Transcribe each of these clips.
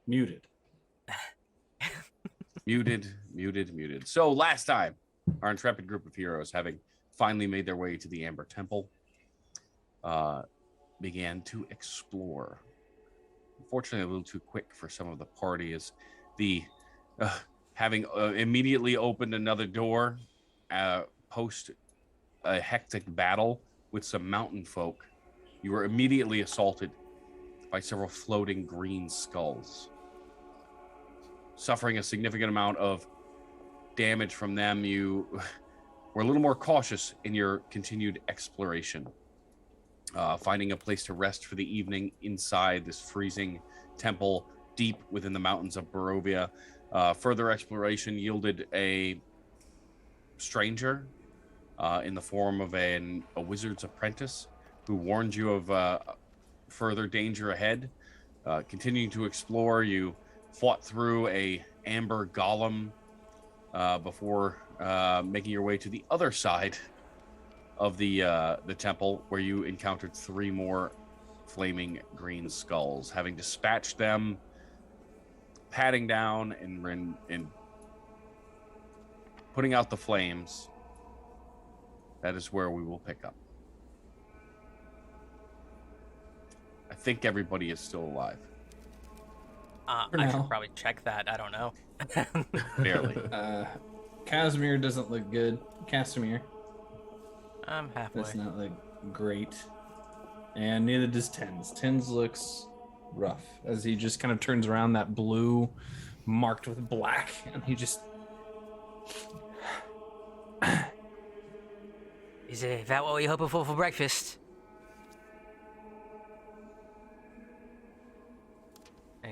Muted. Muted. So last time, our intrepid group of heroes, having finally made their way to the Amber Temple, began to explore. Unfortunately, a little too quick for some of the party, as the having immediately opened another door post a hectic battle with some mountain folk. You were immediately assaulted by several floating green skulls. Suffering a significant amount of damage from them, you were a little more cautious in your continued exploration. Finding a place to rest for the evening inside this freezing temple deep within the mountains of Barovia. Further exploration yielded a stranger in the form of a wizard's apprentice who warned you of further danger ahead. Continuing to explore, you fought through a amber golem before making your way to the other side of the temple, where you encountered 3 more flaming green skulls. Having dispatched them, patting down and putting out the flames, that is where we will pick up. I think everybody is still alive. I should probably check that. I don't know. Barely. Casimir doesn't look good. Casimir. I'm halfway. That's not like great. And neither does Tens. Tens looks rough as he just kind of turns around, that blue marked with black, and he just... Is that what you're hoping for breakfast?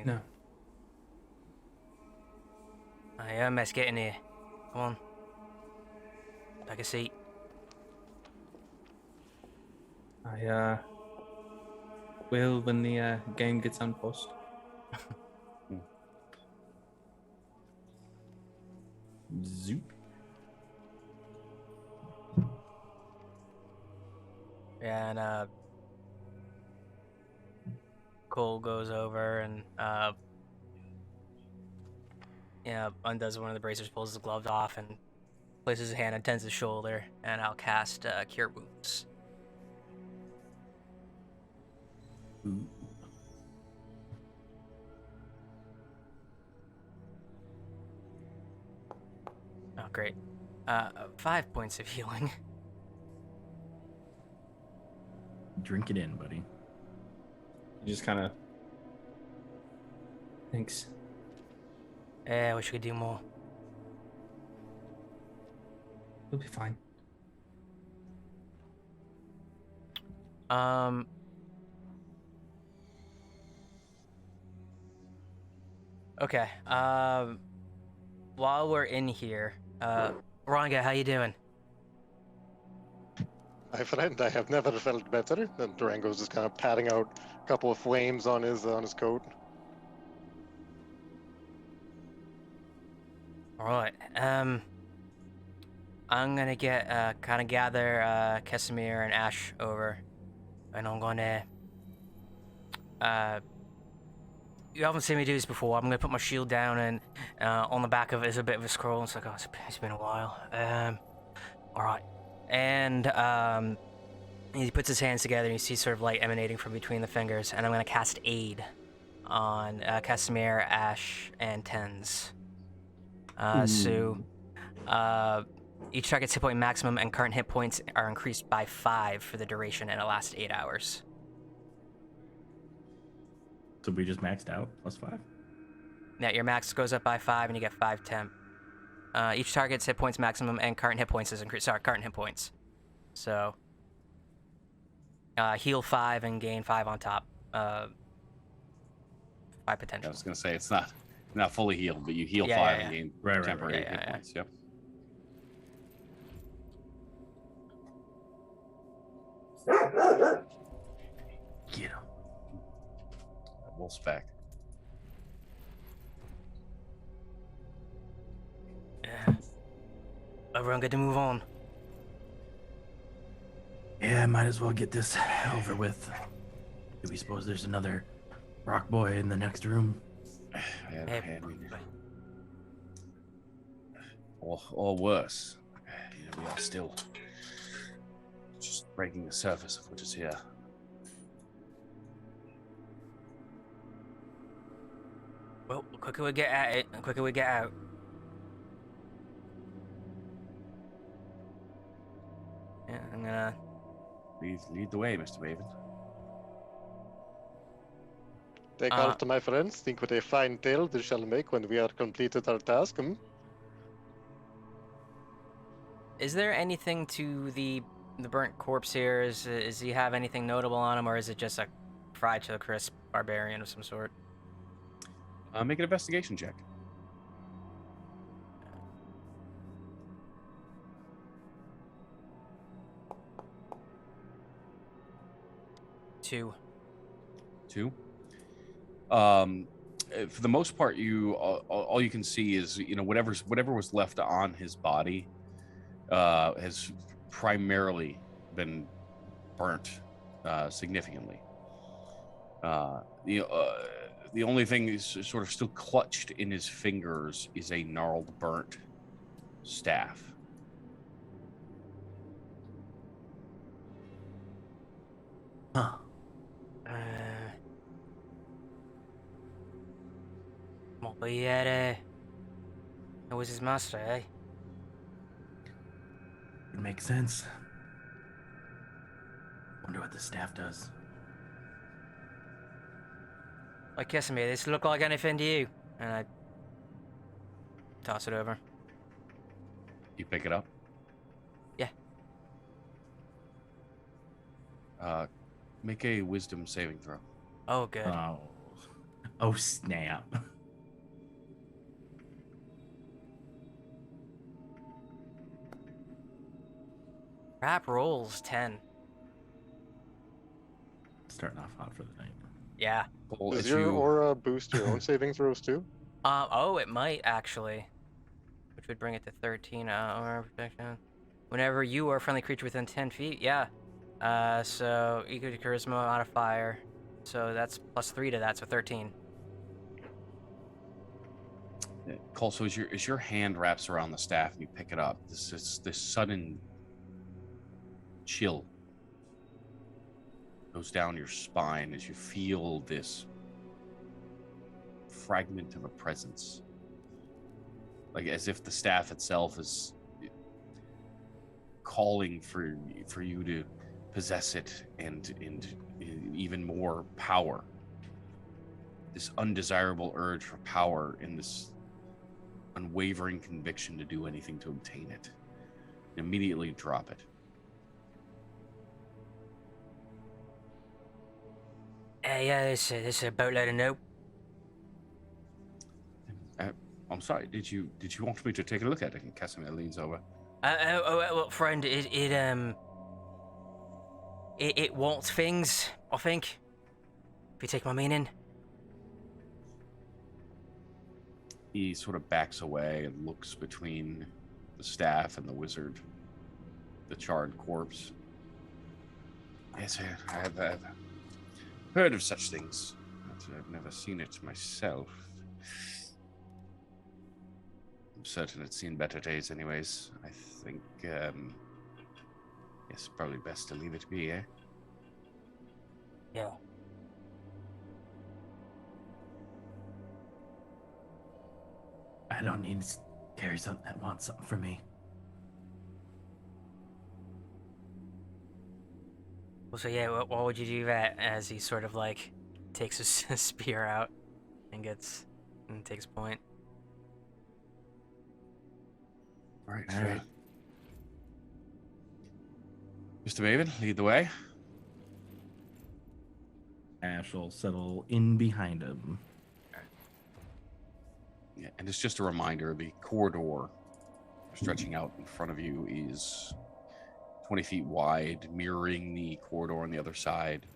No. I must get in here. Come on. Take a seat. I will when the game gets on post. Zoop. And Cole goes over and undoes one of the bracers, pulls his gloves off, and places his hand on Tenz's shoulder, and I'll cast Cure Wounds. Ooh. Oh, great. 5 points of healing. Drink it in, buddy. He just kind of... Thanks. I wish we could do more. You'll be fine. Okay. While we're in here, Ranga, how you doing? My friend, I have never felt better. And Durango's just kind of patting out a couple of flames on his coat. All right. I'm gonna get kind of gather Casimir and Ash over, and I'm gonna. You haven't seen me do this before. I'm gonna put my shield down, and on the back of it is a bit of a scroll. It's like, oh, it's been a while. All right. And he puts his hands together, and you see sort of light emanating from between the fingers. And I'm gonna cast Aid on Casimir, Ash, and Tens. Each target's hit point maximum and current hit points are increased by 5 for the duration, and it lasts 8 hours. So we just maxed out +5. Yeah, your max goes up by 5, and you get 5 temp. Each target's hit points maximum and current hit points is increased. Sorry, current hit points. So, heal 5 and gain 5 on top. 5 potential. I was going to say, it's not fully healed, but you heal 5 and gain temporary hit points. Yep. Get him. Wolf's back. Everyone good to move on? Yeah, might as well get this over with. Do we suppose there's another rock boy in the next room? I mean, or worse. We are still just breaking the surface of what is here. Well, the quicker we get at it, the quicker we get out. Yeah, I'm gonna... Lead the way, Mr. Mavvin. Take out, my friends. Think what a fine tale this shall make when we are completed our task. Is there anything to the burnt corpse here? Is he have anything notable on him, or is it just a fried to a crisp barbarian of some sort? Make an investigation check. Two. For the most part, all you can see is whatever was left on his body has primarily been burnt significantly. The only thing is sort of still clutched in his fingers is a gnarled, burnt staff. Huh. What we had, it was his master, eh? It makes sense. Wonder what the staff does. Like, kissing me, this look like anything to you? And I toss it over. You pick it up? Yeah. Make a wisdom saving throw. Oh, good. Oh, snap. Rap rolls 10. Starting off hot for the night. Yeah. Cole, Does as your you- aura boost your own saving throws too? Oh, it might actually. Which would bring it to 13. Aura protection. Whenever you or a friendly creature within 10 feet, yeah. So equal to charisma modifier. So that's +3 to that, so 13. Cole, so as your hand wraps around the staff and you pick it up, this sudden chill goes down your spine as you feel this fragment of a presence, like as if the staff itself is calling for you to possess it and even more power. This undesirable urge for power and this unwavering conviction to do anything to obtain it. Immediately drop it. Yeah, this is a boatload of nope. I'm sorry. Did you want me to take a look at it? And Casimir leans over. Well, friend, it wants things, I think. If you take my meaning. He sort of backs away and looks between the staff and the wizard, the charred corpse. Yes, I've heard of such things, but I've never seen it myself. I'm certain it's seen better days anyways. I think, yes, probably best to leave it be, eh? Yeah. I don't need to carry something that wants something from me. Well, so yeah, why would you do that? As he sort of like takes his spear out and takes point. Right. All right. Mr. Mavvin, lead the way. Ash will settle in behind him. Yeah, and it's just a reminder, the corridor stretching out in front of you is 20 feet wide, mirroring the corridor on the other side.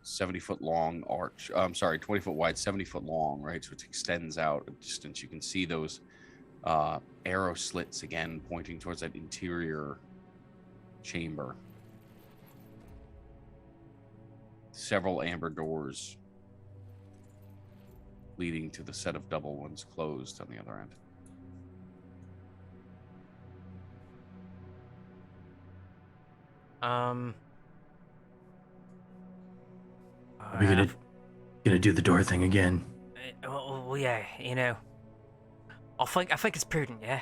70-foot long arch. 20 foot wide, 70 foot long, right? So it extends out a distance. You can see those arrow slits again, pointing towards that interior chamber. Several amber doors leading to the set of double ones closed on the other end. Um. Are we gonna do the door thing again? Well, yeah, I think it's prudent, yeah.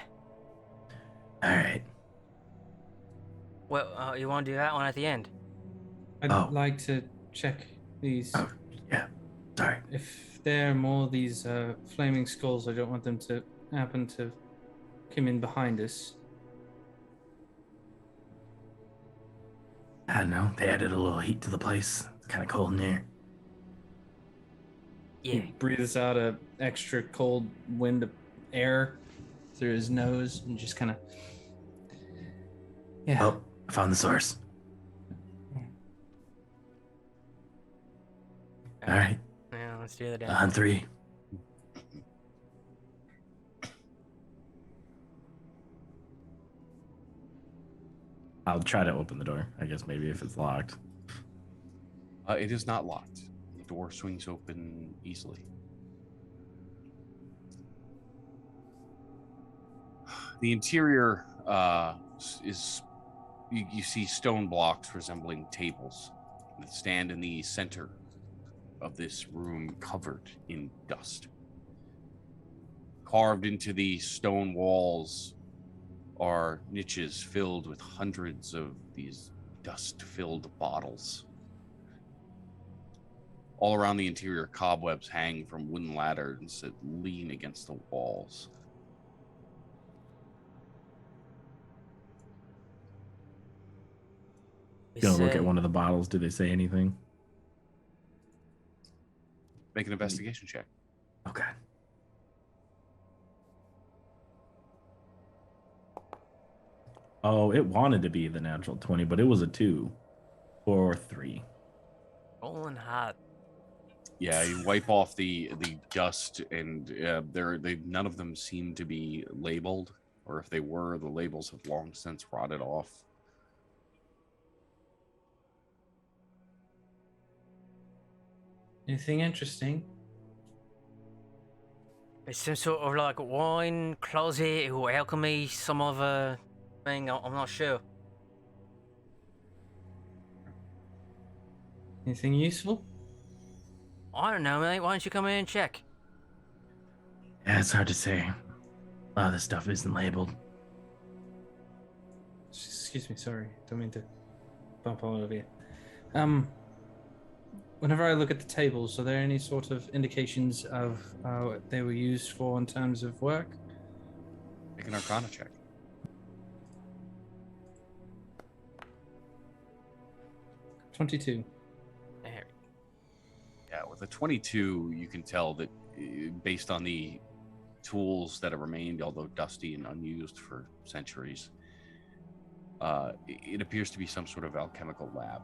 All right. Well, you want to do that one at the end? I'd Oh. like to check these. Oh, yeah. Sorry. If there are more of these flaming skulls, I don't want them to happen to come in behind us. I don't know. They added a little heat to the place. It's kind of cold in here. Yeah. He breathes out a extra cold wind of air through his nose and just kind of. Yeah. Oh, I found the source. All right. Yeah, let's do the damn. On 3. I'll try to open the door. I guess maybe if it's locked. It is not locked. The door swings open easily. The interior is you see stone blocks resembling tables that stand in the center of this room covered in dust. Carved into the stone walls are niches filled with hundreds of these dust-filled bottles. All around the interior, cobwebs hang from wooden ladders that lean against the walls. Gonna look at one of the bottles. Did they say anything? Make an investigation check. Okay. Oh, it wanted to be the natural 20, but it was a 2 or 3. Rolling hot. Yeah, you wipe off the dust, and none of them seem to be labeled, or if they were, the labels have long since rotted off. Anything interesting? It's some sort of like wine closet or alchemy, some other thing. I'm not sure. Anything useful? I don't know, mate. Why don't you come in and check? Yeah, it's hard to say. A lot of this stuff isn't labeled. Excuse me, sorry. Don't mean to bump all over you. Whenever I look at the tables, are there any sort of indications of what they were used for in terms of work? Make an Arcana check. $22. There. Yeah, with a 22, you can tell that based on the tools that have remained, although dusty and unused for centuries, it appears to be some sort of alchemical lab.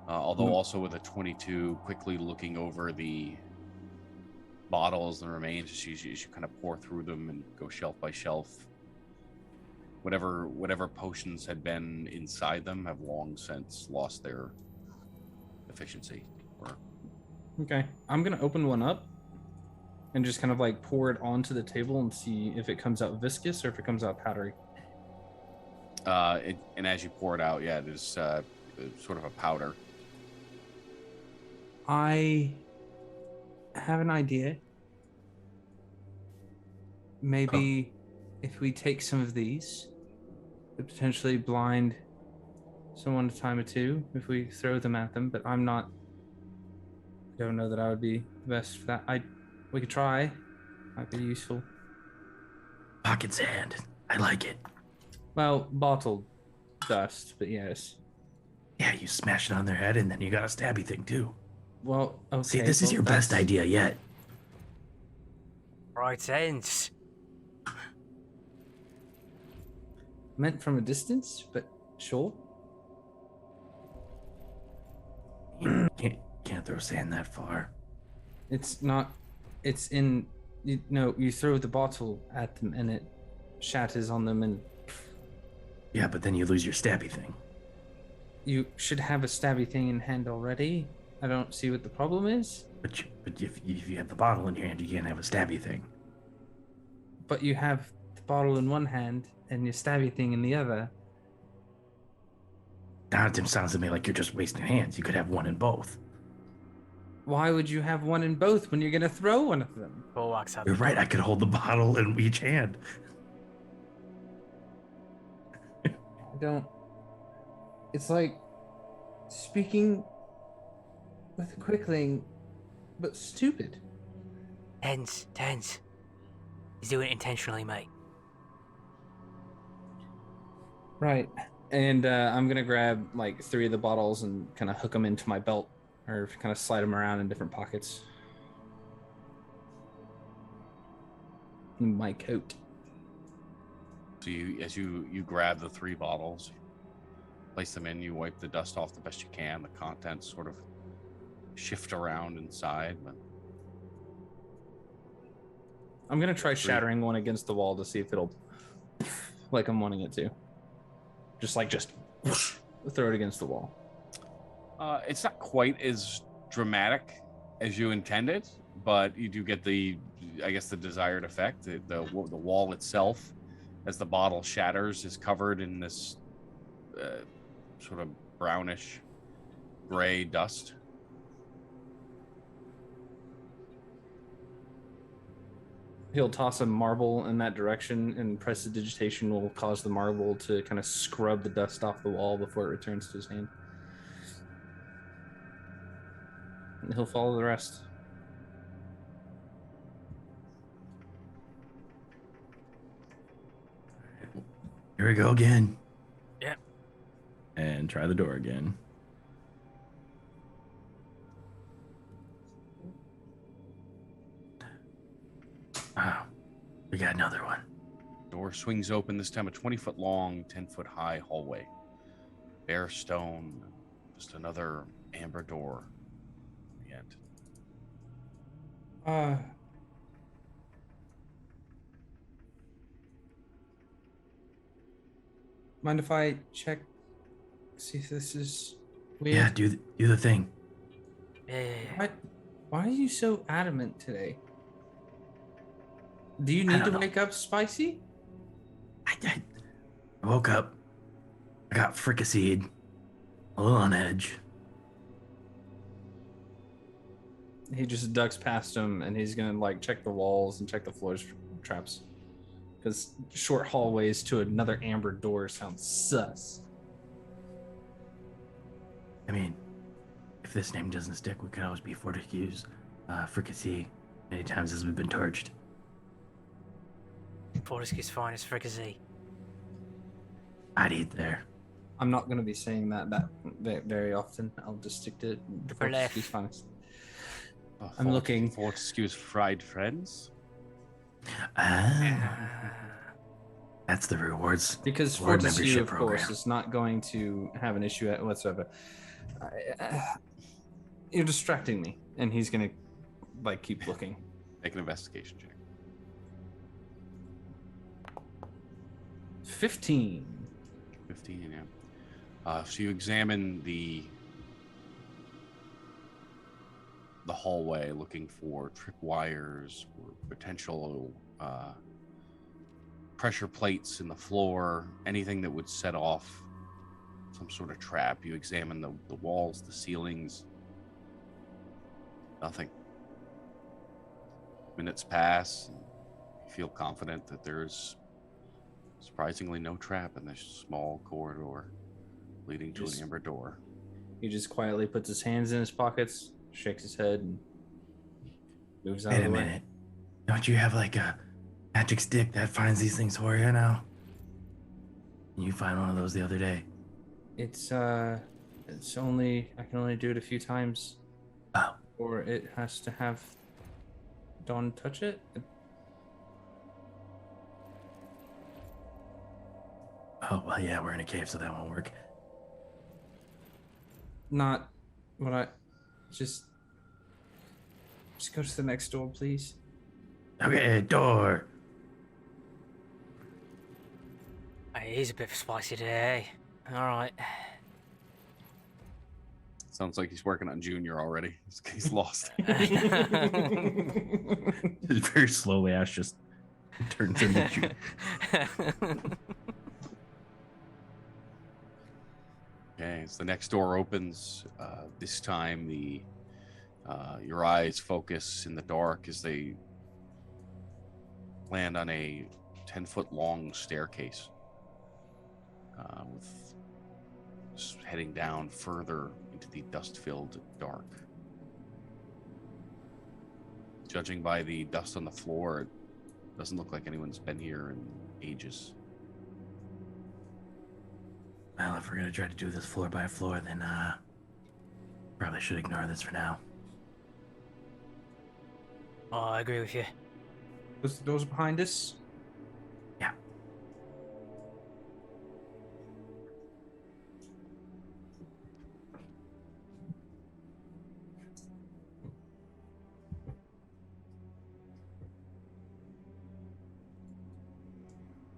Although also with a 22, quickly looking over the bottles and remains, as you kind of pour through them and go shelf by shelf. Whatever potions had been inside them have long since lost their efficiency. Okay, I'm gonna open one up and just kind of like pour it onto the table and see if it comes out viscous or if it comes out powdery. And as you pour it out, yeah, it is sort of a powder. I have an idea. Maybe if we take some of these, could potentially blind someone a time or two if we throw them at them, but I don't know that I would be the best for that. We could try. Might be useful. Pocket sand. I like it. Well, bottled dust, but yes. Yeah, you smash it on their head and then you got a stabby thing too. Well, okay. See, this is your best idea yet. Right sense. Meant from a distance, but sure. You can't throw sand that far. It's not. It's in. You throw the bottle at them and it shatters on them, and Yeah, but then you lose your stabby thing. you should have a stabby thing in hand already. I don't see what the problem is. But if you have the bottle in your hand, you can't have a stabby thing. But you have the bottle in one hand and your stabby thing in the other. Now it sounds to me like you're just wasting hands. You could have one in both. Why would you have one in both when you're gonna throw one of them? Paul walks out. You're right. I could hold the bottle in each hand. I don't. It's like speaking with a quickling, but stupid. Tense. He's doing it intentionally, mate. Right. And I'm gonna grab like 3 of the bottles and kind of hook them into my belt, or kind of slide them around in different pockets in my coat. So as you grab the 3 bottles, place them in, you wipe the dust off the best you can. The contents sort of shift around inside, but I'm gonna try shattering one against the wall to see if it'll, like I'm wanting it to. Just throw it against the wall. it's not quite as dramatic as you intended, but you do get the desired effect. The wall itself, as the bottle shatters, is covered in this sort of brownish gray dust. He'll toss a marble in that direction, and prestidigitation will cause the marble to kind of scrub the dust off the wall before it returns to his hand. And he'll follow the rest. Here we go again. Yep. And try the door again. Oh, we got another one. Door swings open, this time a 20-foot long, 10-foot high hallway. Bare stone, just another amber door. Yet. Mind if I check, see if this is weird? Yeah, do the thing. Yeah. Why are you so adamant today? Do you I need don't to know. wake up spicy? I woke up. I got fricasseed. A little on edge. He just ducks past him, and he's gonna like check the walls and check the floors for traps. Because short hallways to another amber door sounds sus. I mean, if this name doesn't stick, we could always be Fortescue's fricassee many times as we've been torched. Fortescue's finest fricassee. I'd eat there. I'm not gonna be saying that very often. I'll just stick to the Fortescue's finest. I'm looking. Fortescue's fried friends. That's the rewards. Because Lord Fortescue, membership of program. course, is not going to have an issue whatsoever. You're distracting me, and he's gonna like keep looking. Make an investigation check. 15. 15, yeah. So you examine the hallway, looking for tripwires or potential pressure plates in the floor, anything that would set off some sort of trap. You examine the walls, the ceilings. Nothing. Minutes pass, and you feel confident that there's surprisingly no trap in this small corridor leading to an amber door. He just quietly puts his hands in his pockets, shakes his head, and moves out Wait of a the way. minute. Don't you have like a magic stick that finds these things for you now? You find one of those the other day. It's only, I can only do it a few times. Oh. Or it has to have Dawn touch it. Oh, well, yeah, we're in a cave, so that won't work. Not what I just go to the next door, please. Okay, door. Hey, he's a bit spicy today. All right. Sounds like he's working on Junior already. He's lost. Just very slowly, Ash just turns into you. Okay, as the next door opens, this time your eyes focus in the dark as they land on a 10-foot long staircase, with heading down further into the dust-filled dark. Judging by the dust on the floor, it doesn't look like anyone's been here in ages. Well, if we're gonna try to do this floor by floor, then probably should ignore this for now. Oh, I agree with you. Close the doors behind us. Yeah.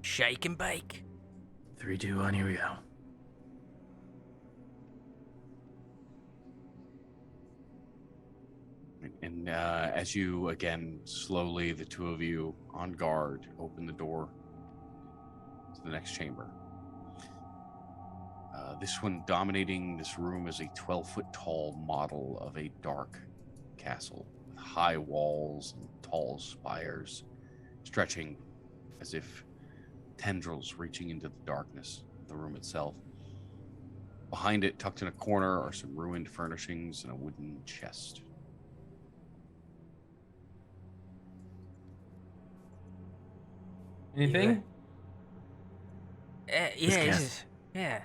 Shake and bake. 3, 2, 1, here we go. And as you, again, slowly, the two of you on guard, open the door to the next chamber. This one dominating this room is a 12-foot tall model of a dark castle with high walls and tall spires stretching as if tendrils reaching into the darkness of the room itself. Behind it, tucked in a corner, are some ruined furnishings and a wooden chest. Anything? Yeah, yeah.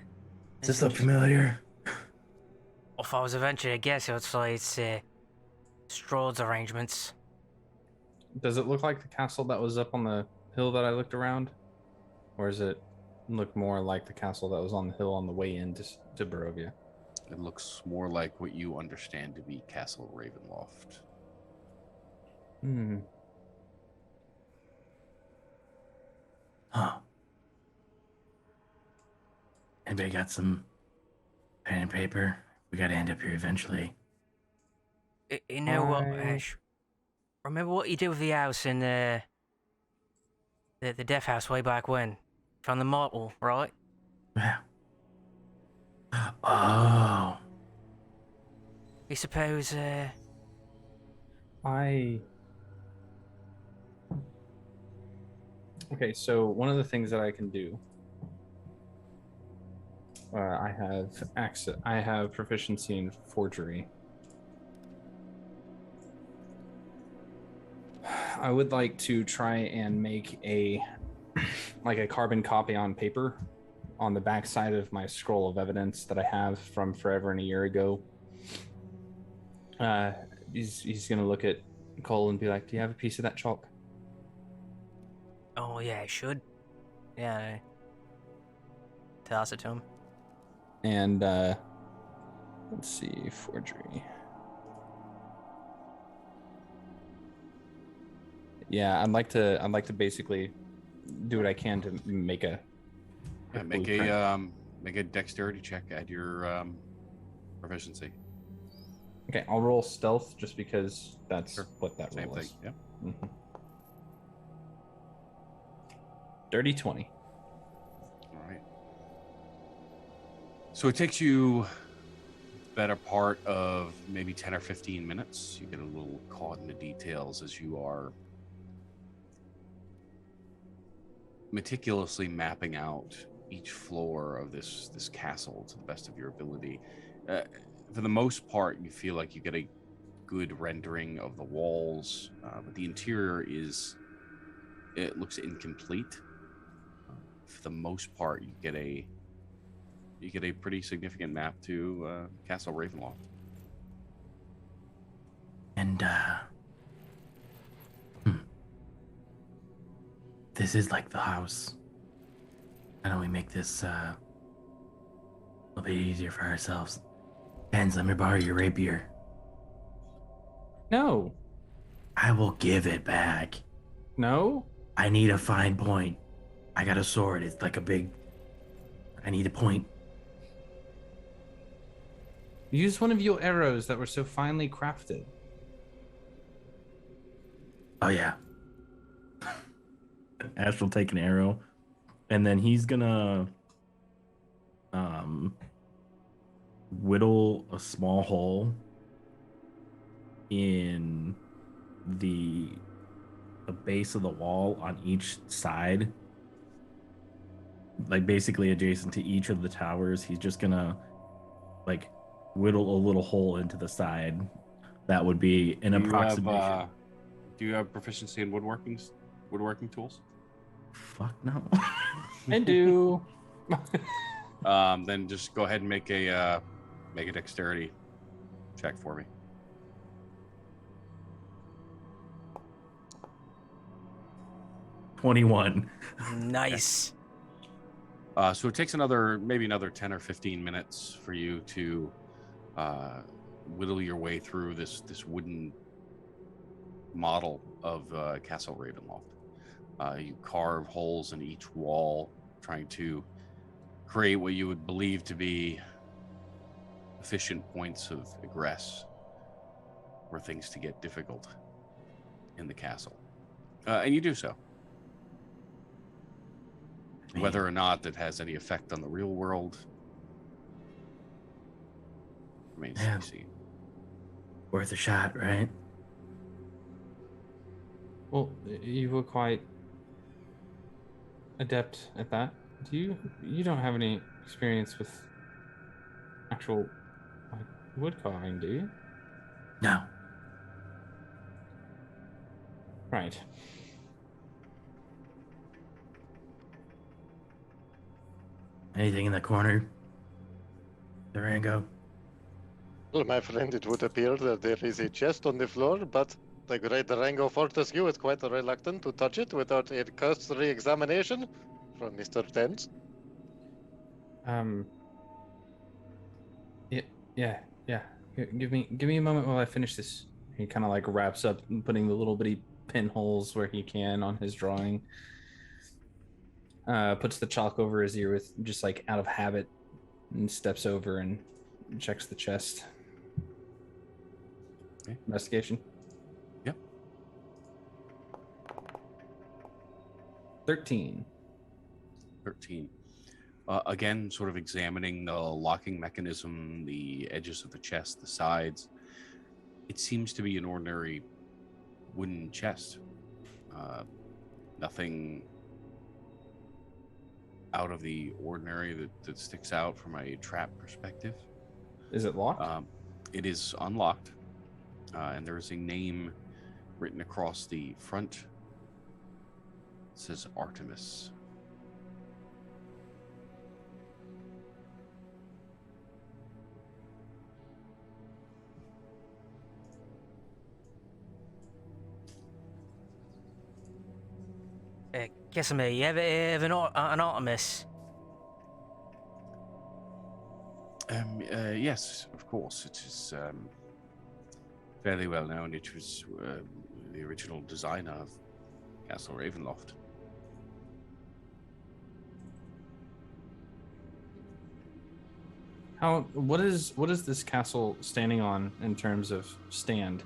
Does this look familiar? If I was a venture, I guess it's Strahd's arrangements. Does it look like the castle that was up on the hill that I looked around? Or does it look more like the castle that was on the hill on the way into to Barovia? It looks more like what you understand to be Castle Ravenloft. Hmm. Huh. Anybody got some pen and paper? We gotta end up here eventually. You know what, I- Ash? Remember what you did with the house in the death house way back when? Found the mortal, right? Yeah. Oh. You suppose, Okay, so one of the things that I can do, I have proficiency in forgery. I would like to try and make a carbon copy on paper on the back side of my scroll of evidence that I have from forever and a year ago. He's gonna look at Cole and be like, "Do you have a piece of that chalk?" oh yeah, I should. Yeah. Toss it to him. And let's see, forgery. Yeah, I'd like to basically do what I can to make a Make a dexterity check. Add your proficiency. Okay, I'll roll stealth just because that's Sure. what that Same roll thing. is. Yeah. Mm-hmm. Dirty 20. All right. So it takes you the better part of maybe 10 or 15 minutes. You get a little caught in the details as you are meticulously mapping out each floor of this castle to the best of your ability. For the most part, you feel like you get a good rendering of the walls, but the interior it looks incomplete. For the most part, you get a pretty significant map to Castle Ravenloft. And this is like the house. Why don't we make this a little bit easier for ourselves? Pens, let me borrow your rapier. No. I will give it back. No? I need a fine point. I got a sword. It's like a big... I need a point. Use one of your arrows that were so finely crafted. Oh yeah. Ash will take an arrow, and then he's gonna whittle a small hole in the base of the wall on each side, like basically adjacent to each of the towers. He's just gonna like whittle a little hole into the side. That would be an approximation. Do you have proficiency in woodworking tools? Fuck no. I do. Then just go ahead and make a dexterity check for me. $21. Nice. So it takes maybe another 10 or 15 minutes for you to whittle your way through this wooden model of Castle Ravenloft. You carve holes in each wall, trying to create what you would believe to be efficient points of egress were things to get difficult in the castle. And you do so. Man. Whether or not that has any effect on the real world remains to be seen. Worth a shot, right? Well, you were quite adept at that. You don't have any experience with actual like wood carving, do you? No. Right. Anything in the corner? Durango? Well, my friend, it would appear that there is a chest on the floor, but the great Durango Fortescue is quite reluctant to touch it without a cursory examination from Mr. Dent. Yeah. Give me a moment while I finish this. He kind of like wraps up, putting the little bitty pinholes where he can on his drawing. Puts the chalk over his ear with just like out of habit, and steps over and checks the chest. Okay. Investigation. Yep. 13. Again, sort of examining the locking mechanism, the edges of the chest, the sides. It seems to be an ordinary wooden chest. Nothing out of the ordinary that sticks out from a trap perspective. Is it locked? It is unlocked, and there is a name written across the front. It says Artemis. Guess me, you ever hear of an Artemis? Yes, of course. It is fairly well known. It was the original designer of Castle Ravenloft. What is this castle standing on in terms of stand?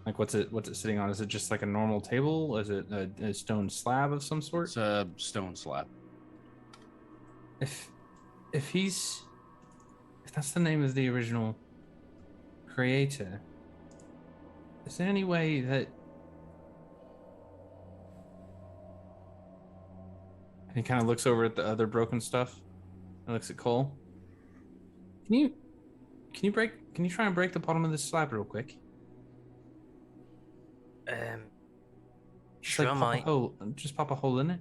Like what's it sitting on? Is it just like a normal table? Is it a stone slab of some sort? It's a stone slab. If that's the name of the original creator, is there any way that and he kind of looks over at the other broken stuff and looks at Cole? Can you try and break the bottom of this slab real quick? Sure, mate. Just pop a hole in it.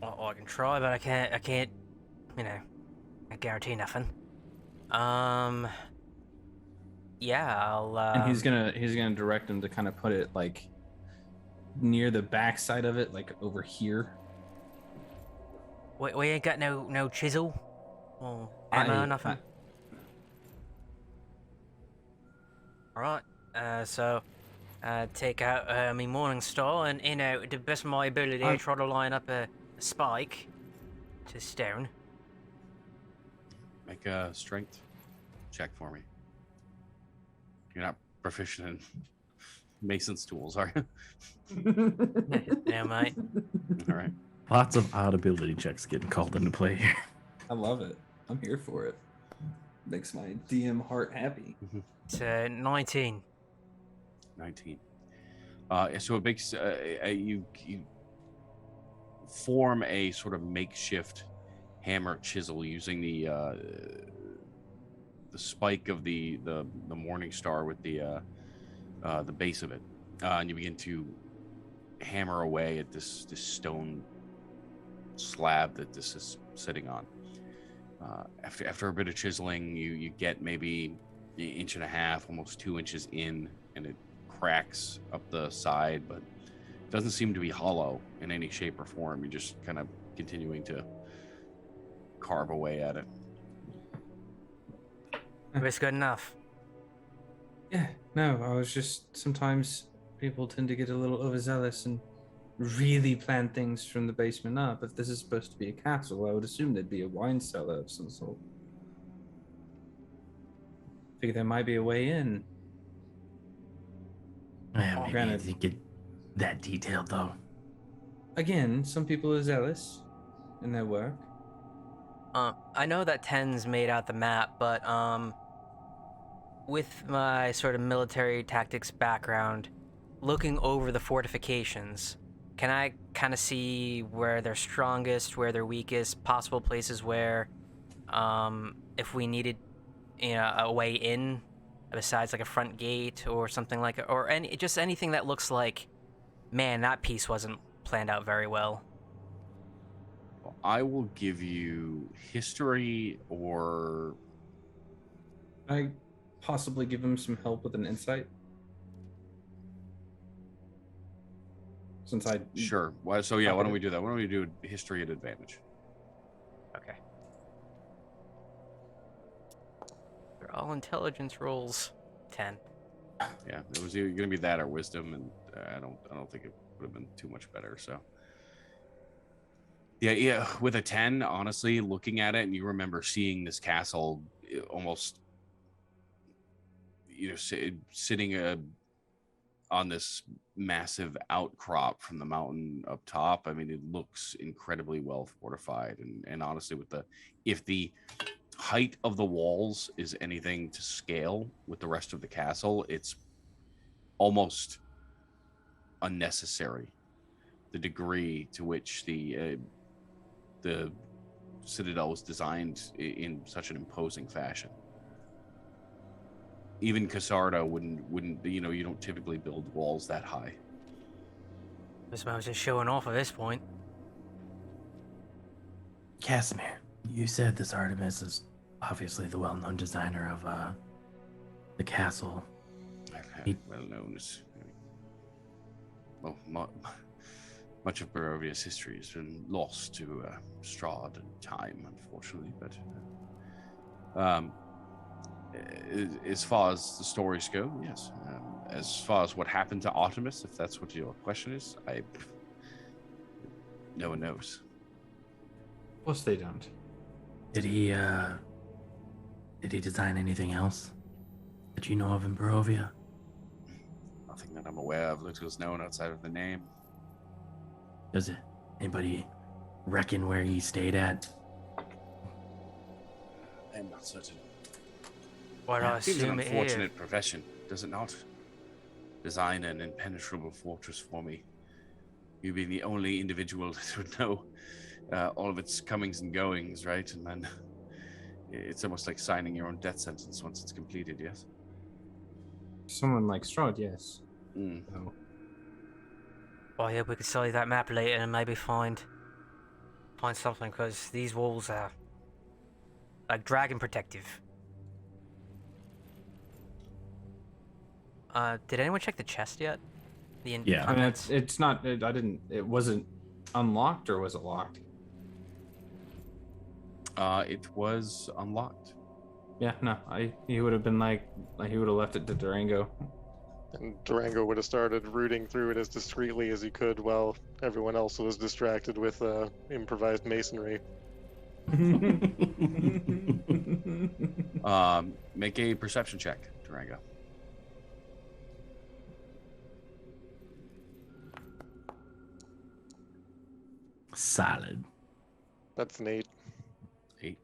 Well, I can try, but I can't, I guarantee nothing. Yeah, I'll, And he's gonna direct him to kind of put it like near the back side of it, like over here. We ain't got no chisel or hammer or nothing. Alright, so take out my morning star and, to the best of my ability, I try to line up a spike to stone. Make a strength. check for me. You're not proficient in mason's tools, are you? Yeah, mate. All right. Lots of odd ability checks getting called into play here. I love it. I'm here for it. Makes my DM heart happy. It's 19. 19. So it makes you form a sort of makeshift hammer chisel using the spike of the morning star with the base of it, and you begin to hammer away at this stone slab that this is sitting on. After a bit of chiseling, you get maybe an inch and a half, almost 2 inches in, and it cracks up the side, but it doesn't seem to be hollow in any shape or form. You're just kind of continuing to carve away at it. If it's good enough. Yeah, no, I was just sometimes people tend to get a little overzealous and really plan things from the basement up. If this is supposed to be a castle, I would assume there'd be a wine cellar of some sort. Figure there might be a way in. Yeah, maybe Granted. I didn't get that detailed though. Again, some people are zealous in their work. I know that 10's made out the map, but with my sort of military tactics background, looking over the fortifications, can I kind of see where they're strongest, where they're weakest, possible places where, if we needed, a way in, besides like a front gate or something like it, or just anything that looks like, man, that piece wasn't planned out very well. Well, I will give you history or I possibly give him some help with an insight. Since I sure. Well, so yeah, why don't we do that? Why don't we do history at advantage? Okay. They're all intelligence rolls. 10. Yeah, it was either going to be that or wisdom, and I don't think it would have been too much better. So yeah, with a 10, honestly, looking at it, and you remember seeing this castle almost, sitting on this massive outcrop from the mountain up top. I mean, it looks incredibly well fortified, and honestly, if the height of the walls is anything to scale with the rest of the castle, it's almost unnecessary. The degree to which the citadel was designed in such an imposing fashion. Even Casarda wouldn't you don't typically build walls that high. I suppose it's showing off at this point. Casimir, you said this Artemis is obviously the well-known designer of the castle. Well known as much of Barovia's history has been lost to Strahd and time, unfortunately. But as far as the stories go, yes. As far as what happened to Artemis, if that's what your question is, no one knows. Of course they don't. Did he design anything else that you know of in Barovia? Nothing that I'm aware of. Little is known outside of the name. Does it? Anybody reckon where he stayed at? I'm not certain. What I Seems an assume it is. unfortunate profession, does it not? Design an impenetrable fortress for me. You being the only individual that would know all of its comings and goings, right? And then it's almost like signing your own death sentence once it's completed, yes? Someone like Strahd, yes. Mm. So, Well, I hope we could study that map later and maybe find something, because these walls are like dragon protective. Did anyone check the chest yet? Yeah. I mean, it's not. It wasn't unlocked, or was it locked? It was unlocked. Yeah, no. He would have been like he would have left it to Durango. And Durango would have started rooting through it as discreetly as he could while everyone else was distracted with improvised masonry. Make a perception check, Durango. Solid. That's neat. 8.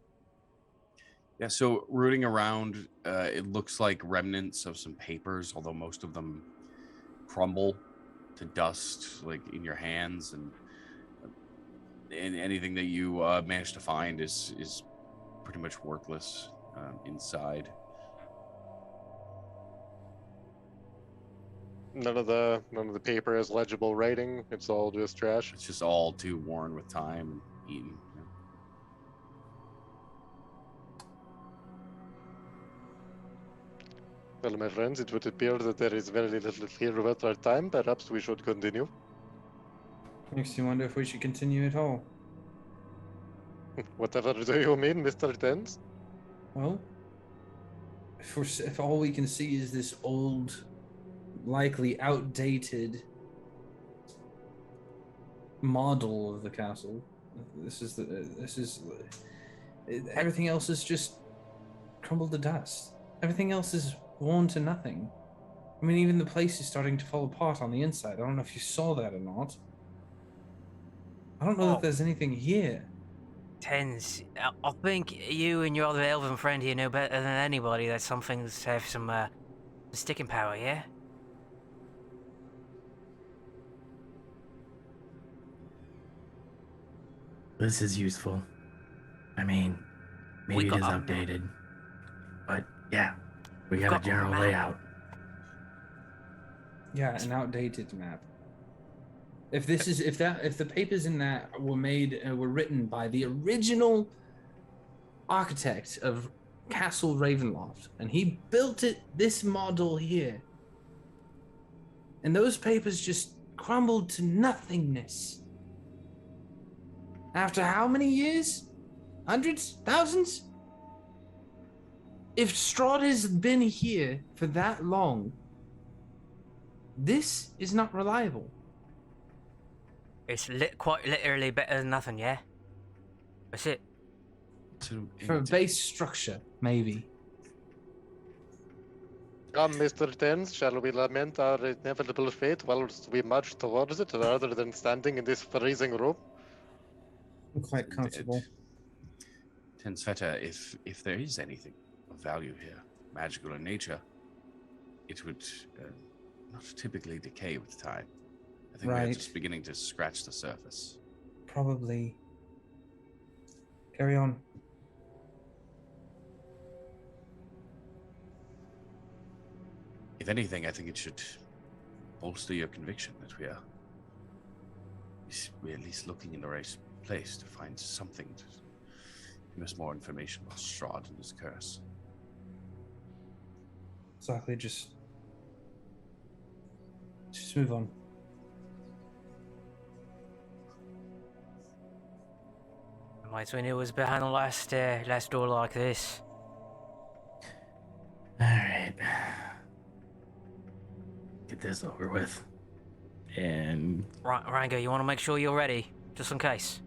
Yeah, so rooting around, it looks like remnants of some papers, although most of them crumble to dust, like in your hands, and anything that you manage to find is pretty much worthless inside. None of the paper is legible writing. It's all just trash. It's just all too worn with time and eaten. Yeah. Well, my friends, it would appear that there is very little here about our time. Perhaps we should continue. Makes you wonder if we should continue at all. Whatever do you mean, Mr. Tens? Well, if all we can see is this old, likely outdated model of the castle, everything else is just crumbled to dust. Everything else is worn to nothing. I mean, even the place is starting to fall apart on the inside. I don't know if you saw that or not. I don't know that there's anything here. Tens, I think you and your other elven friend here know better than anybody that some things have some sticking power, yeah? This is useful. I mean, maybe it is outdated. But yeah, we got a general layout. Yeah, an outdated map. If the papers in that were written by the original architect of Castle Ravenloft, and he built this model here, and those papers just crumbled to nothingness. After how many years? Hundreds? Thousands? If Strahd has been here for that long, this is not reliable. It's quite literally better than nothing, yeah? That's it. For a base structure, maybe. Come, Mr. Tens, shall we lament our inevitable fate whilst we march towards it, rather than standing in this freezing room? I'm quite comfortable. Tensfeta, if there is anything of value here, magical in nature, it would not typically decay with time. I think we're just beginning to scratch the surface. Probably. Carry on. If anything, I think it should bolster your conviction that we're at least looking in the right place to find something to give us more information about Strahd and his curse. Exactly, just move on. Might we knew it was behind the last door like this. Alright. Get this over with. And Right, Rango, you want to make sure you're ready, just in case.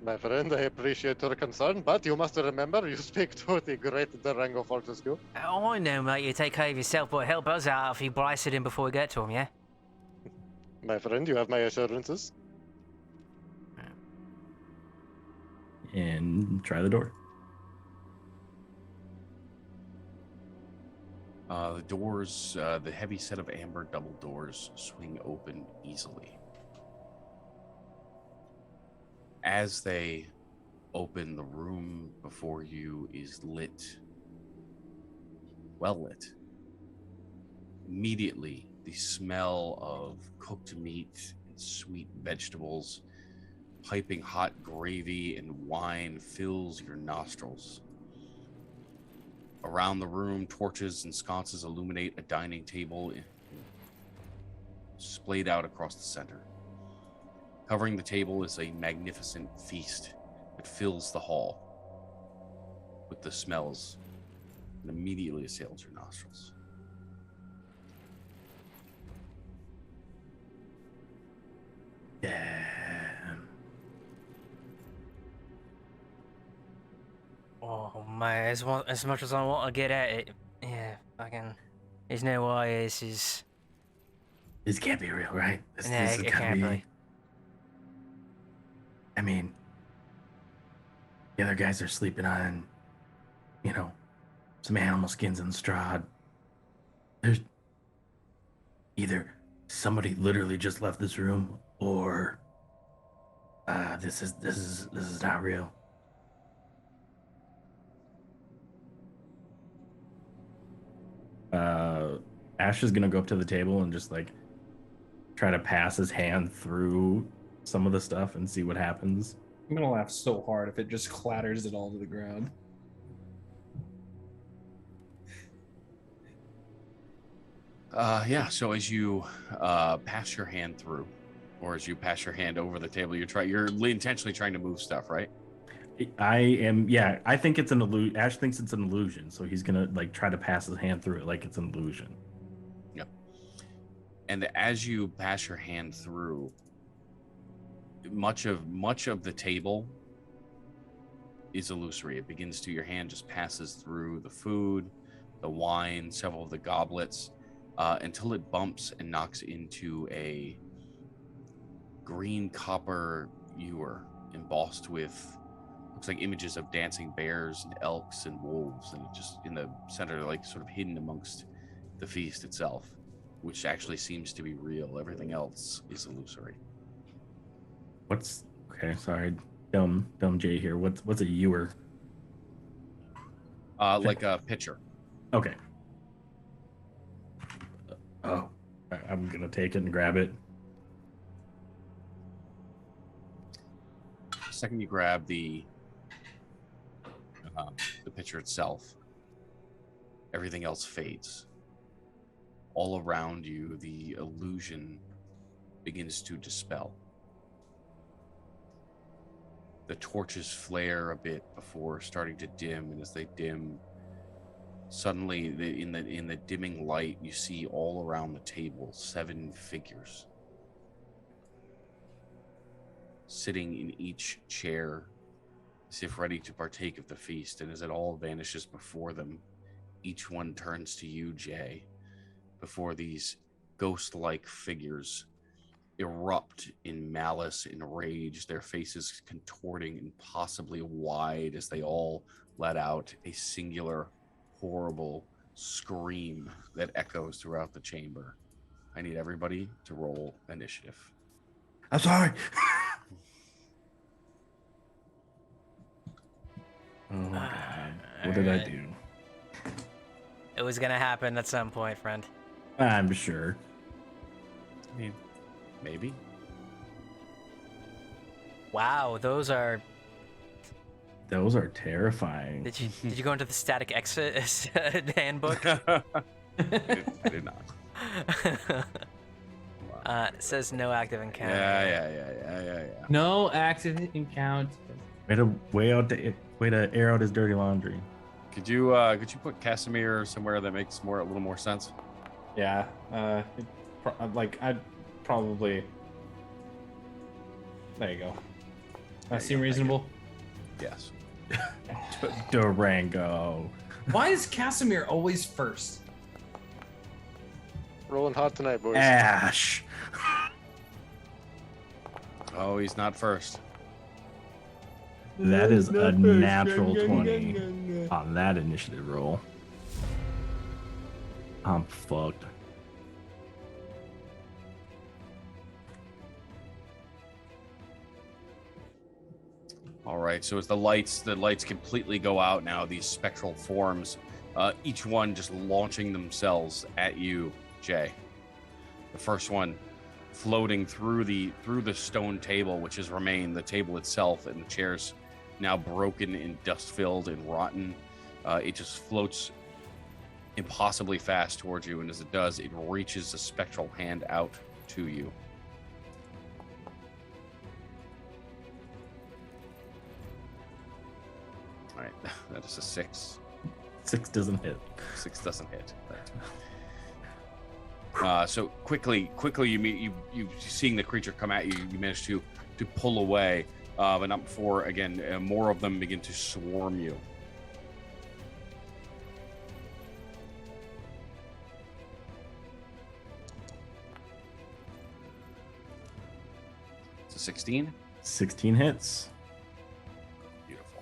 My friend, I appreciate your concern, but you must remember you speak to the great Durango Fortescue. Oh, I know, mate, you take care of yourself, but help us out if you blasted him before we get to him, yeah? My friend, you have my assurances. and try the door. The doors, the heavy set of amber double doors swing open easily. As they open, the room before you is lit. Well lit. Immediately, the smell of cooked meat and sweet vegetables, piping hot gravy and wine fills your nostrils. Around the room, torches and sconces illuminate a dining table splayed out across the center. Covering the table is a magnificent feast that fills the hall with the smells and immediately assails your nostrils. Yeah. Oh Oh my, as much as I want to get at it, yeah, fucking, there's no way this is. This can't be real, right? This Nah, has it gotta can't be. be. I mean, the other guys are sleeping on, some animal skins in Strahd. There's either somebody literally just left this room, or this is not real. Ash is gonna go up to the table and just like try to pass his hand through some of the stuff and see what happens. I'm gonna laugh so hard if it just clatters it all to the ground. Yeah, so as you pass your hand through, or as you pass your hand over the table, you're intentionally trying to move stuff, right? I think it's an illusion. Ash thinks it's an illusion, so he's gonna like try to pass his hand through it like it's an illusion. Yep. And as you pass your hand through, much of the table is illusory. It begins to, your hand just passes through the food, the wine, several of the goblets, until it bumps and knocks into a green copper ewer embossed with, looks like images of dancing bears and elks and wolves, and just in the center, like sort of hidden amongst the feast itself, which actually seems to be real. Everything else is illusory. Okay, sorry, dumb Jay here. What's a ewer? Like a pitcher. Okay. Oh, I'm gonna take it and grab it. The second you grab the pitcher itself, everything else fades. All around you, the illusion begins to dispel. The torches flare a bit before starting to dim, and as they dim, suddenly in the dimming light, you see all around the table 7 figures sitting in each chair as if ready to partake of the feast. And as it all vanishes before them, each one turns to you, Jay, before these ghost-like figures erupt in malice and rage, their faces contorting impossibly wide as they all let out a singular horrible scream that echoes throughout the chamber. I need everybody to roll initiative. I'm sorry. Oh my god. What did I do? It was gonna happen at some point, friend. I'm sure. I mean, maybe. Wow, those are. Those are terrifying. Did you go into the static exit handbook? I did not. It says no active encounter. Yeah. No active encounter. Way to air out his dirty laundry. Could you put Casimir somewhere that makes a little more sense? Yeah. I'd probably. There you go. That seem reasonable? Yes. Durango. Why is Casimir always first? Rolling hot tonight, boys. Ash. Oh, he's not first. That is a natural 20 on that initiative roll. I'm fucked. All right, so as the lights completely go out now, these spectral forms, each one just launching themselves at you, Jay. The first one floating through the stone table, which has remained, the table itself, and the chairs now broken and dust-filled and rotten. It just floats impossibly fast towards you, and as it does, it reaches a spectral hand out to you. All right, that is a 6. 6 doesn't hit. 6 doesn't hit. So quickly, you seeing the creature come at you, you manage to pull away, but not before again more of them begin to swarm you. It's a 16. 16 hits. Beautiful.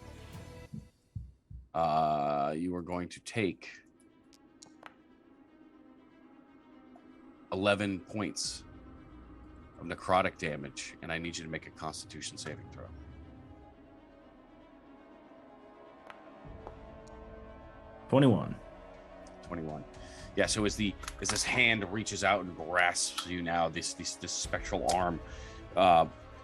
You are going to take 11 points of necrotic damage, and I need you to make a Constitution saving throw. 21. 21. Yeah. So as this hand reaches out and grasps you now, this spectral arm,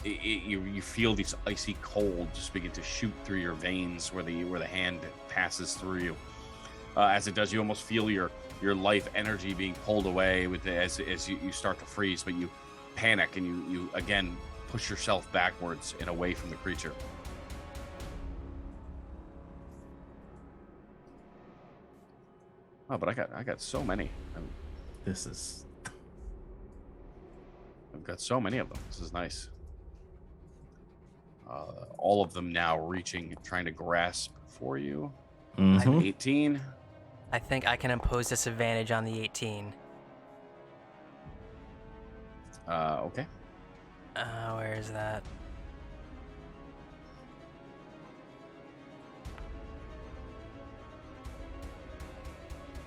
you feel this icy cold just begin to shoot through your veins where the hand passes through you. As it does, you almost feel your life energy being pulled away as you start to freeze, but you panic and you again push yourself backwards and away from the creature. Oh, but I got so many. I've got so many of them. This is nice. All of them now reaching, trying to grasp for you. Mm-hmm. 18. I think I can impose disadvantage on the 18. Okay. Where is that? —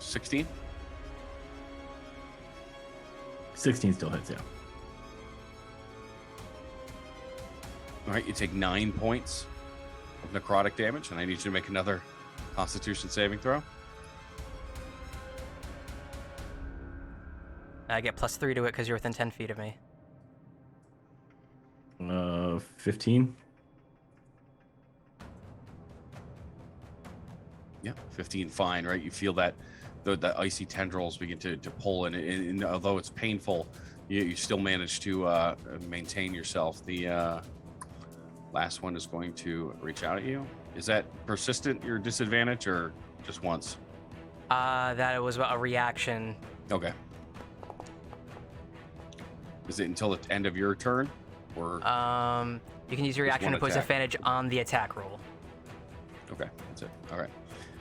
16. 16 still hits, yeah. All right, you take 9 points of necrotic damage, and I need you to make another Constitution saving throw. I get +3 to it because you're within 10 feet of me. 15. Yeah, 15, fine, right? You feel that the icy tendrils begin to pull, and although it's painful, you still manage to maintain yourself. The last one is going to reach out at you. Is that persistent, your disadvantage, or just once? That it was about a reaction. Okay. Is it until the end of your turn, or? You can use your reaction to impose advantage on the attack roll. Okay, that's it. All right.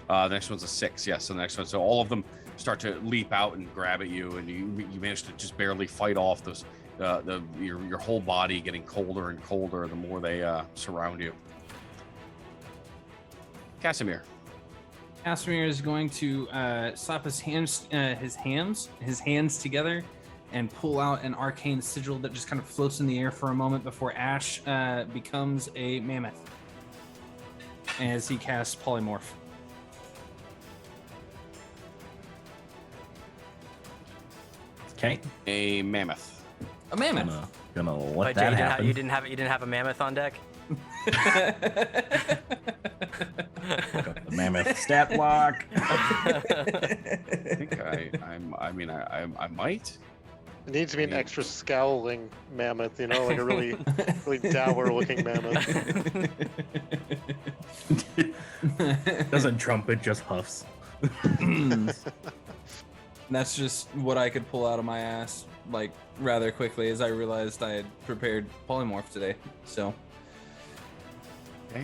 The next one's a 6. Yes, so the next one. So all of them start to leap out and grab at you, and you manage to just barely fight off those. Your whole body getting colder and colder the more they surround you. Casimir. Casimir is going to slap his hands together and pull out an arcane sigil that just kind of floats in the air for a moment before Ash becomes a mammoth as he casts polymorph. Okay. A mammoth. A mammoth. Gonna let But that Jay, happen. you didn't have a mammoth on deck. The mammoth stat block. I think I might. It needs to be an extra scowling mammoth, like a really, really dour-looking mammoth. Doesn't trumpet, just huffs. That's just what I could pull out of my ass, like, rather quickly, as I realized I had prepared polymorph today. So. Okay.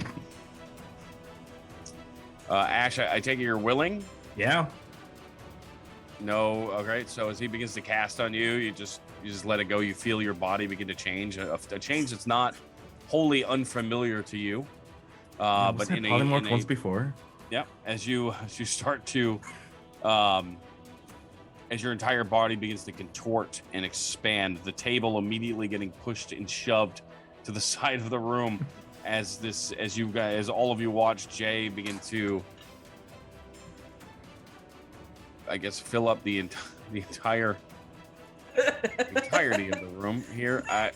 Ash, I take it you're willing? Yeah. No. Okay. So as he begins to cast on you, you just let it go. You feel your body begin to change. A change that's not wholly unfamiliar to you. But in polymorph once before. Yeah. As you start to, as your entire body begins to contort and expand, the table immediately getting pushed and shoved to the side of the room as all of you watch Jay begin to, I guess, fill up the entirety of the room here. Trying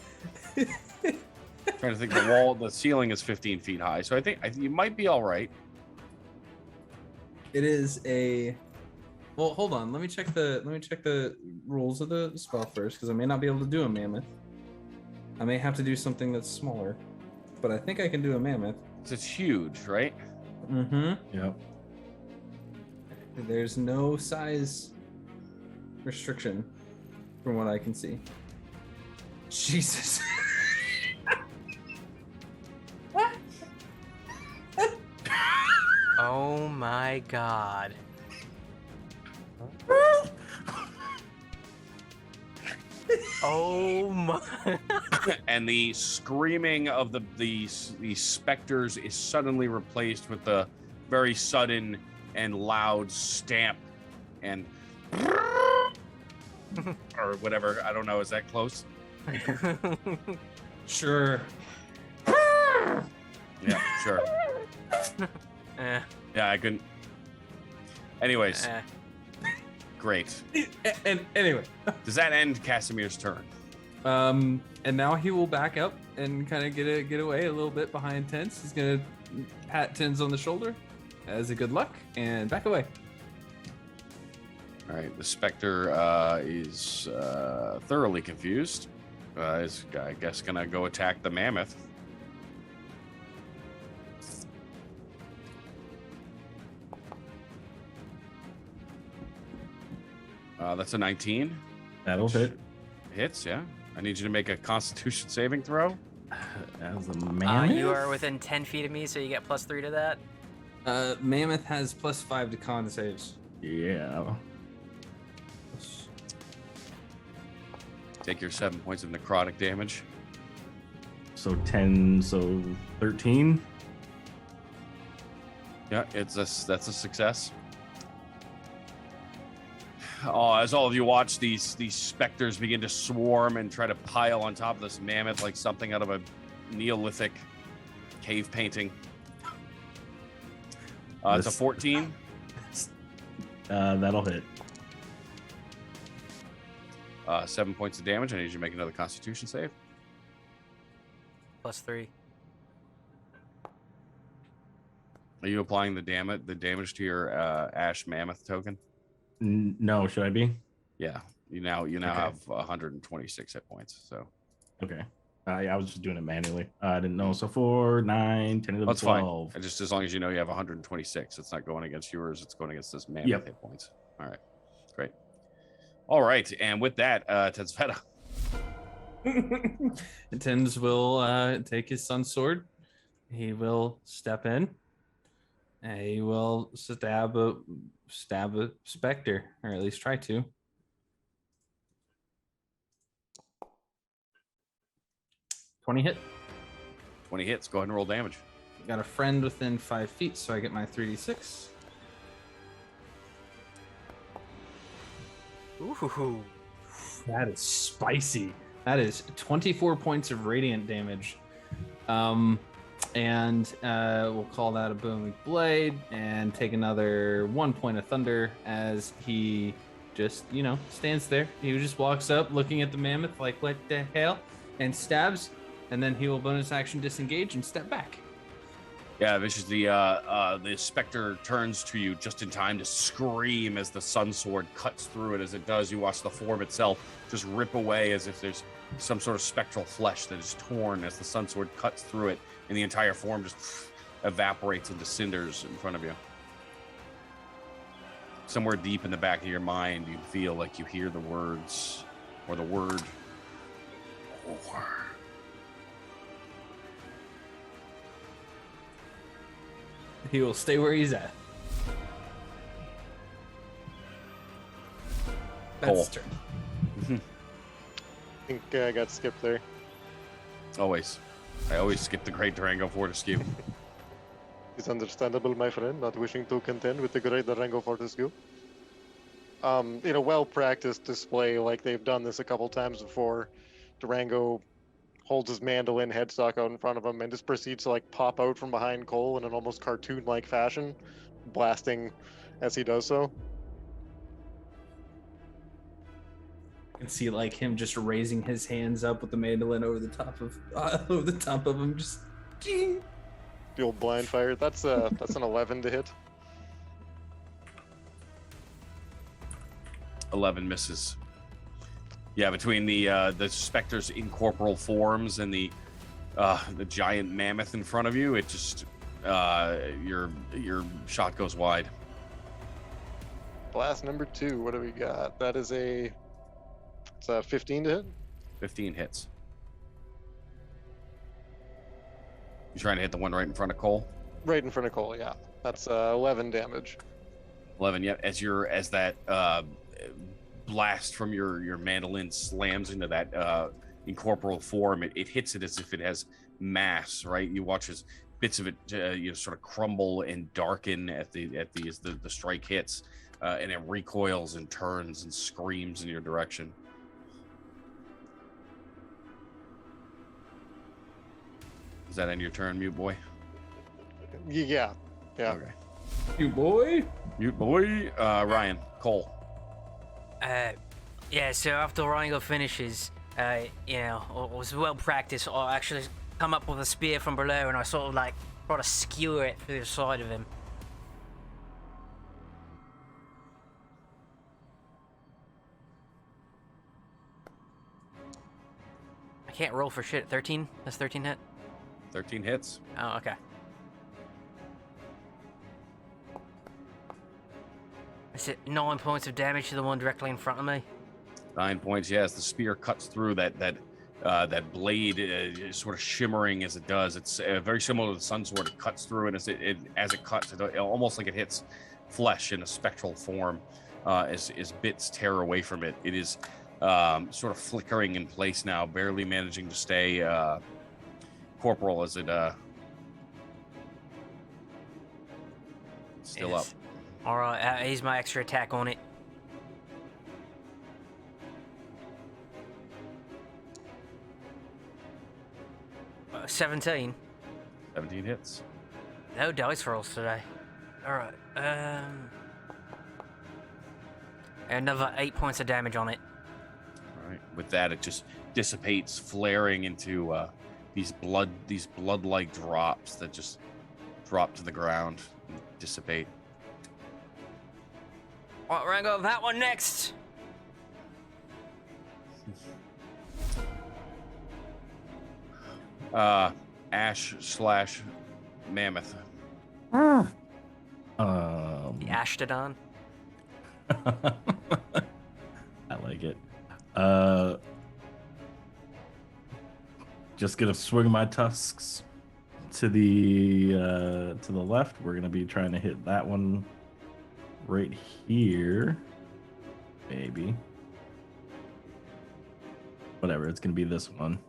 to think, the ceiling is 15 feet high, so I think you might be all right. It is a. Well, hold on. Let me check the rules of the spell first, because I may not be able to do a mammoth. I may have to do something that's smaller, but I think I can do a mammoth. It's huge, right? Mm-hmm. Yep. There's no size restriction from what I can see. Jesus. Oh my god. Oh my! And the screaming of the specters is suddenly replaced with the very sudden and loud stamp and or whatever. I don't know. Is that close? Sure. Yeah, sure. Eh, Yeah, I couldn't. Anyways, eh. great. And anyway, Does that end Casimir's turn? and now he will back up and kind of get away a little bit behind Tens. He's gonna pat Tens on the shoulder as a good luck and back away. All right, the Spectre is thoroughly confused. Is, I guess, gonna go attack the mammoth. That's a 19. That'll hit. Hits, yeah. I need you to make a Constitution saving throw. As a mammoth. You are within 10 feet of me, so you get +3 to that. Mammoth has +5 to con saves. Yeah. Take your 7 points of necrotic damage. So 10. So 13. Yeah, that's a success. Oh, as all of you watch these specters begin to swarm and try to pile on top of this mammoth like something out of a Neolithic cave painting. It's a 14. That'll hit. 7 points of damage. I need you to make another Constitution save. +3. Are you applying the damage to your Ash Mammoth token? No, should I be? Yeah. You now Okay. have 126 hit points. So Okay. Yeah, I was just doing it manually. I didn't know. So 4, 9, 10, 11, that's 12. fine. Just as long as you know you have 126, it's not going against yours. It's going against this mammoth Yep. hit points. All right. Great. All right. And with that, Tedzveta. Tens will take his son's sword. He will step in. And he will stab a specter, or at least try to. $20 hit. 20 hits. Go ahead and roll damage. Got a friend within 5 feet, so I get my 3d6. Ooh. That is spicy. That is 24 points of radiant damage. And we'll call that a booming blade and take another 1 point of thunder as he just, stands there. He just walks up looking at the mammoth like, what the hell? And stabs. And then he will bonus action disengage and step back. Yeah, Vicious, the specter turns to you just in time to scream as the sun sword cuts through it. As it does, you watch the form itself just rip away as if there's some sort of spectral flesh that is torn as the sun sword cuts through it, and the entire form just evaporates into cinders in front of you. Somewhere deep in the back of your mind, you feel like you hear the words, or the word, war. He will stay where he's at. That's his turn. I think I got skipped there. Always. I always skip the great Durango Fortescue. It's understandable, my friend, not wishing to contend with the great Durango Fortescue. In a well-practiced display, like they've done this a couple times before, Durango holds his mandolin headstock out in front of him and just proceeds to pop out from behind Cole in an almost cartoon-like fashion, blasting as he does so. You can see him just raising his hands up with the mandolin over the top of him, just. The old blind fire. That's an 11 to hit. 11 misses. Yeah, between the specter's incorporeal forms and the giant mammoth in front of you, it just your shot goes wide. Blast number 2. What do we got? That is it's a 15 to hit. 15 hits. You trying to hit the one right in front of Cole? Right in front of Cole. Yeah, that's 11 damage. 11. Yeah, as that blast from your mandolin slams into that incorporeal form. It hits it as if it has mass, right? You watch as bits of it sort of crumble and darken as the strike hits, and it recoils and turns and screams in your direction. Is that end your turn, Mute Boy? Yeah. Okay. You boy. Mute Boy. Ryan, Cole. Yeah, so after Durango finishes, I was well practiced. I actually come up with a spear from below and I sort of like try to skewer it through the side of him. I can't roll for shit. 13? That's 13 hit? 13 hits. Oh, okay. Is it 9 points of damage to the one directly in front of me? 9 points. Yes, the spear cuts through that blade, sort of shimmering as it does. It's very similar to the sun sword. It cuts through, and as it cuts, it almost like it hits flesh in a spectral form. As bits tear away from it, it is sort of flickering in place now, barely managing to stay corporal as it still up. All right, here's my extra attack on it. 17. 17 hits. No dice rolls today. All right. Another 8 points of damage on it. All right. With that, it just dissipates, flaring into these blood-like drops that just drop to the ground and dissipate. All right, we're gonna go with that one next. Ash / Mammoth. The Ashtodon. I like it. Just gonna swing my tusks to the left. We're gonna be trying to hit that one right here. Maybe. Whatever, it's gonna be this one.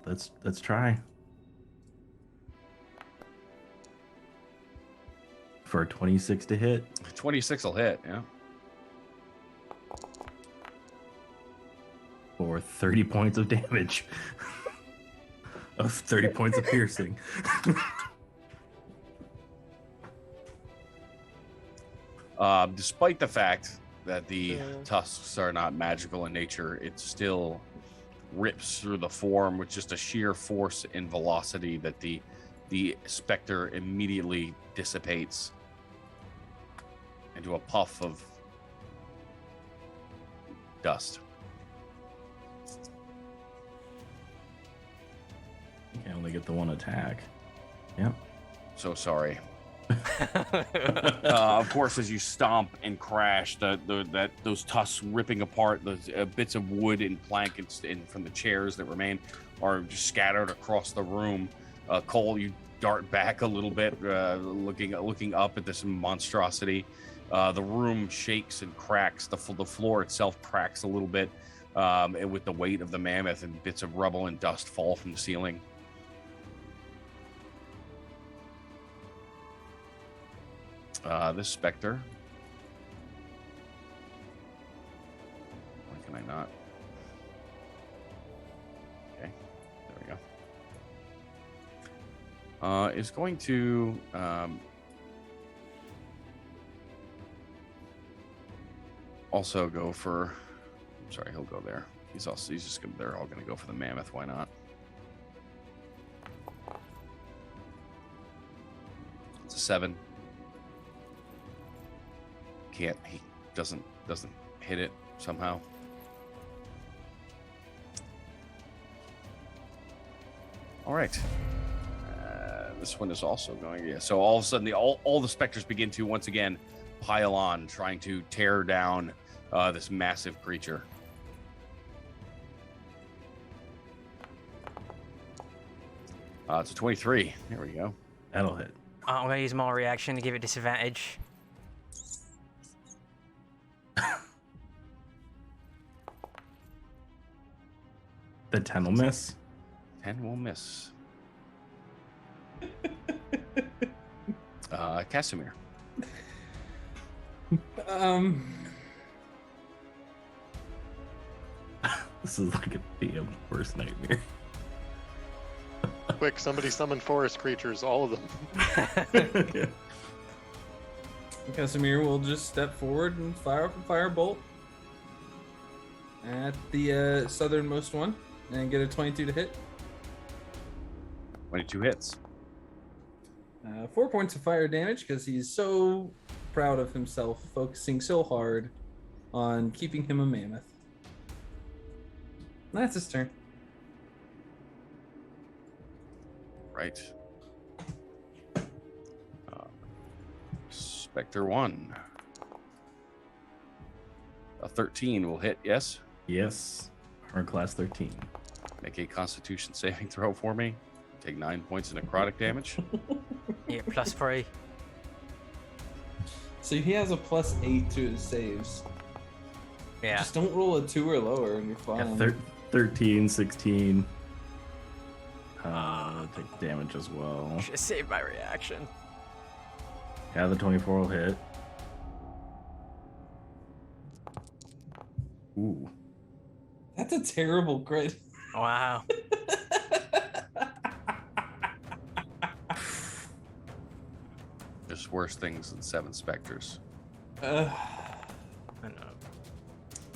Let's try. For a 26 to hit. 26 will hit, yeah. For 30 points of damage. Of 30 points of piercing. Despite the fact that the tusks are not magical in nature, it still rips through the form with just a sheer force and velocity that the specter immediately dissipates into a puff of dust. You can only get the one attack. Yep. So sorry. Of course, as you stomp and crash, those tusks ripping apart, those bits of wood and plank and from the chairs that remain are just scattered across the room. Cole, you dart back a little bit, looking up at this monstrosity. The room shakes and cracks. The floor itself cracks a little bit, and with the weight of the mammoth, and bits of rubble and dust fall from the ceiling. This specter. Why can I not? Okay, there we go. Is going to also go for. I'm sorry, he'll go there. He's just gonna. They're all gonna go for the mammoth. Why not? It's a 7. He doesn't hit it somehow. All right. This one is also going. Yeah. So all of a sudden, all the specters begin to once again pile on, trying to tear down this massive creature. It's a 23. There we go. That'll hit. I'm gonna use my reaction to give it disadvantage. The 10 will miss. 10 will miss. Casimir. This is like a damn worst nightmare. Quick, somebody summon forest creatures, all of them. Yeah. Casimir will just step forward and fire up a firebolt at the southernmost one and get a 22 to hit. 22 hits. 4 points of fire damage because he's so proud of himself, focusing so hard on keeping him a mammoth. That's his turn. Right. Spectre 1. A 13 will hit, yes? Yes. Armor class 13. Make a constitution saving throw for me. Take 9 points of necrotic damage. Yeah, +3. So he has a +8 to his saves. Yeah. Just don't roll a 2 or lower and you're fine. Yeah, 13, 16. Take damage as well. Should save my reaction. Yeah, the 24 will hit. Ooh. That's a terrible crit. Wow. There's worse things than 7 specters. I know.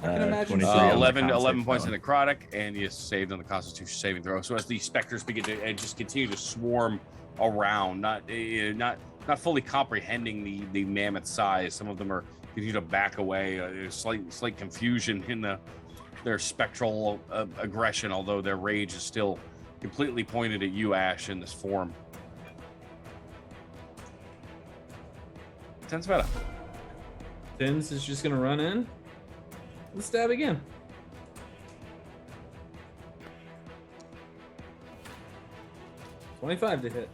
I can imagine 23 on the 11 con points of save necrotic, and you saved on the constitution saving throw. So as the specters begin to just continue to swarm around, not fully comprehending the mammoth size. Some of them are continue to back away. There's slight confusion in their spectral aggression, although their rage is still completely pointed at you, Ash, in this form. Ten's better. Tins is just gonna run in and stab again. $25 to hit.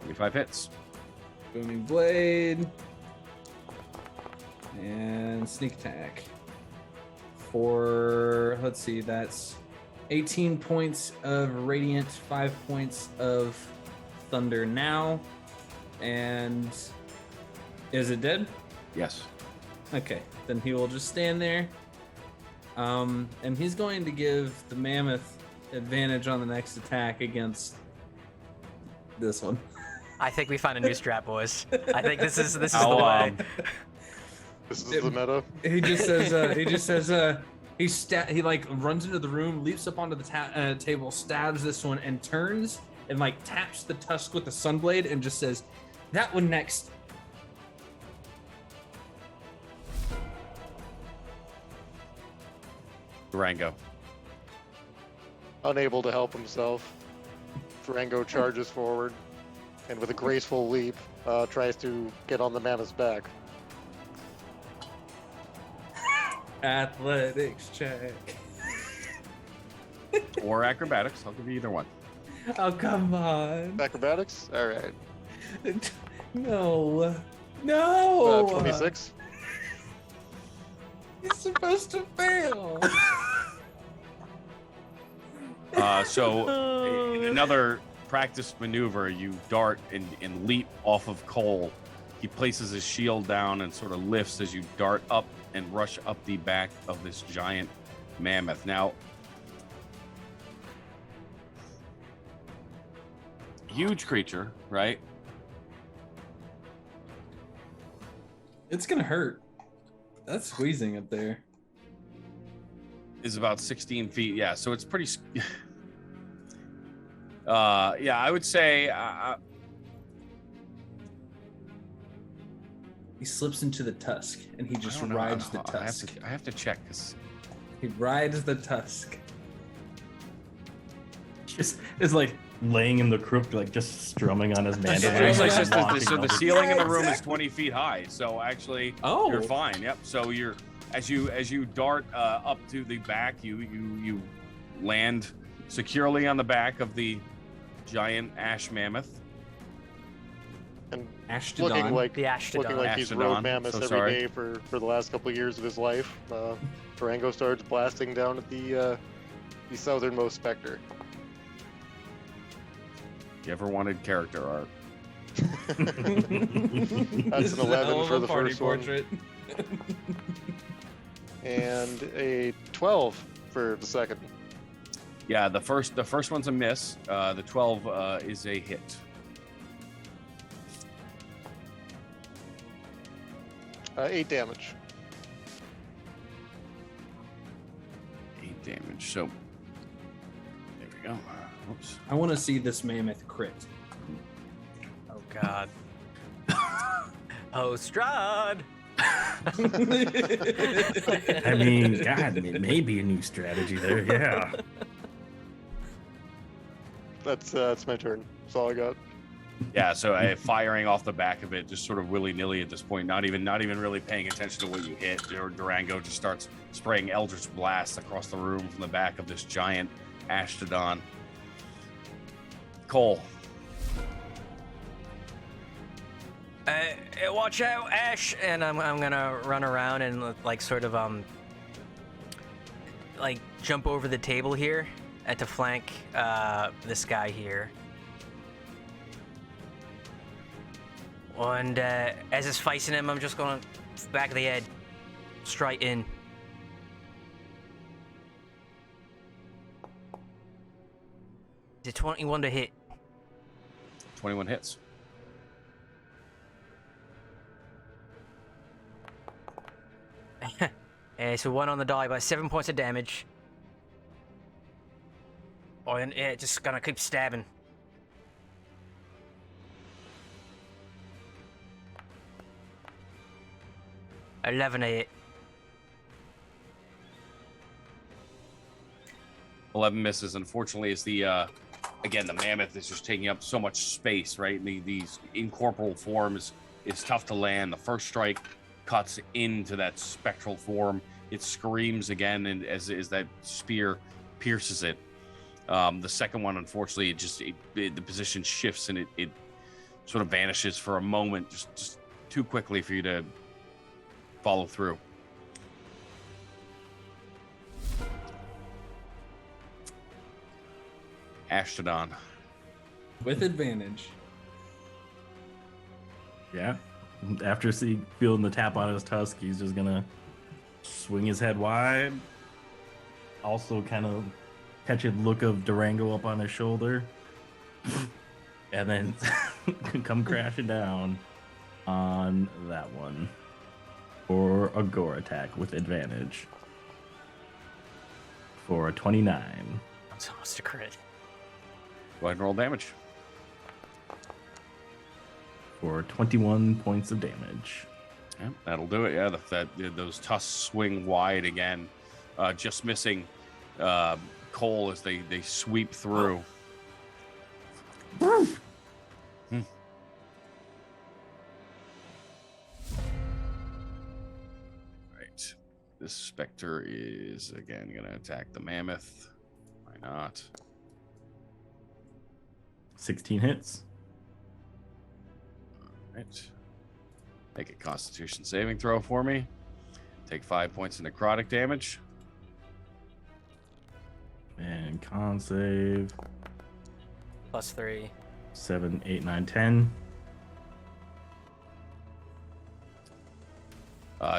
25 hits. Booming blade. And sneak attack. For, let's see, that's 18 points of radiant, 5 points of thunder now. And is it dead? Yes. Okay, then he will just stand there. And he's going to give the mammoth advantage on the next attack against this one. I think we found a new strat, boys. I think this is the I'll, way. This is the meta. He just says, he like runs into the room, leaps up onto the table, stabs this one, and turns and like taps the tusk with the sunblade and just says, "That one next." Durango. Unable to help himself, Durango charges forward and with a graceful leap tries to get on the mammoth's back. Athletics check. Or acrobatics. I'll give you either one. Oh, come on. Acrobatics? Alright. No. No. 26. He's supposed to fail. So in another practice maneuver, you dart and leap off of Cole. He places his shield down and sort of lifts as you dart up and rush up the back of this giant mammoth. Now, huge creature, right? It's gonna hurt. That's squeezing up there. Is about 16 feet. Yeah, so it's pretty. Yeah, I would say. He slips into the tusk and he just rides the tusk. I have to check because He rides the tusk. Just is like laying in the crypt, like just strumming on his mandolin. so the ceiling in the room is 20 feet high. So actually, Oh. you're fine. Yep. So you're as you dart up to the back, you land securely on the back of the giant ash mammoth. And Ashtodon. looking like The Ashtodon. looking like he's Ashtodon, rode mammoths so every sorry. day for the last couple of years of his life. Durango starts blasting down at the the southernmost specter. You ever wanted character art? That's This an is a 11 hell of for a the party first one. portrait. And a 12 for the second. Yeah, the first one's a miss. The 12 is a hit. 8 damage. 8 damage. So there we go. Oops. I want to see this mammoth crit. Oh God. Oh, Strahd. I mean, God, it may be a new strategy there. Yeah. That's my turn. That's all I got. Yeah, so firing off the back of it, just sort of willy-nilly at this point, not even really paying attention to what you hit. Durango just starts spraying Eldritch Blast across the room from the back of this giant Ashtodon. Cole. Watch out, Ash! And I'm gonna run around and like sort of like jump over the table here and to flank this guy here. And as it's facing him, I'm just gonna back of the head, straight in. Is it 21 to hit? 21 hits. So 1 on the die by 7 points of damage. Oh, and yeah, just gonna keep stabbing. $11 to hit. 11 misses. Unfortunately, it's the again, the mammoth is just taking up so much space, right? And these incorporeal forms is tough to land. The first strike cuts into that spectral form. It screams again, and as that spear pierces it. The second one, unfortunately, the position shifts and it sort of vanishes for a moment, just too quickly for you to follow through. Ashtodon. With advantage. Yeah. After feeling the tap on his tusk, he's just gonna swing his head wide. Also, kind of catch a look of Durango up on his shoulder, and then come crashing down on that one for a gore attack with advantage for a 29. That's almost a crit. Go ahead and roll damage. For 21 points of damage. Yeah, that'll do it. Yeah, those tusks swing wide again, just missing Cole as they sweep through. Right. This specter is again going to attack the mammoth. Why not? 16 hits. Right. Make a Constitution saving throw for me. Take 5 points of necrotic damage. And con save. +3. 7, 8, 9, 10.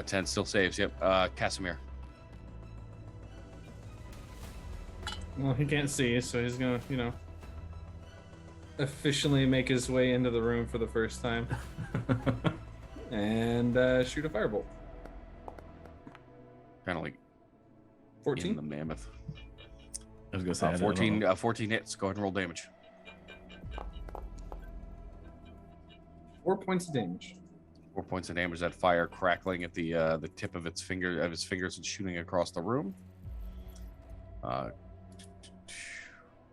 10 still saves. Yep. Casimir. Well, he can't see, so he's gonna, officially make his way into the room for the first time and shoot a firebolt. Kind of like 14. in the mammoth. I was gonna say 14 hits. Go ahead and roll damage. 4 points of damage. 4 points of damage. That fire crackling at the tip of his fingers and shooting across the room.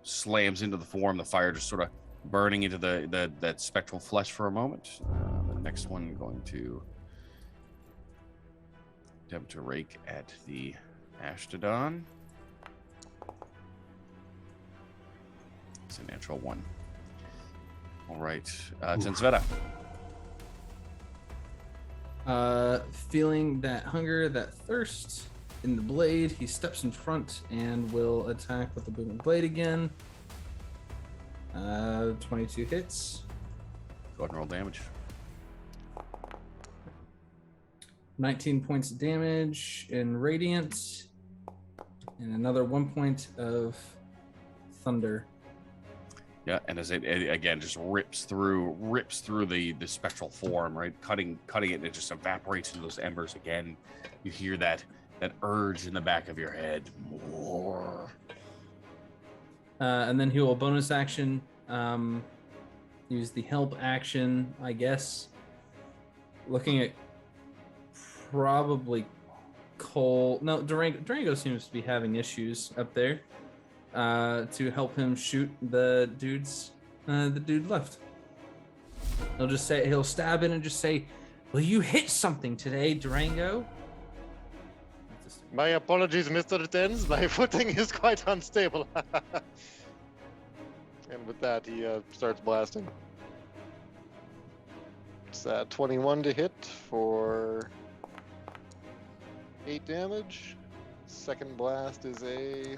Slams into the form. The fire just sort of burning into that spectral flesh for a moment. The next one going to attempt to rake at the Ashtodon. It's a natural one. All right, Tensveta. Feeling that hunger, that thirst, in the blade. He steps in front and will attack with the booming blade again. 22 hits. Go ahead and roll damage. 19 points of damage in radiant, and another 1 point of thunder. Yeah, and as it again just rips through the spectral form, right? Cutting it, and it just evaporates into those embers again. You hear that urge in the back of your head. More. And then he will bonus action, use the help action, I guess. Looking at probably Cole. No, Durango seems to be having issues up there. To help him shoot the dude left. He'll stab in and just say, "Will you hit something today, Durango?" My apologies, Mr. Tens. My footing is quite unstable. And with that, he starts blasting. It's 21 to hit for 8 damage. Second blast is a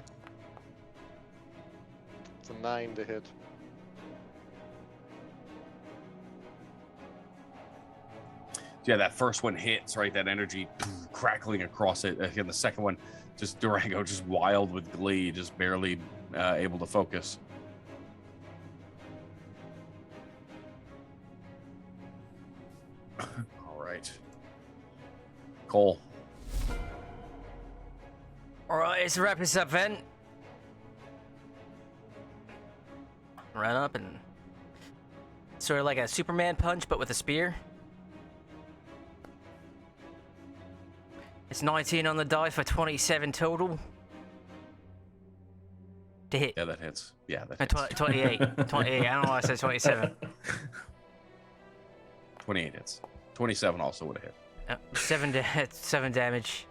9 to hit. Yeah, that first one hits, right? That energy crackling across it. Again, the second one, just Durango, just wild with glee, just barely able to focus. All right. Cole. All right, let's wrap this up then. Run up and sort of like a Superman punch, but with a spear. It's 19 on the die for 27 total. To hit. Yeah, that hits. Yeah, that No, hits. 28. 28. I don't know why I said 27. 28 hits. 27 also would have hit. 7 damage.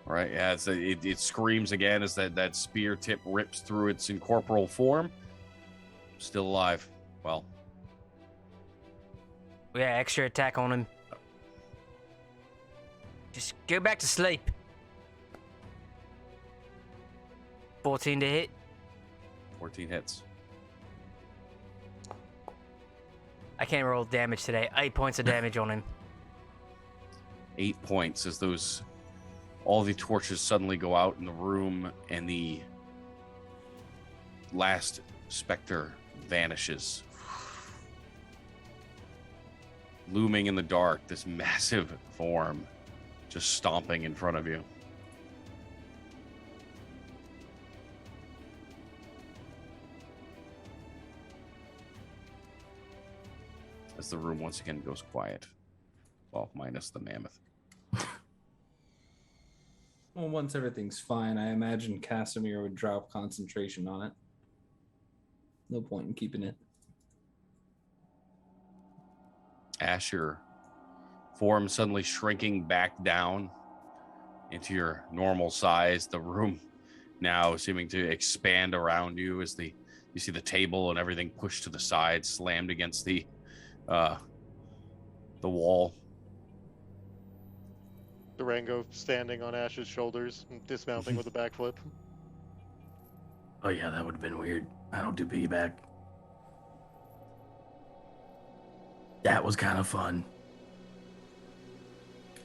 All right, yeah, it screams again as that spear tip rips through its incorporeal form. Still alive. Well. Yeah, extra attack on him. Just go back to sleep. 14 to hit. 14 hits. I can't roll damage today. 8 points of damage on him. 8 points as all the torches suddenly go out in the room, and the last specter vanishes. Looming in the dark, this massive form just stomping in front of you. As the room once again goes quiet. Well, minus the mammoth. Well, once everything's fine, I imagine Casimir would drop concentration on it. No point in keeping it. Asher, form suddenly shrinking back down into your normal size. The room now seeming to expand around you as you see the table and everything pushed to the side, slammed against the wall. Durango standing on Ash's shoulders, dismounting with a backflip. Oh yeah, that would have been weird. I don't do piggyback. That was kind of fun.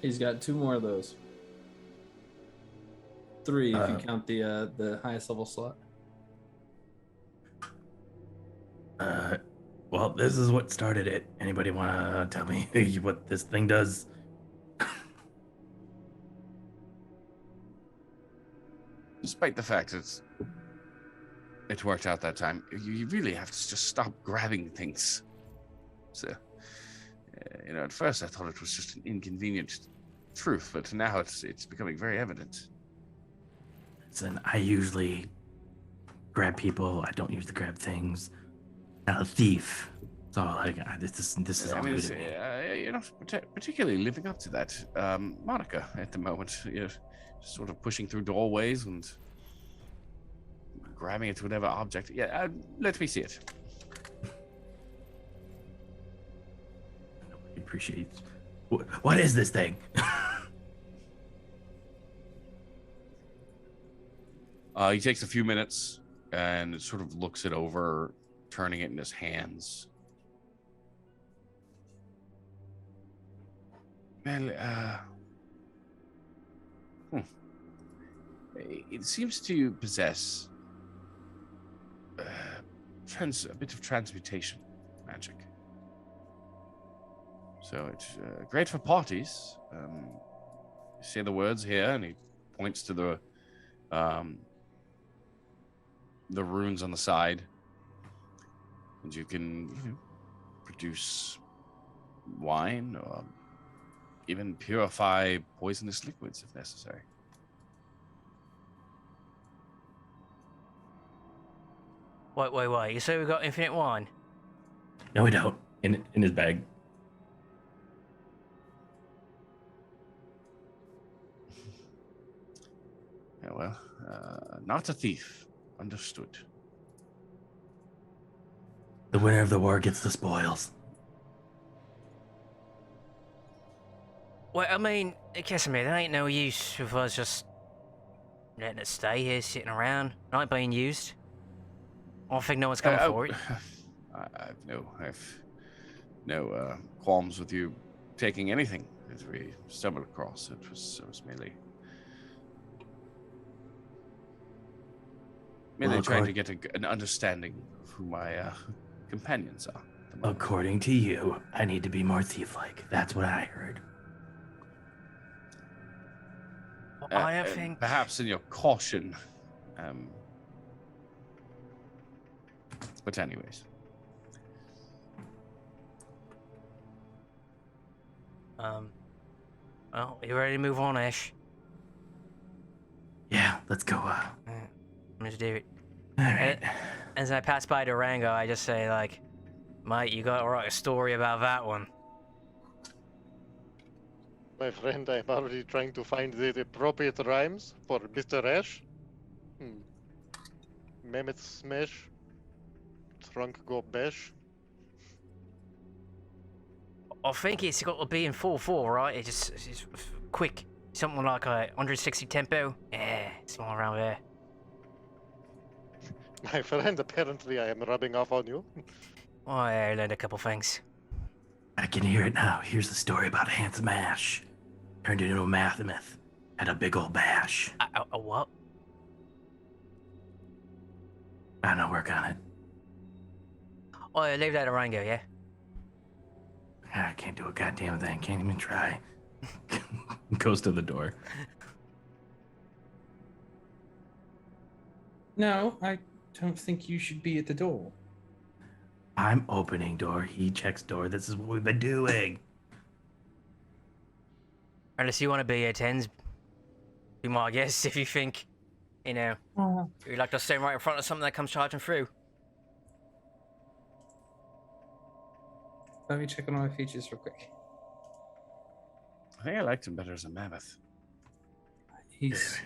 He's got 2 more of those. 3 if you count the highest level slot. Well, this is what started it. Anybody want to tell me what this thing does? Despite the fact it worked out that time, you really have to just stop grabbing things. So, at first I thought it was just an inconvenient truth, but now it's becoming very evident. Listen, I usually grab people. I don't usually grab things. Not a thief. So this is all good to me. You're not particularly living up to that, Monica, at the moment. You're just sort of pushing through doorways and grabbing into whatever object. Yeah, let me see it. Nobody appreciates. What is this thing? He takes a few minutes and sort of looks it over, turning it in his hands. Well, it seems to possess a bit of transmutation magic. So it's great for parties. You say the words here, and he points to the runes on the side, and you can produce wine or even purify poisonous liquids if necessary. Wait. You say we got infinite wine? No, we don't. In his bag. Yeah, well, not a thief. Understood. The winner of the war gets the spoils. Well, I mean, Casimir, there ain't no use of us just letting it stay here, sitting around, not being used. I don't think no one's coming for it. I've no qualms with you taking anything that we stumbled across. It was merely trying to get an understanding of who my companions are. According to you, I need to be more thief-like. That's what I heard. I don't think. Perhaps in your caution. But anyways. Well, you ready to move on, Ash? Yeah, let's go. Let's do it. All right. As I pass by Durango, I just say, like, mate, you gotta write a story about that one. My friend, I'm already trying to find the appropriate rhymes for Mr. Ash. Mammoth smash. Trunk go bash. I think it's got to be in 4/4, right? It's quick. Something like a 160 tempo. Yeah, somewhere around there. My friend, apparently I am rubbing off on you. Oh, yeah, I learned a couple things. I can hear it now. Here's the story about a handsome Ash. Turned into a Mavvin. Had a big old bash. A what? I know, work on it. Oh, yeah, leave that to Durango, yeah? I can't do a goddamn thing. Can't even try. Goes to the door. No, I don't think you should be at the door. I'm opening door. He checks door. This is what we've been doing. Unless you want to be at 10s, be my guess if you think, you'd like to stand right in front of something that comes charging through. Let me check on my features real quick. I think I liked him better as a mammoth. He's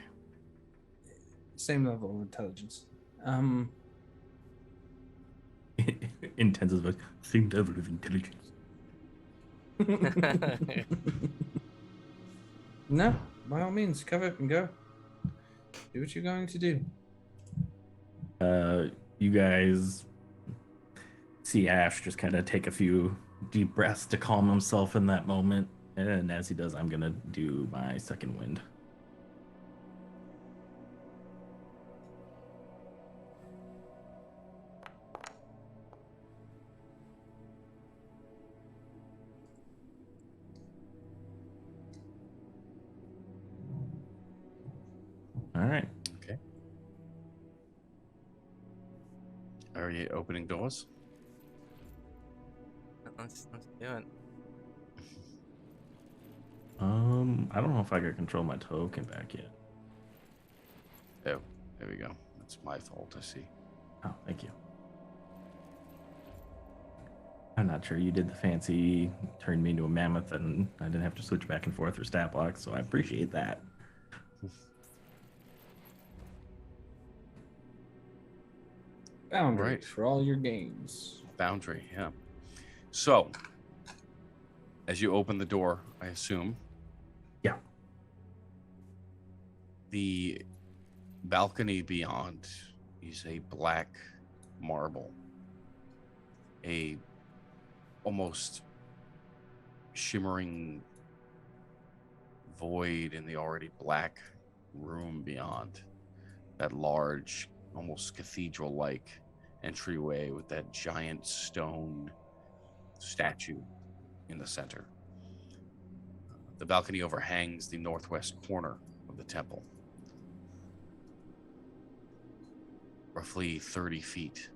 same level of intelligence. Intense as like same level of intelligence. No, by all means, cover it and go. Do what you're going to do. You guys see Ash just kind of take a few deep breaths to calm himself in that moment. And as he does, I'm gonna do my second wind. All right. Okay. Are you opening doors? Let's do it. I don't know if I can control my token back yet. Oh, there we go. That's my fault, I see. Oh, thank you. I'm not sure you did the fancy, turned me into a mammoth, and I didn't have to switch back and forth for stat blocks, so I appreciate that. Boundary Right. for all your games. Boundary, yeah. So, as you open the door, I assume. Yeah. The balcony beyond is a black marble, a almost shimmering void in the already black room beyond. That large, almost cathedral-like entryway with that giant stone statue in the center. The balcony overhangs the northwest corner of the temple, roughly 30 feet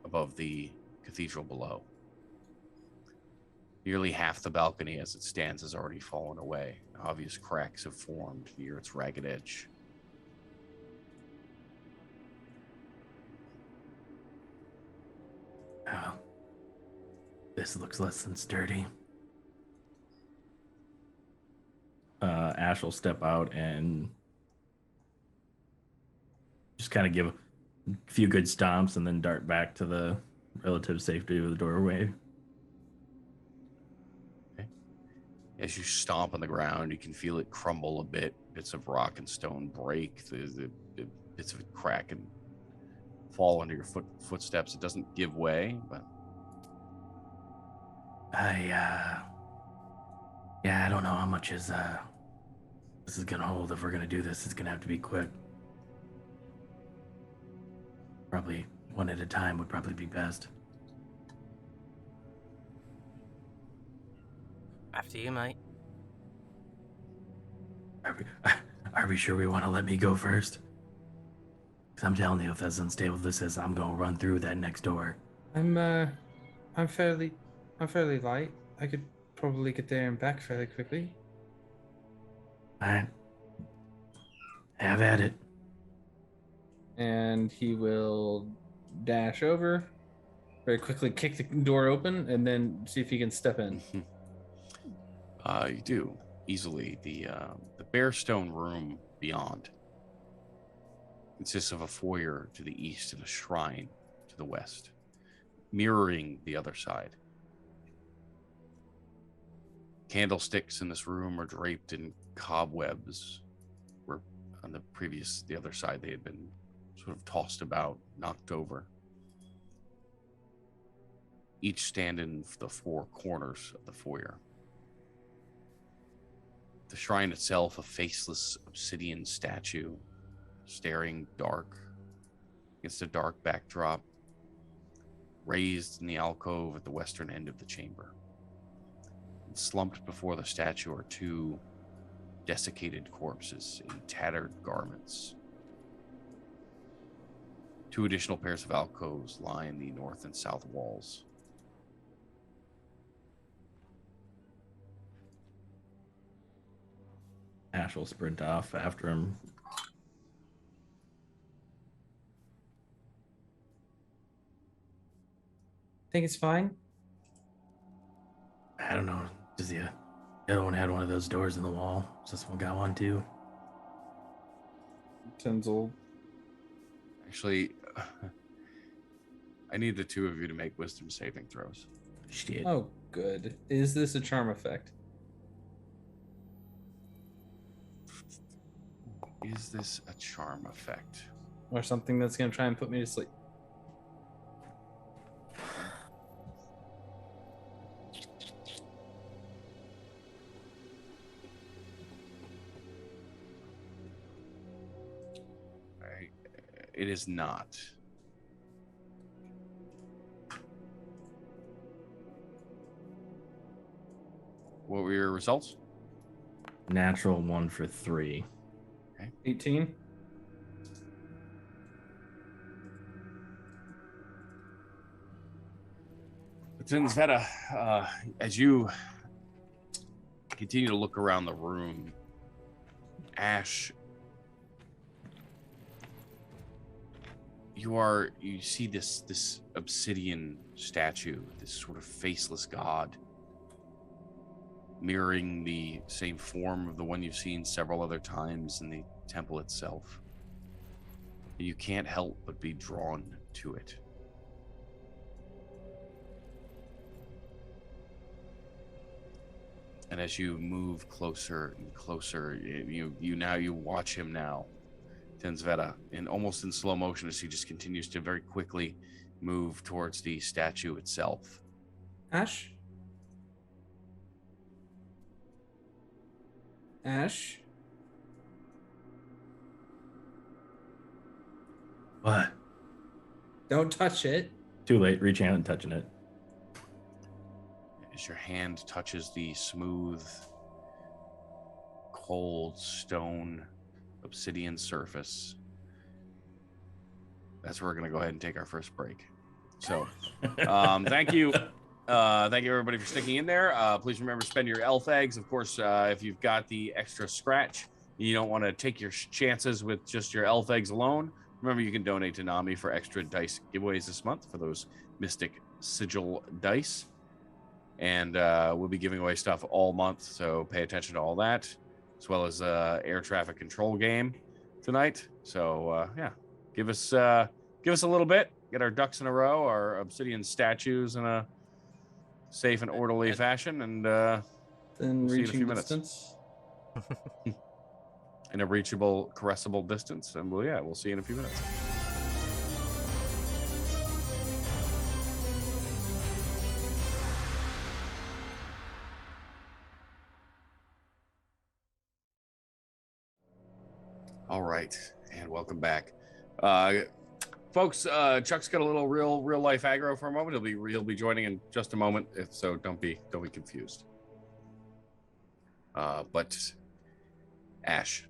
above the cathedral below. Nearly half the balcony as it stands has already fallen away. Obvious cracks have formed near its ragged edge. Oh, this looks less than sturdy. Ash will step out and just kind of give a few good stomps and then dart back to the relative safety of the doorway. Okay. As you stomp on the ground, you can feel it crumble a bit. Bits of rock and stone break. The bits of it crack and fall under your footsteps. It doesn't give way, but I don't know how much this is gonna hold. If we're gonna do this, it's gonna have to be quick. Probably one at a time would probably be best. After you, mate. Are we sure we want to let me go first? Because I'm telling you, if as unstable this is, I'm gonna run through that next door. I'm fairly light. I could probably get there and back fairly quickly. Alright. Have at it. And he will dash over, very quickly kick the door open, and then see if he can step in. You do easily. The bare stone room beyond consists of a foyer to the east and a shrine to the west, mirroring the other side. Candlesticks in this room are draped in cobwebs, where on the other side they had been sort of tossed about, knocked over. Each stand in the four corners of the foyer. The shrine itself, a faceless obsidian statue, staring dark against a dark backdrop, raised in the alcove at the western end of the chamber. And slumped before the statue are two desiccated corpses in tattered garments. Two additional pairs of alcoves line the north and south walls. Ash will sprint off after him. Think it's fine? I don't know. Does the other one had one of those doors in the wall? Does this one got one too? Tenzel. Actually, I need the two of you to make wisdom saving throws. Shit. Oh, good. Is this a charm effect? Is this a charm effect? Or something that's going to try and put me to sleep? It is not. What were your results? Natural 1 for 3. 18? Zinzveta, as you continue to look around the room, Ash, you see this obsidian statue, this sort of faceless god, mirroring the same form of the one you've seen several other times in the temple itself. You can't help but be drawn to it. And as you move closer and closer, you watch him now Tenzveta, in almost in slow motion as he just continues to very quickly move towards the statue itself. Ash? Ash? What? Don't touch it. Too late. Reaching out and touching it. As your hand touches the smooth, cold stone obsidian surface, that's where we're going to go ahead and take our first break. So, thank you. Thank you, everybody, for sticking in there. Please remember to spend your elf eggs. Of course, if you've got the extra scratch, you don't want to take your chances with just your elf eggs alone. Remember, you can donate to Nami for extra dice giveaways this month for those Mystic Sigil dice. And we'll be giving away stuff all month, so pay attention to all that, as well as air traffic control game tonight. So, yeah, give us a little bit. Get our ducks in a row, our obsidian statues in a safe and orderly fashion, and Then we'll see you in a reaching few minutes. distance. In a reachable, caressable distance, and we'll see you in a few minutes. All right, and welcome back. Folks, Chuck's got a little real life aggro for a moment. He'll be joining in just a moment. If so, don't be confused. But Ash,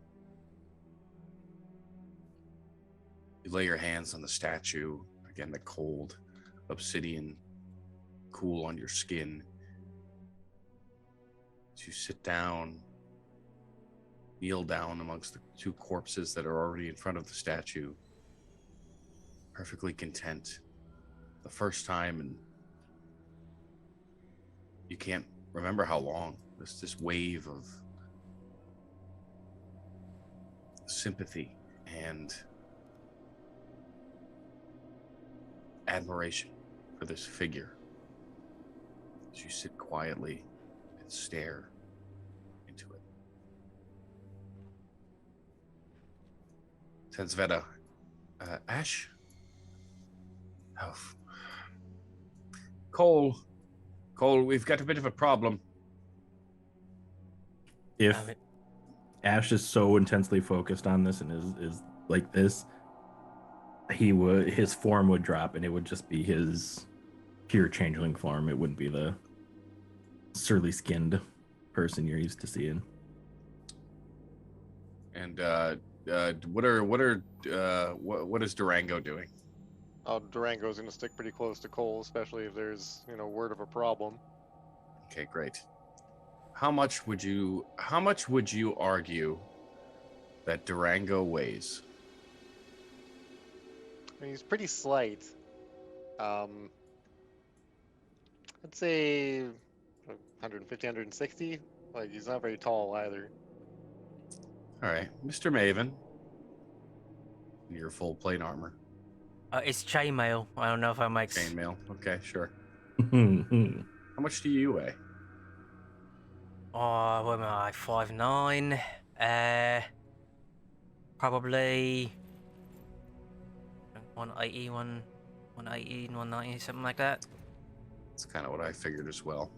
you lay your hands on the statue again. The cold obsidian cool on your skin. As you sit down, kneel down amongst the two corpses that are already in front of the statue. Perfectly content. The first time, and you can't remember how long. This wave of sympathy and admiration for this figure as you sit quietly and stare into it. Tenzveta, Ash? Oh. Cole, we've got a bit of a problem. If Ash is so intensely focused on this and is like this, his form would drop and it would just be his pure changeling form. It wouldn't be the surly skinned person you're used to seeing. And what is Durango doing? Durango's gonna stick pretty close to Cole, especially if there's word of a problem. Okay, great. How much would you argue that Durango weighs? I mean, he's pretty slight. I'd say 150, 160. Like, he's not very tall either. All right, Mr. Mavvin, in your full plate armor. It's chainmail. I don't know if that makes... Chainmail. Okay, sure. Hmm. How much do you weigh? Oh, what am I? 5'9". Probably 180, 180, 190, something like that. That's kind of what I figured as well.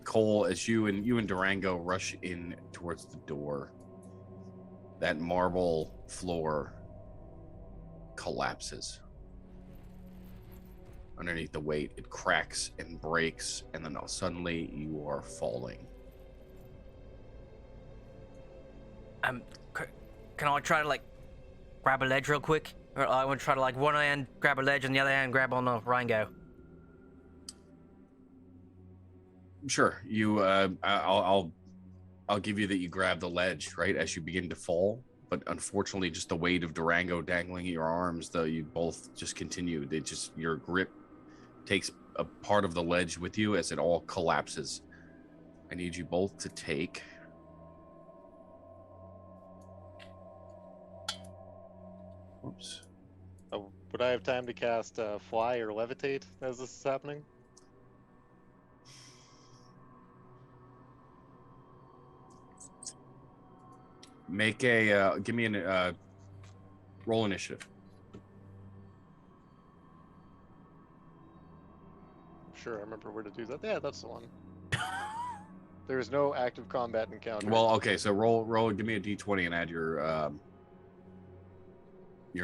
Cole, as you and Durango rush in towards the door, that marble floor collapses underneath the weight. It cracks and breaks, and then suddenly you are falling. Can I try to grab a ledge real quick? Or I want to try to one hand grab a ledge and the other hand grab on the Rango. Sure. You I'll give you that you grab the ledge right as you begin to fall, but unfortunately just the weight of Durango dangling at your arms, though, you both just continue. Your grip takes a part of the ledge with you as it all collapses. I need you both to take Oops. Would I have time to cast Fly or Levitate as this is happening? Make a give me an roll initiative. Sure, I remember where to do that. Yeah, that's the one. There is no active combat encounter. Well, okay, so roll. Give me a d20 and add your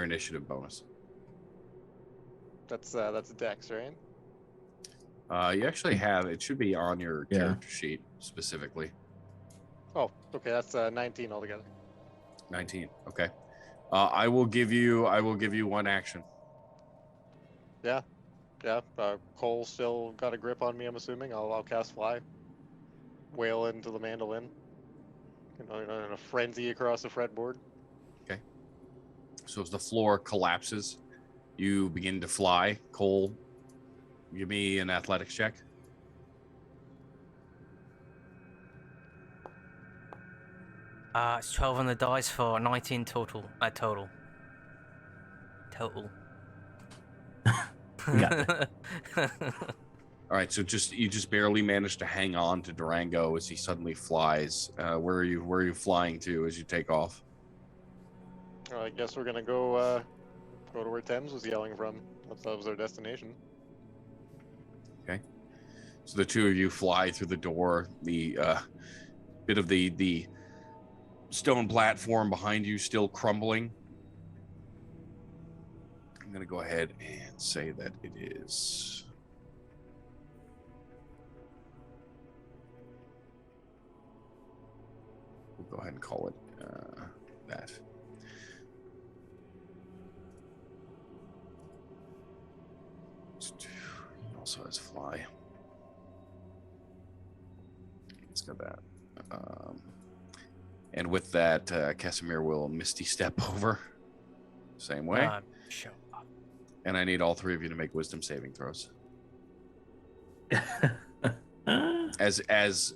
initiative bonus. That's Dex, right? You actually have it. Should be on your Yeah. character sheet specifically. Oh, okay, that's 19 altogether. 19. Okay. I will give you one action. Yeah. Cole still got a grip on me, I'm assuming. I'll cast Fly. Wail into the mandolin. In a frenzy across the fretboard. So as the floor collapses, you begin to fly. Cole, give me an athletics check. It's 12 on the dice for 19 total. Total. We got it. All right, so you just barely manage to hang on to Durango as he suddenly flies. Where are you flying to as you take off? I guess we're gonna go to where Thames was yelling from. That was our destination. Okay. So the two of you fly through the door. The bit of the stone platform behind you still crumbling. I'm gonna go ahead and say that it is. We'll go ahead and call it that. He also has fly. Let's go that. And with that, Casimir will Misty Step over. Same way. Sure. And I need all three of you to make wisdom saving throws. As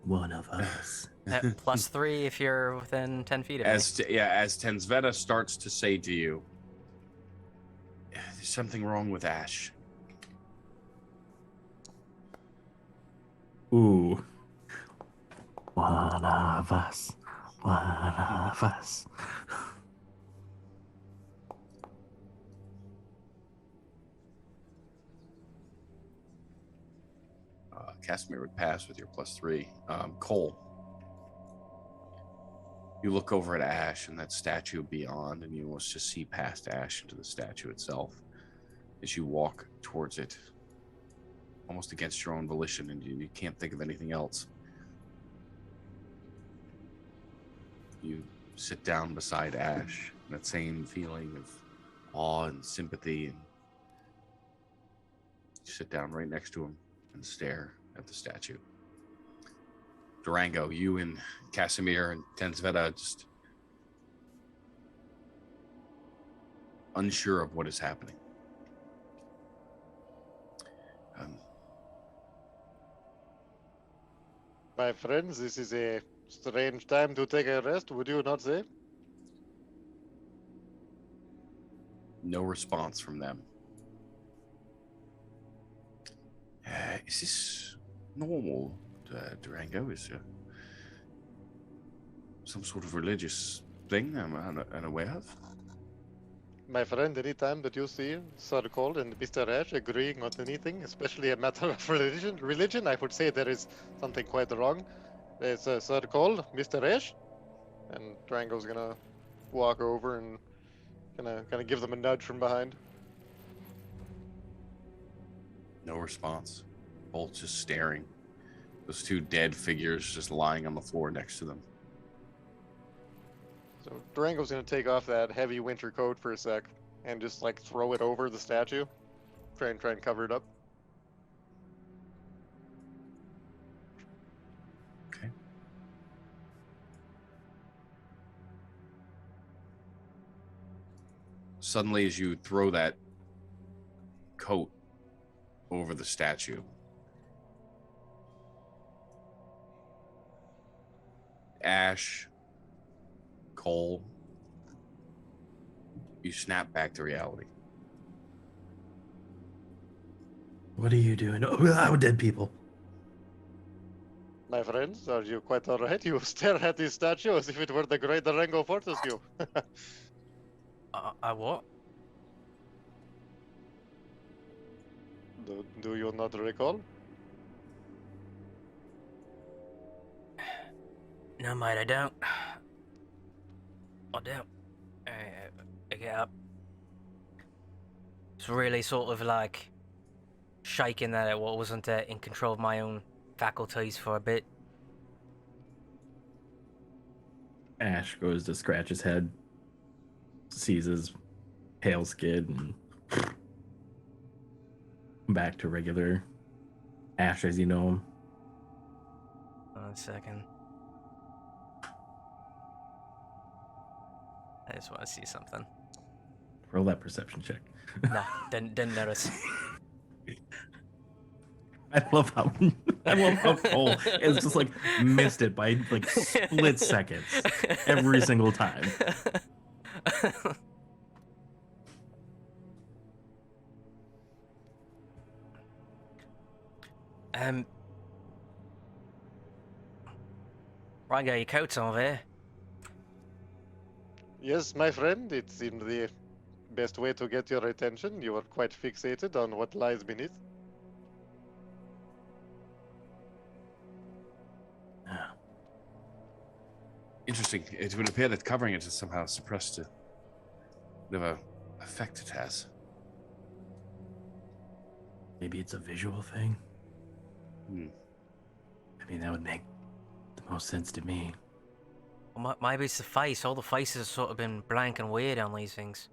one of us. +3 if you're within 10 feet of me. As Tenzveta starts to say to you, there's something wrong with Ash. Ooh. One of us. One of us. Casimir would pass with your +3. Cole, you look over at Ash and that statue beyond, and you almost just see past Ash into the statue itself as you walk towards it, almost against your own volition, and you can't think of anything else. You sit down beside Ash, that same feeling of awe and sympathy, and you sit down right next to him and stare at the statue. Durango, you and Casimir and Tenzveta just unsure of what is happening. My friends, this is a strange time to take a rest, would you not say? No response from them. Is this normal, Durango? Is some sort of religious thing I'm unaware of? My friend, any time that you see Sir Cole and Mr. Ash agreeing on anything, especially a matter of religion, I would say there is something quite wrong. There's Sir Cole, Mr. Ash, and Durango's gonna walk over and gonna give them a nudge from behind. No response. Both just staring. Those two dead figures just lying on the floor next to them. So Durango's gonna take off that heavy winter coat for a sec and just like throw it over the statue. Try and cover it up. Okay. Suddenly, as you throw that coat over the statue, Ash, Cole, you snap back to reality. What are you doing? Oh, dead people. My friends, are you quite alright? You stare at this statue as if it were the great Durango Fortescue. I what? Do you not recall? No, mate, I don't. I don't. I get up. It's really sort of like shaking that I wasn't in control of my own faculties for a bit. Ash goes to scratch his head, sees his pale skin, and back to regular Ash as you know him. 1 second. I just want to see something. Roll that perception check. Nah, didn't notice. I love how Cole is just like missed it by like split seconds every single time. Right, your coat's over here. Yes, my friend, it seemed the best way to get your attention. You are quite fixated on what lies beneath. Interesting. It would appear that covering it has somehow suppressed whatever effect it has. Maybe it's a visual thing. I mean, that would make the most sense to me. Well, maybe it's the face. All the faces have sort of been blank and weird on these things.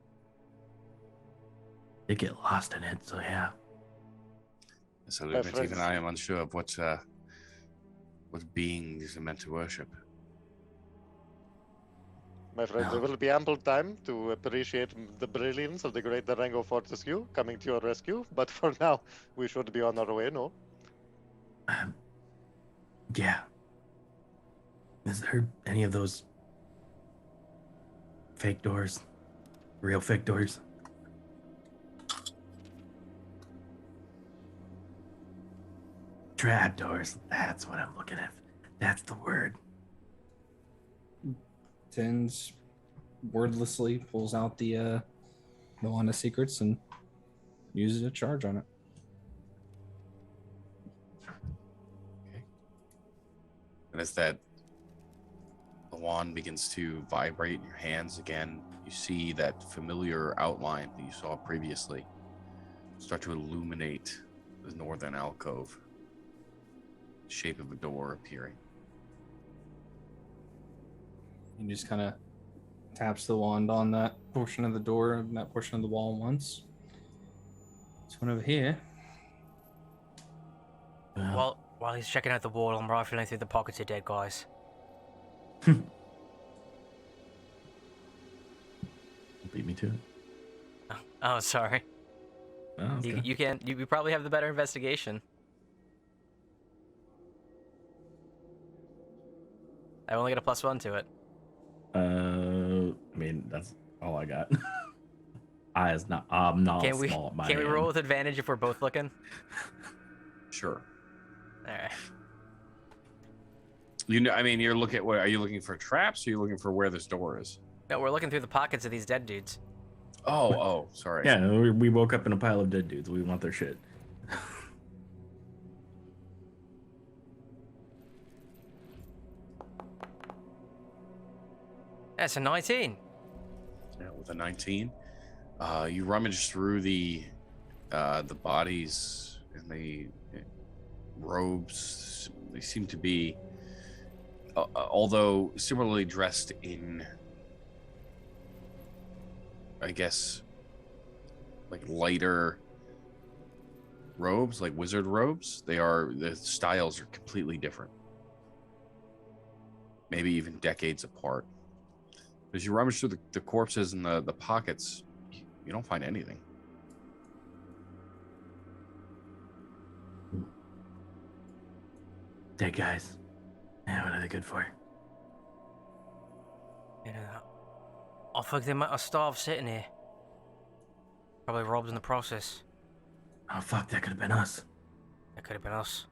They get lost in it, so yeah. So even I am unsure of what being these are meant to worship. My friend, there will be ample time to appreciate the brilliance of the great Durango Fortescue coming to your rescue, but for now, we should be on our way, no? Yeah. Is there any of those fake doors? Real fake doors? Trap doors. That's what I'm looking at. That's the word. Tins wordlessly pulls out the wand of secrets and uses a charge on it. Okay. And as the wand begins to vibrate in your hands again, you see that familiar outline that you saw previously start to illuminate the northern alcove. The shape of a door appearing. He just kind of taps the wand on that portion of the door and that portion of the wall once. This one over here. While he's checking out the wall, I'm rifling through the pockets of dead guys. Beat me to it. Oh, sorry. Oh, okay. You probably have the better investigation. I only get a +1 to it. I mean, that's all I got. I'm not Can we small at my can we end. roll with advantage if we're both looking? Sure. All right. I mean, you're looking at what? Are you looking for traps? Or are you looking for where this door is? No, we're looking through the pockets of these dead dudes. Oh, sorry. Yeah, we woke up in a pile of dead dudes. We want their shit. That's a 19. Yeah, with a 19, you rummage through the bodies and the robes. They seem to be, although similarly dressed in, I guess, like lighter robes, like wizard robes. The styles are completely different. Maybe even decades apart. As you rummage through the corpses and the pockets, you don't find anything. Dead guys. Yeah, what are they good for? You know, I think they might have starved sitting here. Probably robbed in the process. Oh fuck, that could have been us. That could have been us.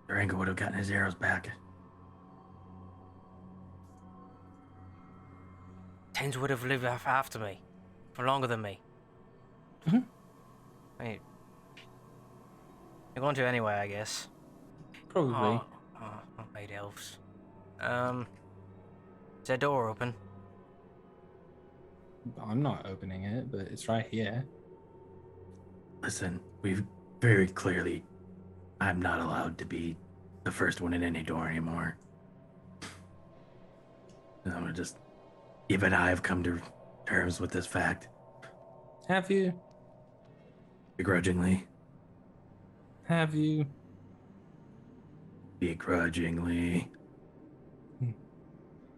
Durango would have gotten his arrows back. Tens would have lived after me, for longer than me. Mhm. Hey, you're going to anyway, I guess. Probably. Oh, eight elves. Is that door open? I'm not opening it, but it's right here. Listen, we've very clearly, I'm not allowed to be the first one in any door anymore. I'm gonna just, even I've come to terms with this fact, Have you? begrudgingly. Have you? Begrudgingly. Hmm.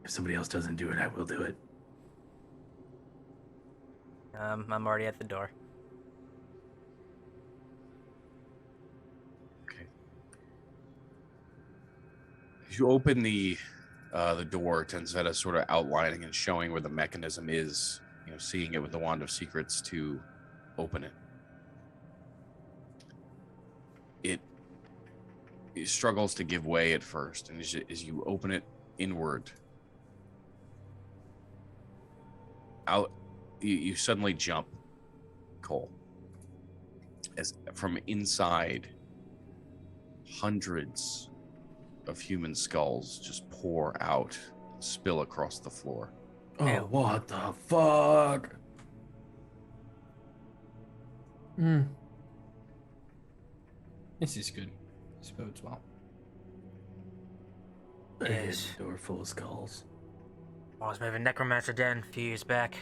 If somebody else doesn't do it, I will do it. I'm already at the door. Okay. As you open the door, Tenzetta sort of outlining and showing where the mechanism is, seeing it with the Wand of Secrets to open it. It struggles to give way at first, and as you open it inward, out, you suddenly jump, Cole, as from inside, hundreds of human skulls just pour out, spill across the floor. Oh, Ew. what the fuck? This is good. This bodes well. A Yes. hidden door full of skulls. I was moving Necromancer Den a few years back.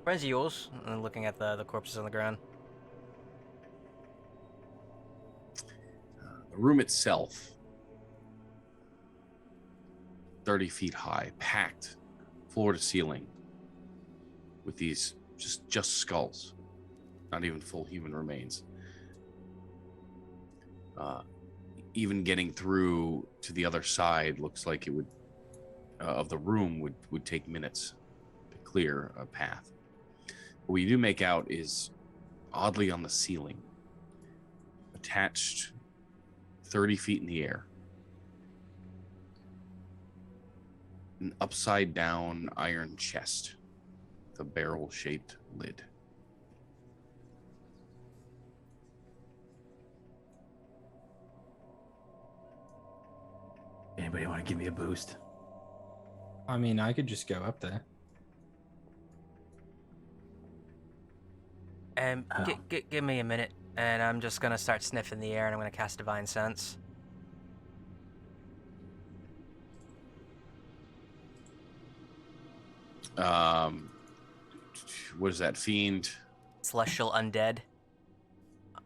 Friends of yours? And looking at the corpses on the ground. The room itself, 30 feet high, packed floor to ceiling with these just skulls, not even full human remains. Even getting through to the other side looks like it would of the room would take minutes to clear a path. What you do make out is, oddly on the ceiling, attached 30 feet in the air, an upside down iron chest with a barrel shaped lid. Anybody want to give me a boost? I mean, I could just go up there. Oh. Give me a minute, and I'm just gonna start sniffing the air, and I'm gonna cast Divine Sense. What is that, fiend? Celestial Undead.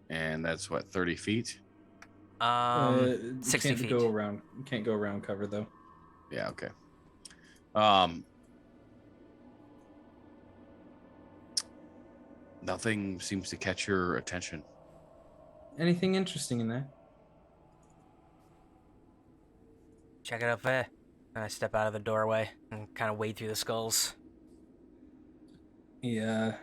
And that's what, 30 feet? 60 can't feet. Go around. You can't go around cover though. Yeah, okay. Nothing seems to catch your attention. Anything interesting in there? Check it up there. And I step out of the doorway and kind of wade through the skulls. Yeah.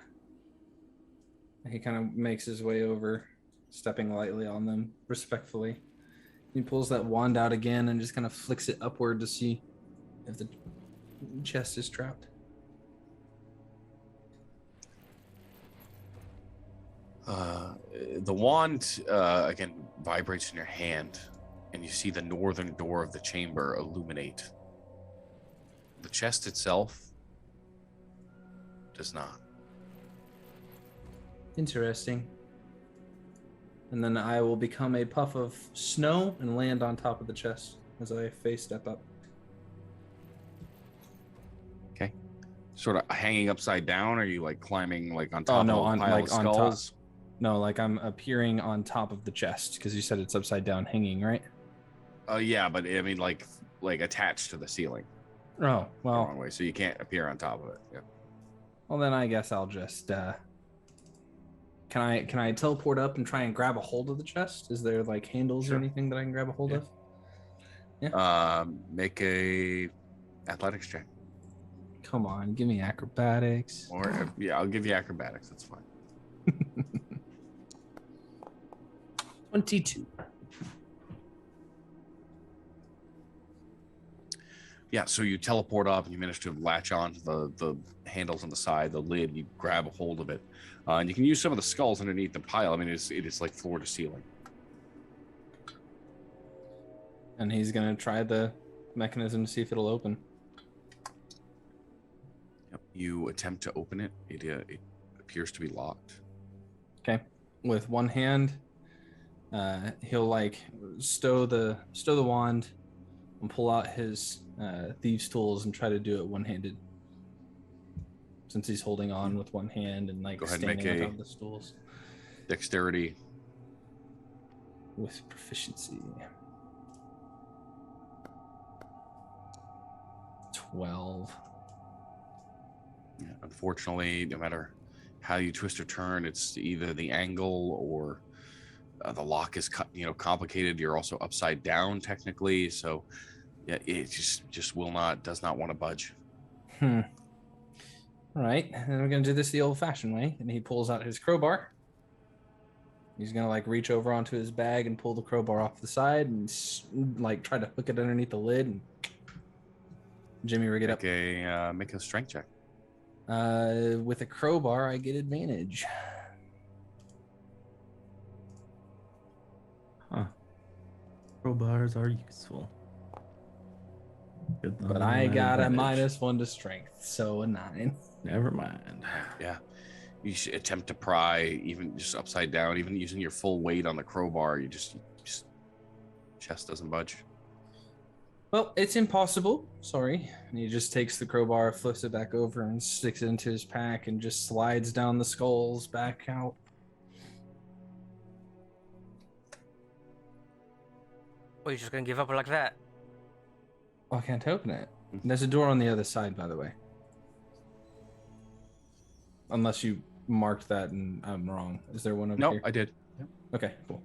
He kind of makes his way over, stepping lightly on them, respectfully. He pulls that wand out again and just kind of flicks it upward to see if the chest is trapped. The wand, again, vibrates in your hand, and you see the northern door of the chamber illuminate. The chest itself does not. Interesting. And then I will become a puff of snow and land on top of the chest as I face step up. Okay. Sort of hanging upside down? Or are you like climbing like on top no, of a on pile like of on top. skulls? No, like I'm appearing on top of the chest because you said it's upside down hanging, right? Yeah, but I mean like attached to the ceiling. Oh, The well, wrong way, so you can't appear on top of it. Yeah. well then I guess I'll just can I teleport up and try and grab a hold of the chest? Is there like handles Sure. or anything that I can grab a hold of? Make a athletics check. Come on, give me acrobatics. Or yeah, I'll give you acrobatics. That's fine. 22. Yeah, so you teleport up and you manage to latch onto the handles on the side, the lid. You grab a hold of it, and you can use some of the skulls underneath the pile. I mean, it is like floor to ceiling. And he's gonna try the mechanism to see if it'll open. Yep. You attempt to open it. It appears to be locked. Okay. With one hand, he'll like stow the wand and pull out his thieves' tools and try to do it one-handed. Since he's holding on with one hand and like Go ahead and standing make on a top of the stools. Dexterity. With proficiency. 12. Yeah, unfortunately, no matter how you twist or turn, it's either the angle or the lock is complicated. You're also upside down technically, so yeah, it just does not want to budge. All right, and we're gonna do this the old-fashioned way. And he pulls out his crowbar. He's gonna like reach over onto his bag and pull the crowbar off the side and like try to hook it underneath the lid. And Jimmy, rig it up. Make a strength check. With a crowbar, I get advantage. Huh. Crowbars are useful. But I got a -1 to strength, so a 9. Never mind. Yeah, you should attempt to pry, even just upside down, even using your full weight on the crowbar. You just chest doesn't budge. Well, it's impossible. Sorry. And he just takes the crowbar, flips it back over, and sticks it into his pack and just slides down the skulls back out. Well, you're just gonna give up like that? Oh, I can't open it. There's a door on the other side, by the way. Unless you marked that and I'm wrong. Is there one over here? No, I did. Yep. Okay, cool.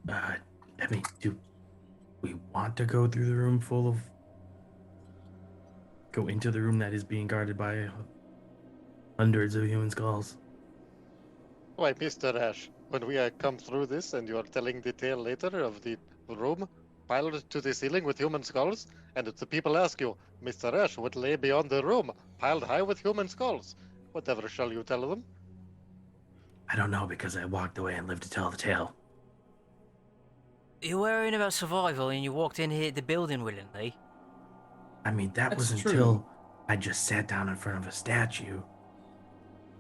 I mean, do we want to go through the room go into the room that is being guarded by hundreds of human skulls? Why, Mr. Ash, when we come through this and you are telling the tale later of the room piled to the ceiling with human skulls, and if the people ask you, Mr. Ash, what lay beyond the room piled high with human skulls? Whatever shall you tell them? I don't know, because I walked away and lived to tell the tale. You were worrying about survival and you walked in here the building willingly. I mean, that That's was true. until I just sat down in front of a statue.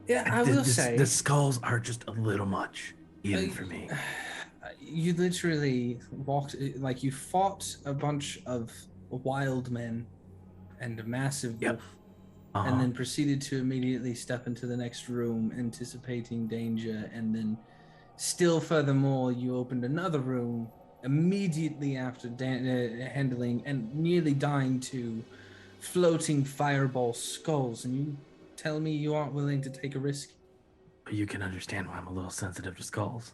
Yeah, I will say the skulls are just a little much, even for me. You literally walked, like you fought a bunch of wild men and a massive wolf, and then proceeded to immediately step into the next room, anticipating danger, and then still furthermore, you opened another room immediately after handling and nearly dying to floating fireball skulls, and you tell me you aren't willing to take a risk? You can understand why I'm a little sensitive to skulls.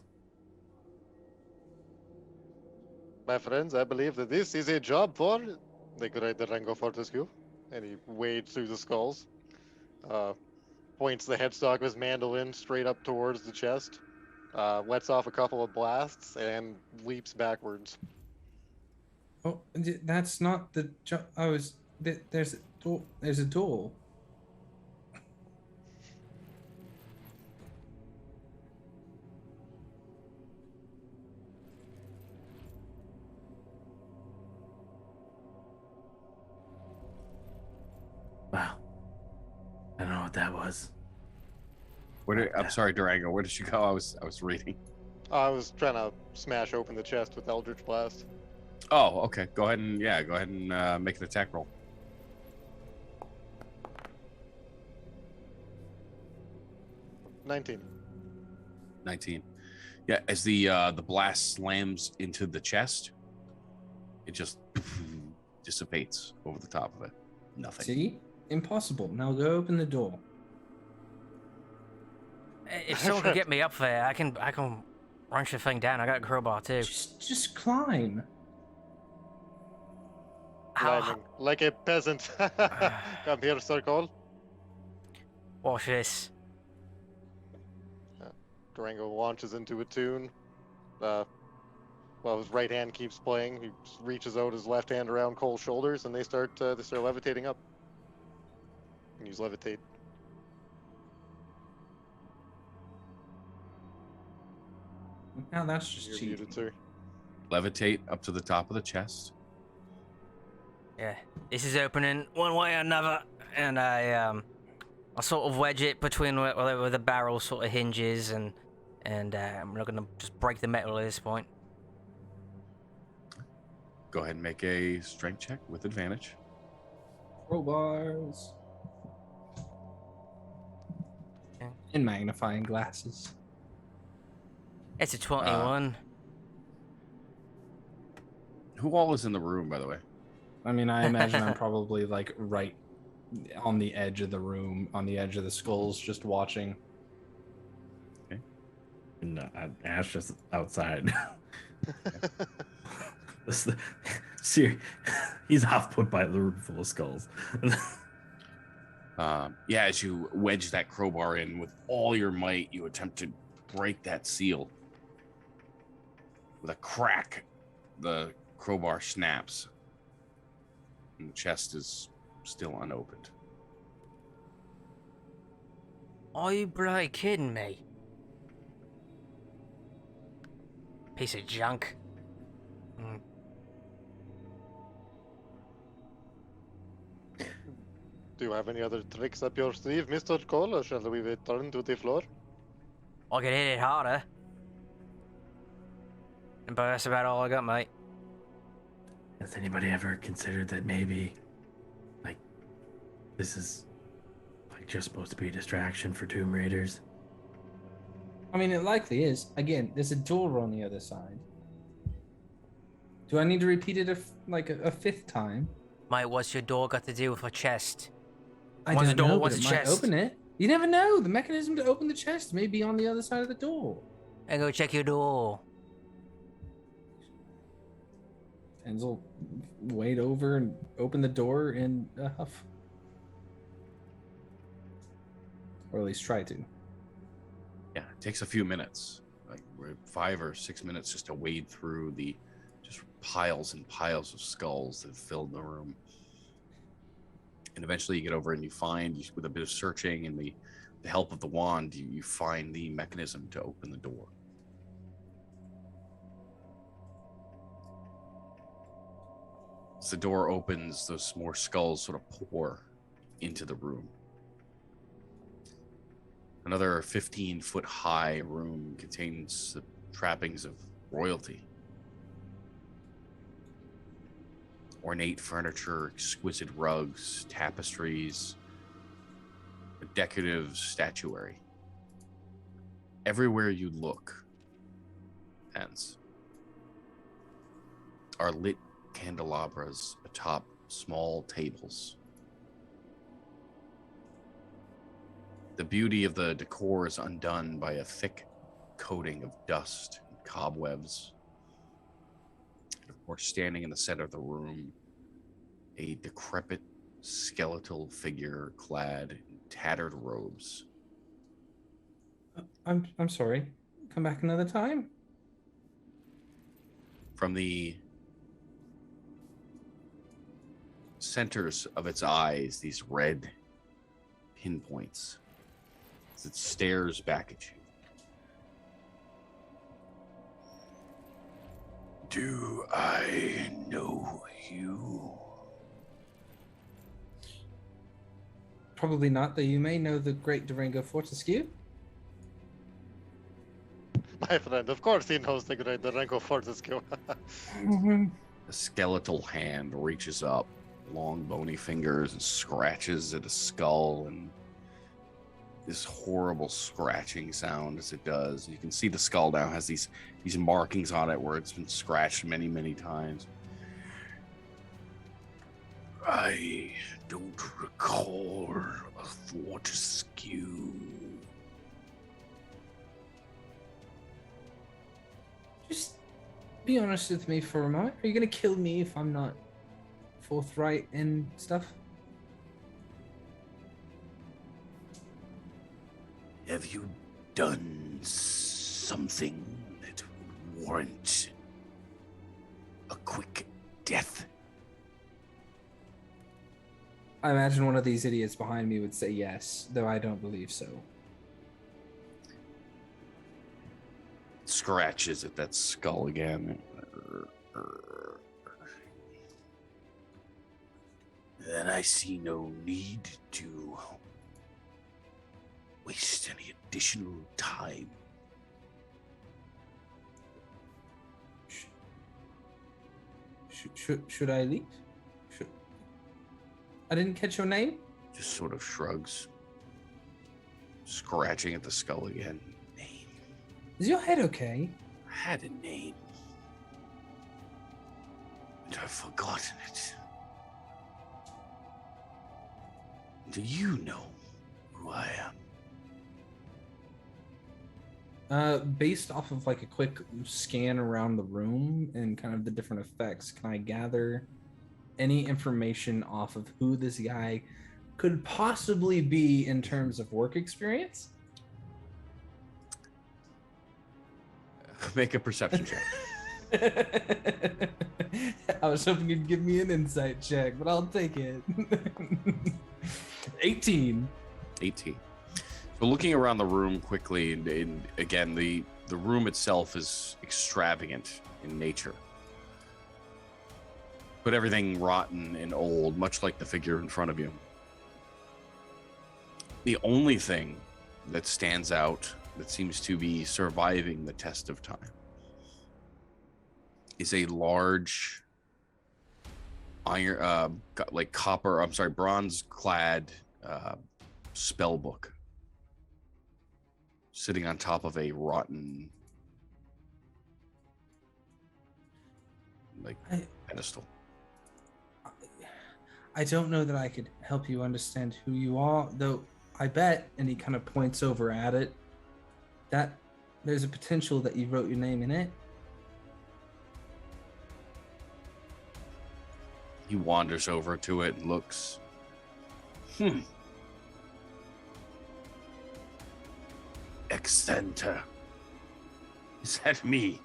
My friends, I believe that this is a job for the great Durango Fortescue. And he wades through the skulls, points the headstock of his mandolin straight up towards the chest, lets off a couple of blasts, and leaps backwards. Oh, that's not the job. There's a door. There's a door. Wow. I don't know what that was. I'm sorry, Durango. Where did you go? I was reading. I was trying to smash open the chest with Eldritch Blast. Oh, okay. Go ahead and make an attack roll. $19. 19. Yeah, as the blast slams into the chest, it just dissipates over the top of it. Nothing. See? Impossible. Now go open the door. If someone could get me up there, I can wrench the thing down. I got a crowbar too. Just climb. Climbing like a peasant. Come here, Sir Cole. Watch this. Durango launches into a tune. while his right hand keeps playing, he just reaches out his left hand around Cole's shoulders, and they start levitating up. And use levitate. Now that's just You're cheating. muted, sir. Levitate up to the top of the chest. Yeah, this is opening one way or another, and I sort of wedge it between where the barrel sort of hinges, and I'm not gonna just break the metal at this point. Go ahead and make a strength check with advantage. Crowbars. Yeah. And magnifying glasses. It's a 21. Who all is in the room, by the way? I mean, I imagine I'm probably like right on the edge of the room, on the edge of the skulls, just watching. And Ash just outside. Seer, he's half put by the room full of skulls. Yeah, as you wedge that crowbar in with all your might, you attempt to break that seal. With a crack, the crowbar snaps. And the chest is still unopened. Are you bloody kidding me? Piece of junk. Do you have any other tricks up your sleeve, Mr. Cole, or shall we return to the floor? I could hit it harder. But that's about all I got, mate. Has anybody ever considered that maybe, like, this is like just supposed to be a distraction for Tomb Raiders? I mean, it likely is. Again, there's a door on the other side. Do I need to repeat it a fifth time? Mate, what's your door got to do with a chest? I One's don't a door, know, one's but a it might chest. open it. You never know. The mechanism to open the chest may be on the other side of the door. And go check your door. Enzel wade over and open the door in a huff. Or at least try to. Yeah, it takes a few minutes, like 5 or 6 minutes, just to wade through the just piles and piles of skulls that filled the room. And eventually you get over and you find, with a bit of searching and the help of the wand, you find the mechanism to open the door. As the door opens, those more skulls sort of pour into the room. Another 15-foot high room contains the trappings of royalty. Ornate furniture, exquisite rugs, tapestries, decorative statuary. Everywhere you look, hence, are lit candelabras atop small tables. The beauty of the decor is undone by a thick coating of dust and cobwebs. Of course, standing in the center of the room, a decrepit skeletal figure clad in tattered robes. I'm sorry. Come back another time. From the centers of its eyes, these red pinpoints, as it stares back at you. Do I know you? Probably not, though you may know the great Durango Fortescue. My friend, of course he knows the great Durango Fortescue. A skeletal hand reaches up, long bony fingers, and scratches at a skull, and this horrible scratching sound as it does. You can see the skull now has these markings on it where it's been scratched many, many times. I don't recall a Fortescue. Just be honest with me for a moment. Are you gonna kill me if I'm not forthright and stuff? Have you done something that would warrant a quick death? I imagine one of these idiots behind me would say yes, though I don't believe so. Scratches at that skull again. Then I see no need to waste any additional time. Should I leave? I didn't catch your name? Just sort of shrugs, scratching at the skull again. Name. Is your head okay? I had a name, and I've forgotten it. Do you know who I am? Based off of like a quick scan around the room and kind of the different effects, can I gather any information off of who this guy could possibly be in terms of work experience? Make a perception check. I was hoping you'd give me an insight check, but I'll take it. 18. 18. So looking around the room quickly, and again, the room itself is extravagant in nature. But everything rotten and old, much like the figure in front of you. The only thing that stands out, that seems to be surviving the test of time, is a large iron, like bronze-clad spell book sitting on top of a rotten, pedestal. I don't know that I could help you understand who you are, though I bet, and he kind of points over at it, that there's a potential that you wrote your name in it. He wanders over to it and looks. Exenter. Is that me?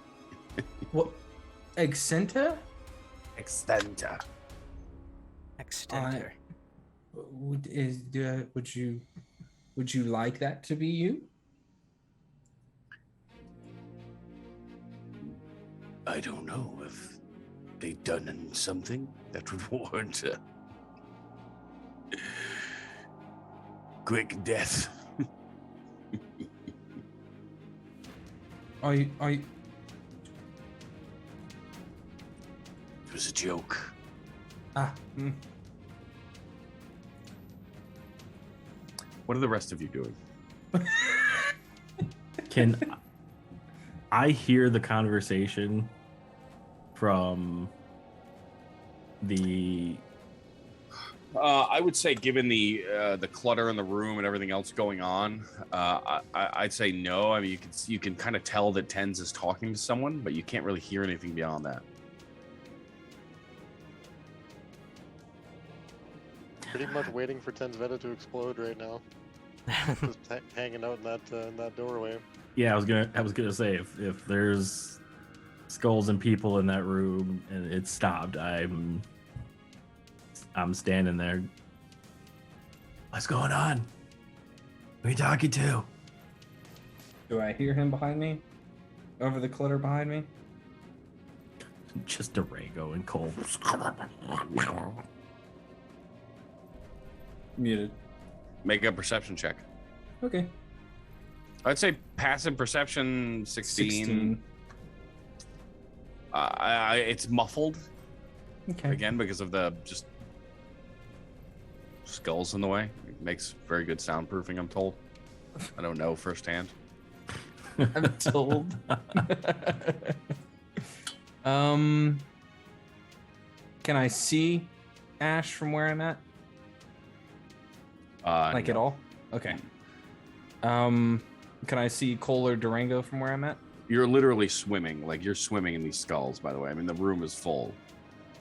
What? Exenter? Exenter. Extender. Would you like that to be you? I don't know if they've done something that would warrant a quick death. Are you? It was a joke. What are the rest of you doing? Can I hear the conversation from the... I would say, given the clutter in the room and everything else going on, I'd say no. I mean, you can kind of tell that Tens is talking to someone, but you can't really hear anything beyond that. Pretty much waiting for Ten's Veta to explode right now. Just hanging out in that doorway. Yeah, I was gonna say if there's skulls and people in that room and it's stopped, I'm standing there. What's going on? Who are you talking to? Do I hear him behind me? Over the clutter behind me? Just Durango and Cole. Muted. Make a perception check. Okay. I'd say passive perception 16. It's muffled. Okay. Again, because of the just skulls in the way. It makes very good soundproofing, I'm told. I don't know firsthand. I'm told. Can I see Ash from where I'm at? Like no. at all? Okay. Can I see Cole or Durango from where I'm at? You're literally swimming. Like, you're swimming in these skulls, by the way. I mean, the room is full.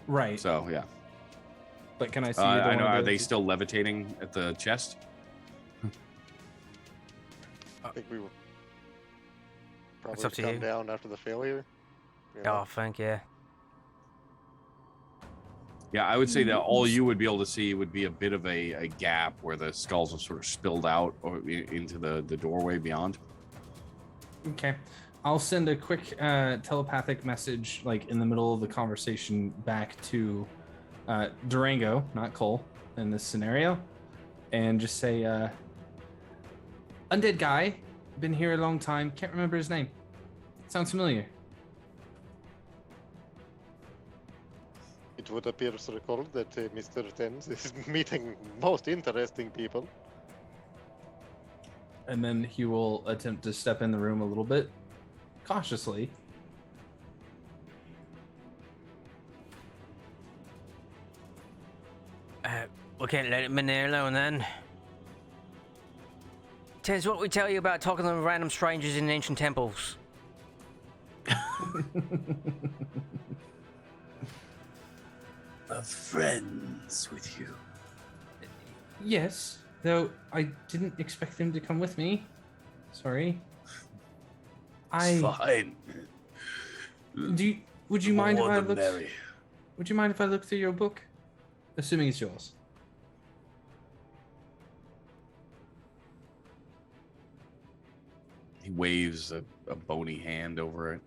Right. So, yeah. But can I see? I know. Are they still levitating at the chest? I think we will It's probably up to come you. down after the failure. Oh, I think, yeah. Yeah, I would say that all you would be able to see would be a bit of a gap where the skulls have sort of spilled out or into the doorway beyond. Okay. I'll send a quick telepathic message, like in the middle of the conversation, back to Durango, not Cole, in this scenario, and just say, "Undead guy, been here a long time. Can't remember his name. Sounds familiar." It would appear to recall that Mr. Tens is meeting most interesting people. And then he will attempt to step in the room a little bit, cautiously. We can't let him in there alone then. Tez, what we tell you about talking to random strangers in ancient temples? Of friends with you. Yes, though I didn't expect him to come with me. Sorry. It's fine. Would you mind if More I the looked? merry. Would you mind if I looked through your book? Assuming it's yours. He waves a bony hand over it.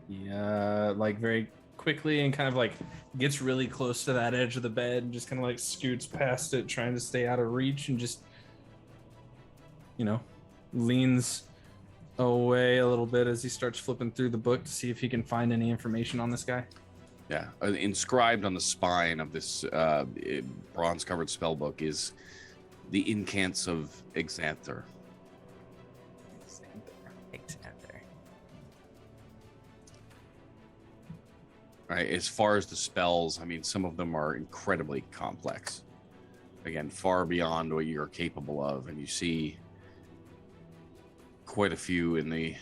Yeah, like very quickly and kind of like gets really close to that edge of the bed and just kind of like scoots past it, trying to stay out of reach, and just, leans away a little bit as he starts flipping through the book to see if he can find any information on this guy. Yeah, inscribed on the spine of this bronze-covered spellbook is the Incans of Alexander. Right, as far as the spells, I mean, some of them are incredibly complex. Again, far beyond what you're capable of, and you see quite a few in the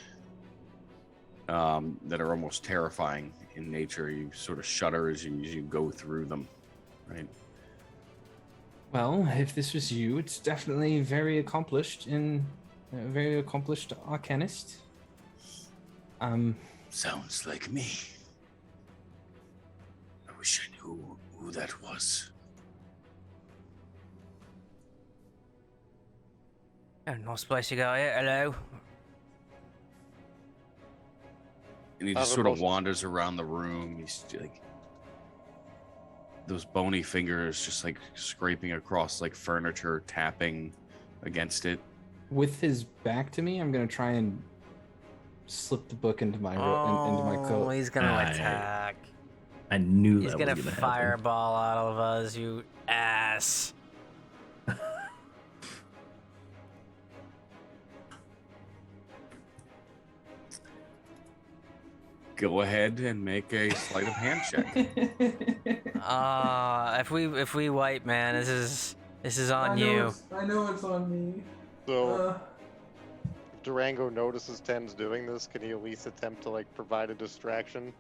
that are almost terrifying in nature. You sort of shudder as you go through them, right? Well, if this was you, it's definitely very accomplished arcanist. Sounds like me. I wish I knew who that was. Oh, nice place you go here. Hello. And he just sort of wanders around the room. He's like, those bony fingers just like scraping across like furniture, tapping against it. With his back to me, I'm gonna try and slip the book into my into my coat. Oh, he's gonna attack. I knew He's that gonna was gonna fireball out of us, you ass. Go ahead and make a sleight of hand check. If we wipe, man, this is on you. I know it's on me. So, if Durango notices Tens doing this, can he at least attempt to provide a distraction?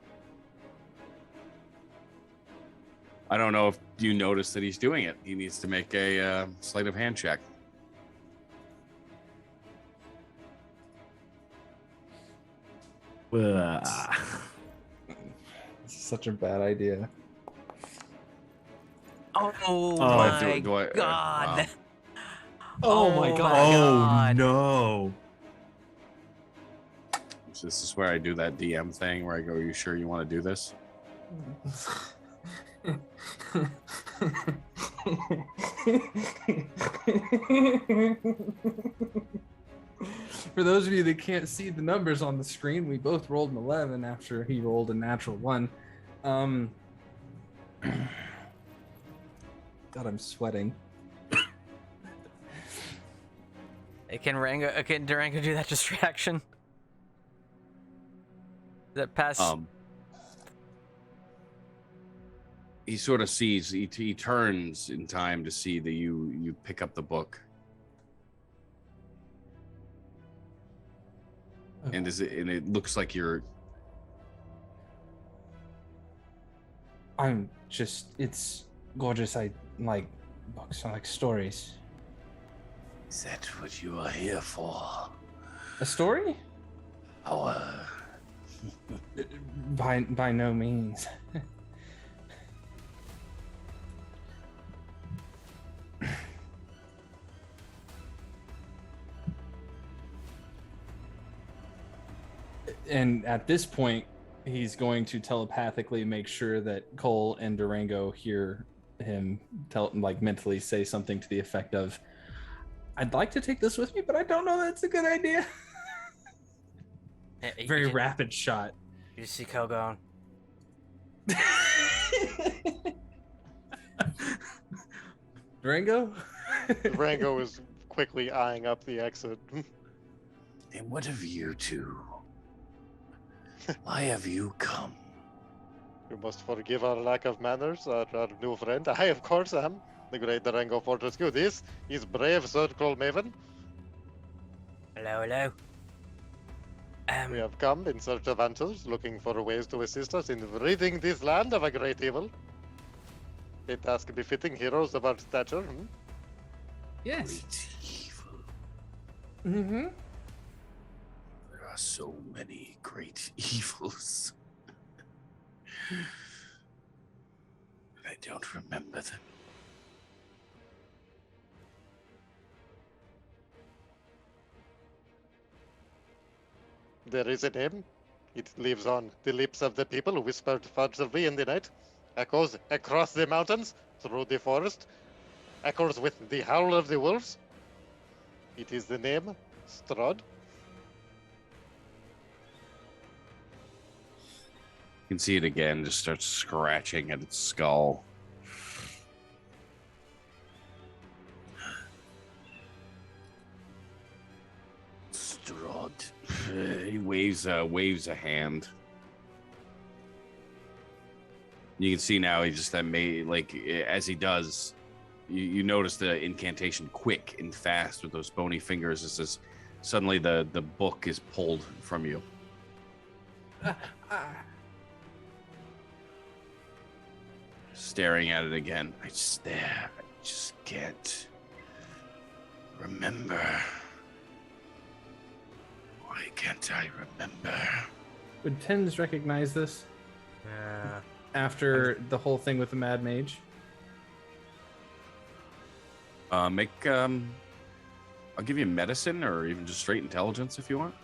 I don't know if you notice that he's doing it. He needs to make a sleight of hand check. This is such a bad idea. Oh Do I- my do I- god. wow. Oh my God. no! This is where I do that DM thing where I go, "Are you sure you want to do this?" For those of you that can't see the numbers on the screen, we both rolled an 11 after he rolled a natural 1. God, I'm sweating. Can Durango do that distraction? Does that pass? He sort of sees. He turns in time to see that you pick up the book. And it looks like you're. It's gorgeous. I like books. I like stories. Is that what you are here for? A story? Our By no means. And at this point, he's going to telepathically make sure that Cole and Durango hear him mentally say something to the effect of, I'd like to take this with me, but I don't know that's a good idea. Very rapid shot. You just see Cole going. Durango? Durango is quickly eyeing up the exit. And what of you two? Why have you come? You must forgive our lack of manners, our new friend. I, of course, am the great Durango Fortescue. This is brave Sir Cole Mavvin. Hello. We have come in search of answers, looking for ways to assist us in ridding this land of a great evil. A task befitting heroes of our stature. Yes. Great evil. Mm-hmm. There are so many great evils. But I don't remember them. There is a name. It lives on the lips of the people who whispered furtively in the night, echoes across the mountains, through the forest, echoes with the howl of the wolves. It is the name Strahd. You can see it again, just starts scratching at its skull. Strahd. He waves a hand. You can see now he just as he does, you notice the incantation quick and fast with those bony fingers as suddenly the book is pulled from you. Staring at it again. I just can't remember. Why can't I remember? Would Tens recognize this? After the whole thing with the Mad Mage? I'll give you medicine or even just straight intelligence if you want.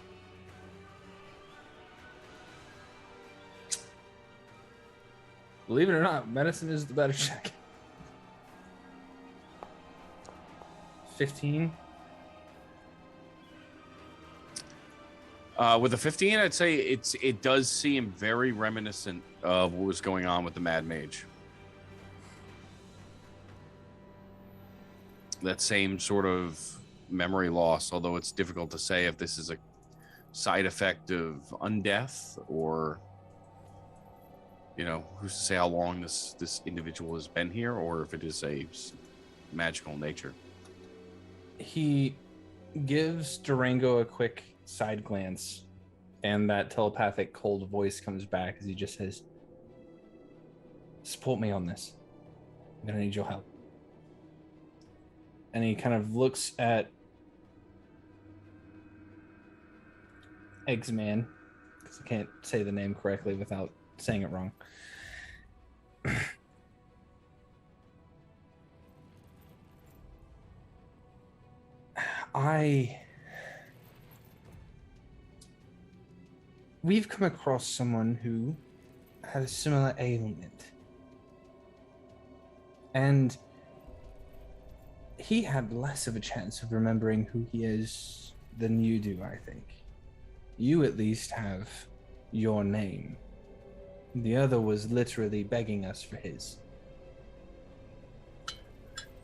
Believe it or not, medicine is the better check. 15. With a 15, I'd say it does seem very reminiscent of what was going on with the Mad Mage. That same sort of memory loss, although it's difficult to say if this is a side effect of undeath or, who's to say how long this individual has been here, or if it is a magical nature. He gives Durango a quick side glance, and that telepathic cold voice comes back as he just says, support me on this. I'm gonna need your help. And he kind of looks at Eggsman, because I can't say the name correctly without saying it wrong. We've come across someone who had a similar ailment. And he had less of a chance of remembering who he is than you do, I think. You at least have your name. The other was literally begging us for his.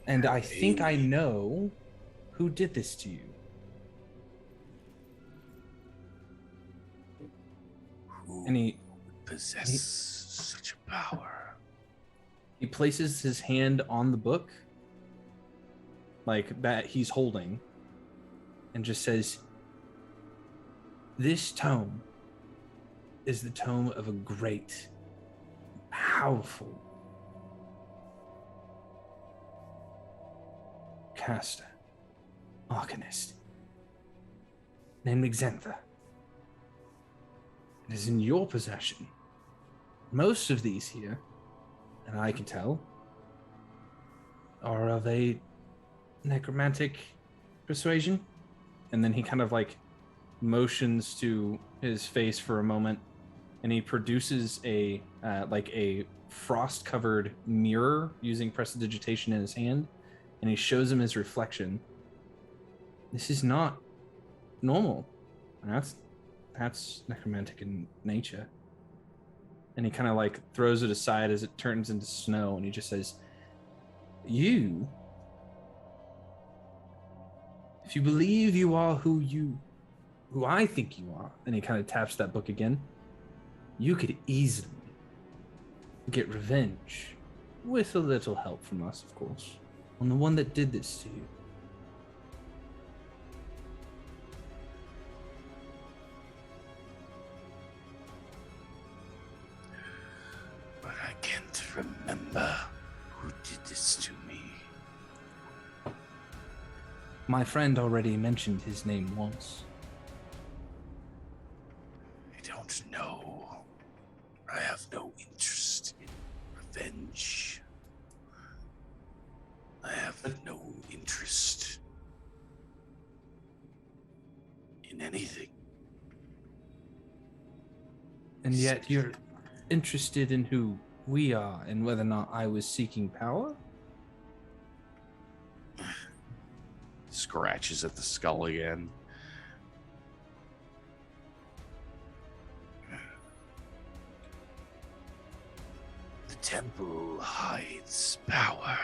And I think I know who did this to you. Who possesses such a power? He places his hand on the book, like that he's holding, and just says, this tome is the tome of a great, powerful caster, arcanist, named Xantha. It is in your possession. Most of these here, and I can tell, are of a necromantic persuasion. And then he kind of motions to his face for a moment, and he produces a frost-covered mirror using prestidigitation in his hand, and he shows him his reflection. This is not normal. That's necromantic in nature. And he kind of like throws it aside as it turns into snow, and he just says, "You, if you believe you are who I think you are," and he kind of taps that book again, "you could easily get revenge, with a little help from us, of course, on the one that did this to you." But I can't remember who did this to me. My friend already mentioned his name once. I don't know. I have no interest in revenge. I have no interest in anything. And yet you're interested in who we are and whether or not I was seeking power? Scratches at the skull again. The temple hides power.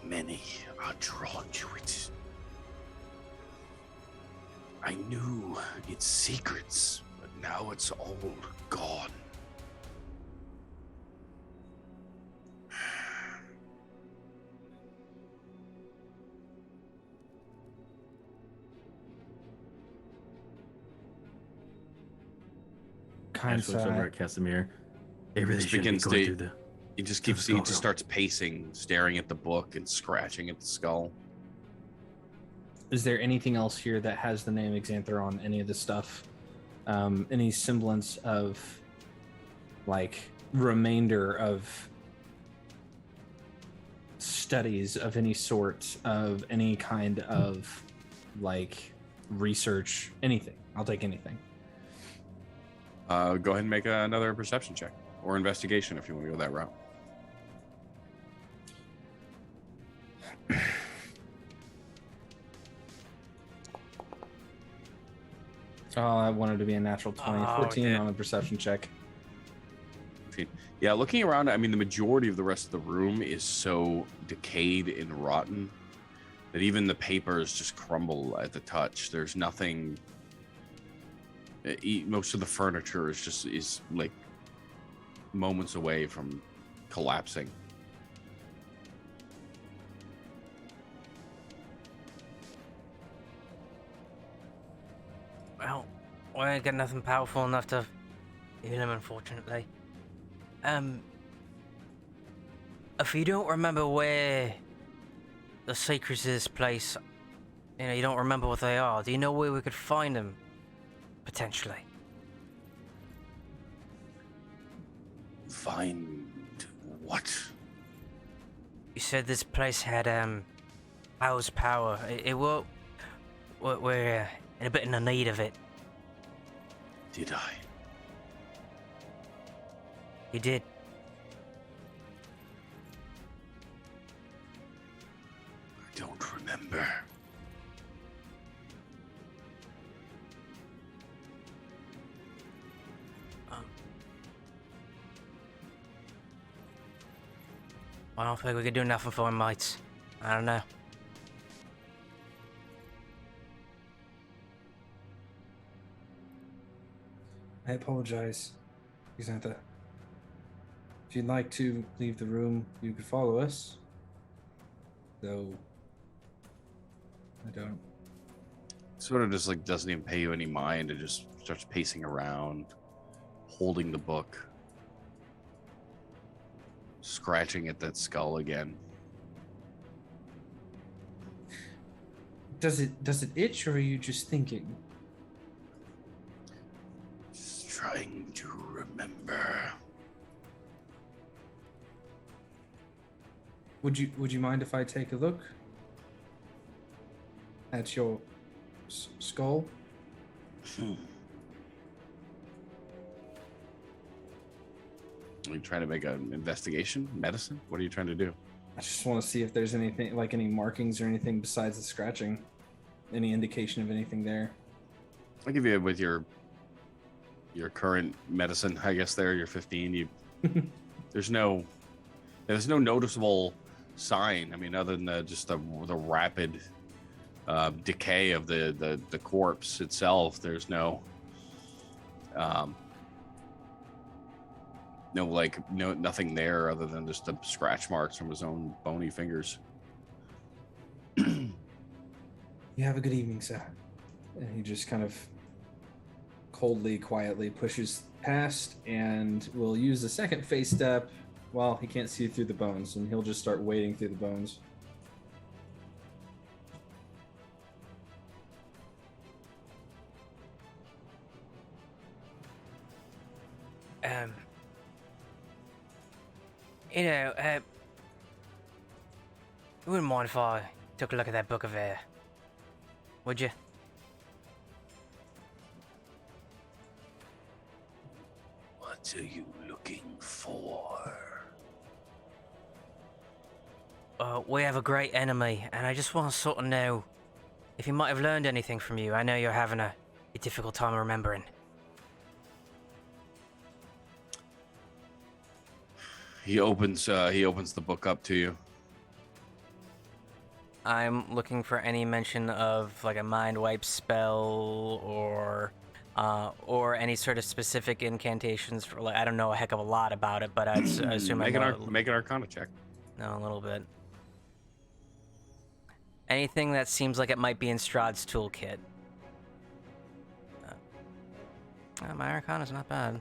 Many are drawn to it. I knew its secrets, but now it's all gone. Kind Ash looks over at Casimir. They really Just shouldn't be begins going to- through the... He just keeps, he just starts pacing, staring at the book and scratching at the skull. Is there anything else here that has the name Xanther on any of the stuff? Any semblance of, like, remainder of studies of any sort, of any kind of, like, research, anything? I'll take anything. Go ahead and make another perception check or investigation if you want to go that route. Oh, I wanted to be a natural 20. Oh, 14 yeah. on a perception check. Yeah, looking around, I mean, the majority of the rest of the room is so decayed and rotten that even the papers just crumble at the touch. There's nothing. Most of the furniture is like moments away from collapsing. Well, we ain't got nothing powerful enough to heal him, unfortunately. If you don't remember where the secrets of this place, you know, you don't remember what they are, do you know where we could find them? Potentially. Find what? You said this place had, house power. It will... We're in a bit in the need of it. Did I? You did. I don't remember. I don't think we could do nothing for him, mates. I don't know. I apologize, Xantha. If you'd like to leave the room, you could follow us. Though, I don't. Sort of just like doesn't even pay you any mind and just starts pacing around, holding the book, scratching at that skull again. Does it itch, or are you just thinking? Just trying to remember. Would you mind if I take a look at your skull. Are you trying to make an investigation? Medicine? What are you trying to do? I just want to see if there's anything, like any markings or anything besides the scratching. Any indication of anything there. I'll give you with your current medicine, I guess there, you're 15. There's no noticeable sign. I mean, other than just the rapid decay of the corpse itself. There's nothing there other than just the scratch marks from his own bony fingers. You have a good evening, sir. And he just kind of coldly, quietly pushes past and will use the second face step. Well, he can't see through the bones, and he'll just start wading through the bones. You wouldn't mind if I took a look at that book of air, would you? What are you looking for? We have a great enemy, and I just want to sort of know if he might have learned anything from you. I know you're having a difficult time remembering. He opens the book up to you. I'm looking for any mention of like a mind wipe spell or any sort of specific incantations for, like, I don't know a heck of a lot about it, but I assume make I an Arcana check. know a little bit. Anything that seems like it might be in Strahd's toolkit. My Arcana's not bad.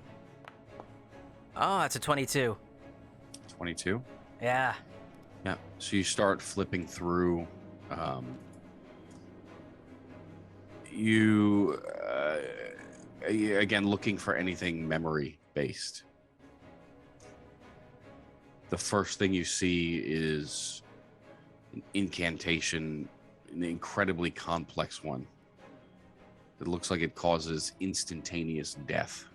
Oh, it's a 22. 22? Yeah. Yeah. So you start flipping through. You again looking for anything memory based. The first thing you see is an incantation, an incredibly complex one. It looks like it causes instantaneous death.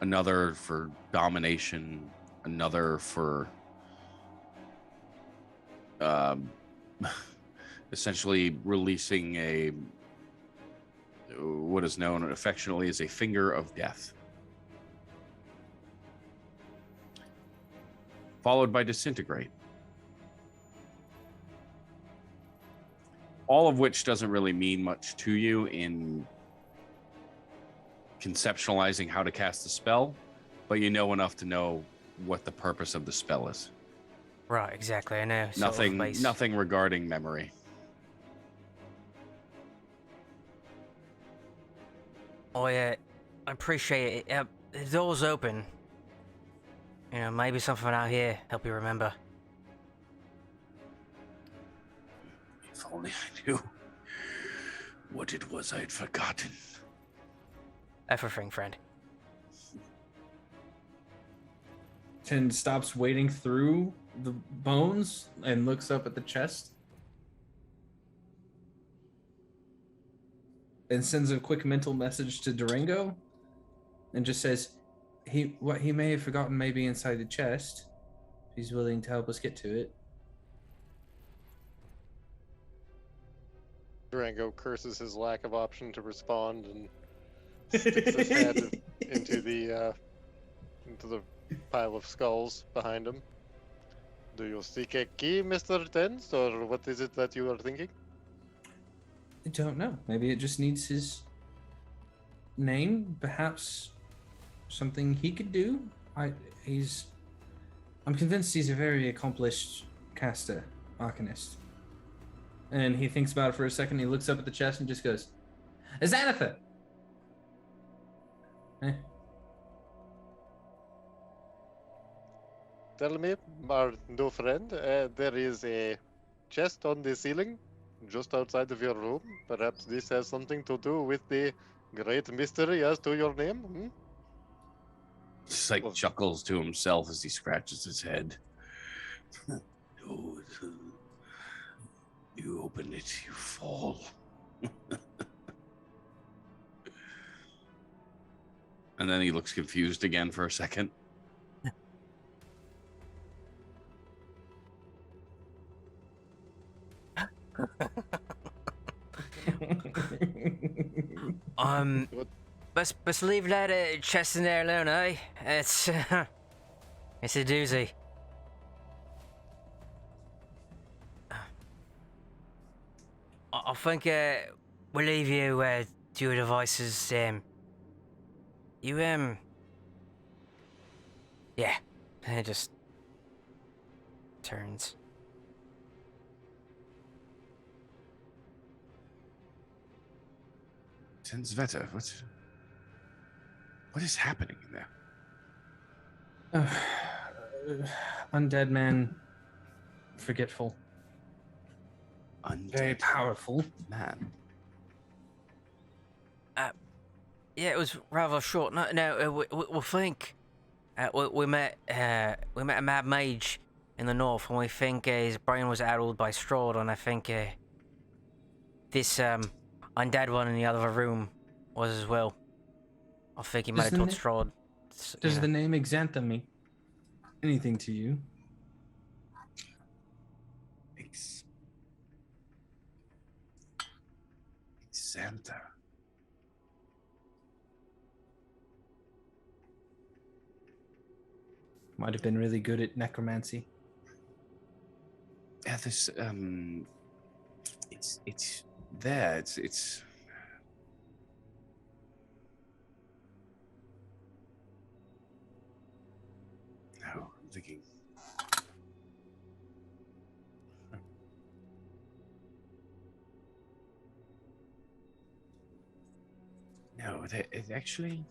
Another for domination, another for essentially releasing what is known affectionately as a finger of death. Followed by disintegrate. All of which doesn't really mean much to you in conceptualizing how to cast the spell, but you know enough to know what the purpose of the spell is. Right, exactly. I know. Nothing regarding memory. Oh yeah, I appreciate it. The door's open. You know, maybe something out here help you remember. If only I knew what it was I'd forgotten. Everything, friend. Tin stops wading through the bones and looks up at the chest. And sends a quick mental message to Durango and just says, what he may have forgotten may be inside the chest. He's willing to help us get to it. Durango curses his lack of option to respond and sticks his head into the pile of skulls behind him. Do you seek a key, Mr. Tens, or what is it that you are thinking? I don't know. Maybe it just needs his name. Perhaps something he could do. I'm convinced he's a very accomplished caster, arcanist. And he thinks about it for a second. He looks up at the chest and just goes, "Xanathar!" Tell me, our new friend, there is a chest on the ceiling just outside of your room. Perhaps this has something to do with the great mystery as to your name? Hmm? Just like chuckles to himself as he scratches his head. You open it, you fall. And then he looks confused again for a second. Best leave that chest in there alone, eh? It's it's a doozy. I think we'll leave you to your devices. Yeah. And it just turns. Sveta, what is happening in there? Undead man, forgetful, Undead very powerful. man. Yeah, it was rather short. No, we think we met a mad mage in the north, and we think his brain was addled by Strahd, and I think this undead one in the other room was as well. I think he might have told Strahd. Does the name Exantha mean anything to you? Exantha. Might have been really good at necromancy. Yeah, this it's there. It's no, I'm thinking. No, it actually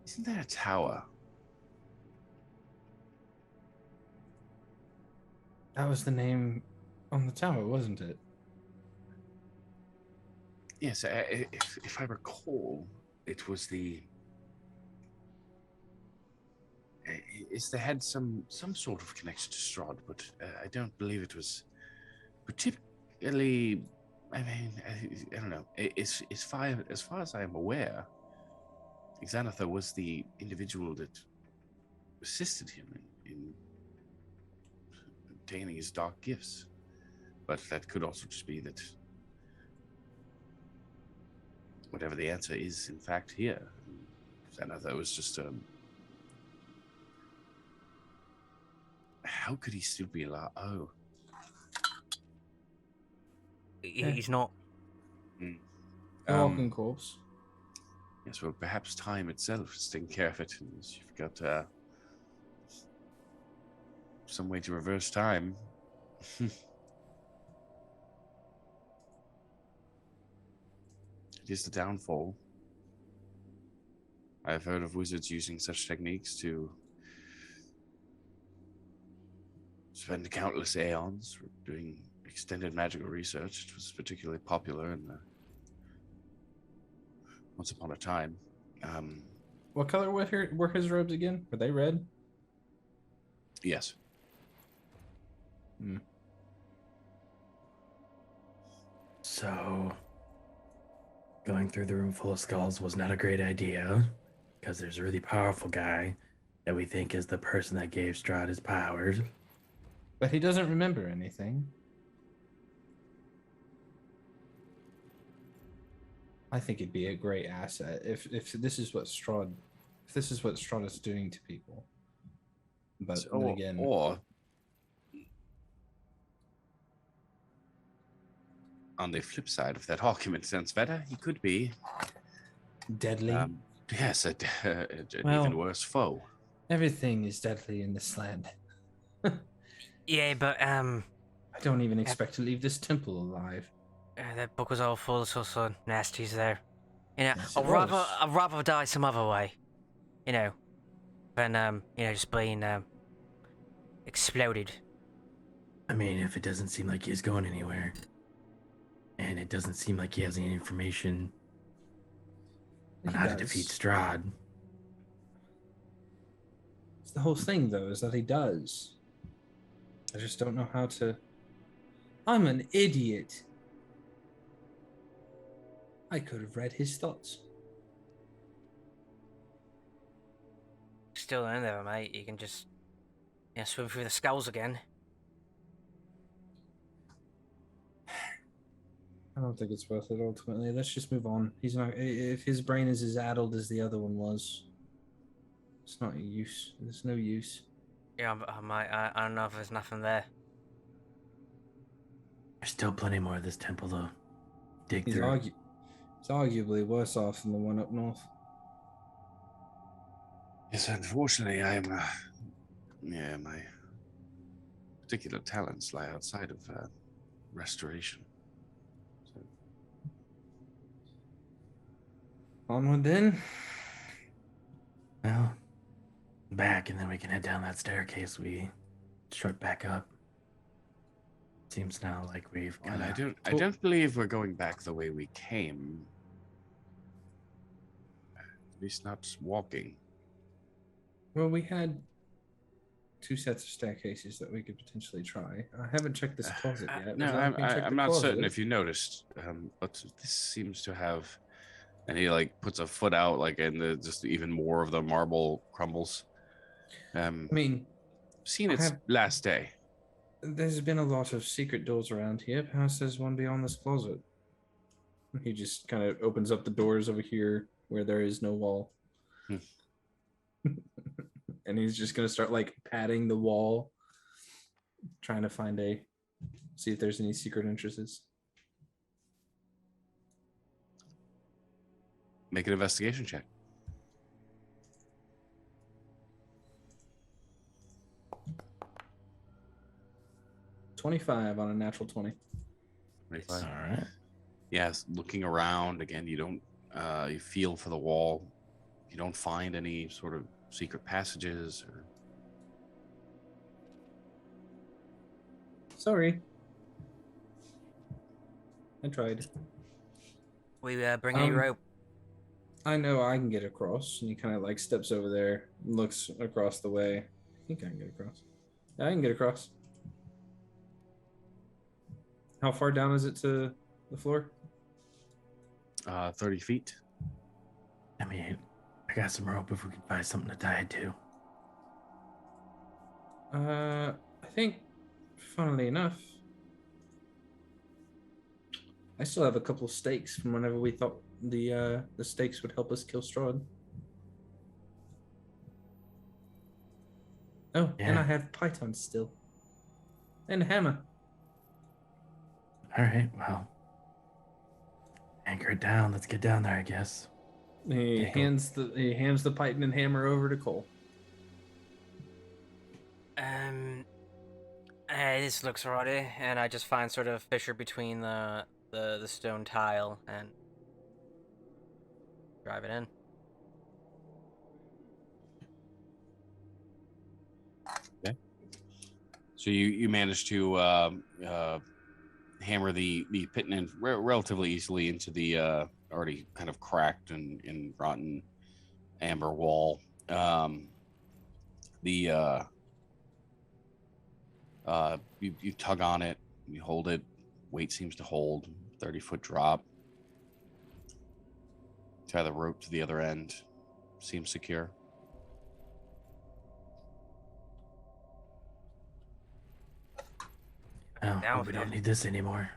isn't there a tower? That was the name on the tower, wasn't it? Yes, if I recall, it was the. Is they had some sort of connection to Strahd, but I don't believe it was particularly. I mean, I don't know. As far as I am aware, Exantha was the individual that assisted him in obtaining his dark gifts. But that could also just be that whatever the answer is, in fact, here. Exantha was just how could he still be alive? Oh. He's not. Walking corpse. Yes, well, perhaps time itself is taking care of it. And you've got some way to reverse time. It is the downfall. I've heard of wizards using such techniques to spend countless aeons doing extended magical research. It was particularly popular in the once upon a time. What color were his robes again? Were they red? Yes. So, going through the room full of skulls was not a great idea, because there's a really powerful guy that we think is the person that gave Strahd his powers. But he doesn't remember anything. I think it'd be a great asset if this is what Strahd is doing to people. But then again, or on the flip side of that argument, sense better, he could be deadly. Yes, an even worse foe. Everything is deadly in this land. Yeah, but I don't even expect to leave this temple alive. That book was all full of sorts of nasties there. You know, Yes, I'd rather die some other way. You know, than just being exploded. I mean, if it doesn't seem like he's going anywhere, and it doesn't seem like he has any information on how to defeat Strahd. It's the whole thing, though, is that he does. I just don't know how to I'm an idiot. I could have read his thoughts. Still in there, mate. You can just swim through the skulls again. I don't think it's worth it ultimately. Let's just move on. He's not. If his brain is as addled as the other one was, it's not a use. There's no use. Yeah, but I don't know if there's nothing there. There's still plenty more of this temple to dig He's through. He's arguably worse off than the one up north. Yes, unfortunately, my particular talents lie outside of restoration. So, Onward then. Well, back, and then we can head down that staircase we struck back up. Seems now like we've well, kind of... I don't believe we're going back the way we came. At least not walking. Well, we had 2 sets of staircases that we could potentially try. I haven't checked this closet yet. No, Would you like me to check I'm the not certain closet? if you noticed, but this seems to have, and he like puts a foot out, like, and just even more of the marble crumbles. I mean, Seen its last day. there's been a lot of secret doors around here. Perhaps there's one beyond this closet. He just kind of opens up the doors over here where there is no wall. And he's just going to start like patting the wall, trying to see if there's any secret entrances. Make an investigation check. $25 on a natural 20. 25. All right. Yes, looking around again, you don't you feel for the wall. You don't find any sort of secret passages or... Sorry. I tried. We bring any rope. I know I can get across. And he kind of like steps over there, looks across the way. I think I can get across. Yeah, I can get across. How far down is it to the floor? 30 feet. I mean, I got some rope if we can find something to tie it to. I think, funnily enough, I still have a couple of stakes from whenever we thought the stakes would help us kill Strahd. Oh, and Yeah. I have pythons still. And a hammer. All right, well, anchor it down. Let's get down there, I guess. He There you go. hands the python and hammer over to Cole. This looks alrighty, and I just find sort of fissure between the stone tile and drive it in. Okay. So you manage to hammer the pit in relatively easily into the already kind of cracked and rotten amber wall. You tug on it, you hold it, weight seems to hold, 30-foot drop. Tie the rope to the other end, seems secure. Oh, Now we don't need this anymore.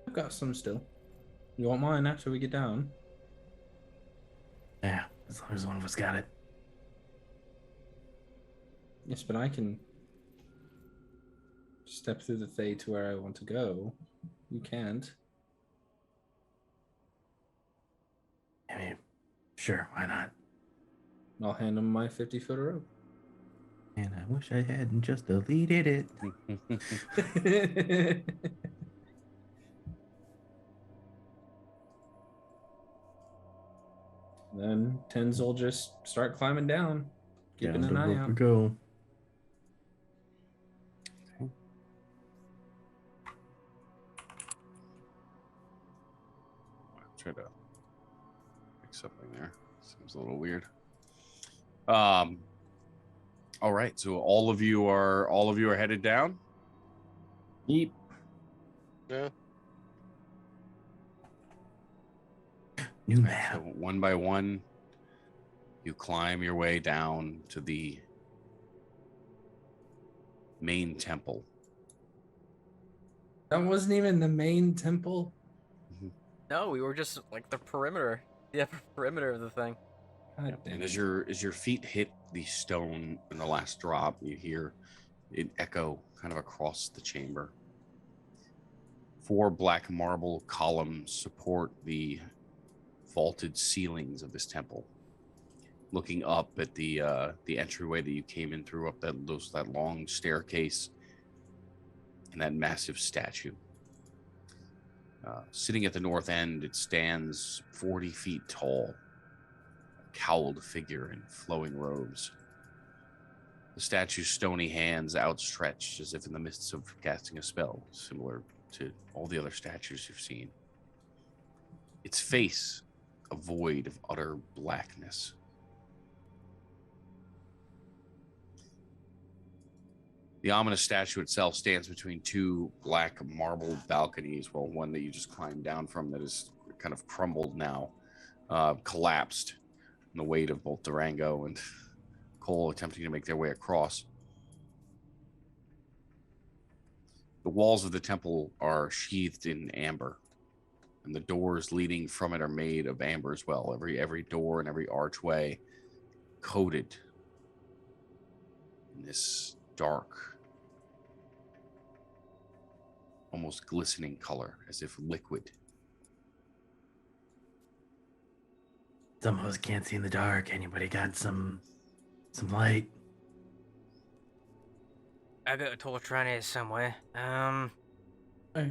I've got some still. You want mine after we get down? Yeah, as long as one of us got it. Yes, but I can step through the Thay to where I want to go. You can't. I mean, sure, why not? I'll hand him my 50-foot rope. And I wish I hadn't just deleted it. Then Tens will just start climbing down, keeping Down an the eye rope out. we go. Try to fix something there. Seems a little weird. All right, so all of you are headed down. Yeep. Yeah. New So map. one by one, you climb your way down to the main temple. That wasn't even the main temple. No, we were just like the perimeter. The upper perimeter of the thing. God damn And it. as your feet hit the stone in the last drop, you hear it echo kind of across the chamber. 4 black marble columns support the vaulted ceilings of this temple. Looking up at the entryway that you came in through, up that long staircase, and that massive statue. Sitting at the north end, it stands 40 feet tall, a cowled figure in flowing robes. The statue's stony hands outstretched as if in the midst of casting a spell, similar to all the other statues you've seen. Its face, a void of utter blackness. The ominous statue itself stands between 2 black marble balconies, well, one that you just climbed down from that is kind of crumbled now, collapsed in the weight of both Durango and Cole attempting to make their way across. The walls of the temple are sheathed in amber, and the doors leading from it are made of amber as well. Every door and every archway coated in this dark, almost glistening color, as if liquid. Some of us can't see in the dark. Anybody got some light? I got a torch around here somewhere.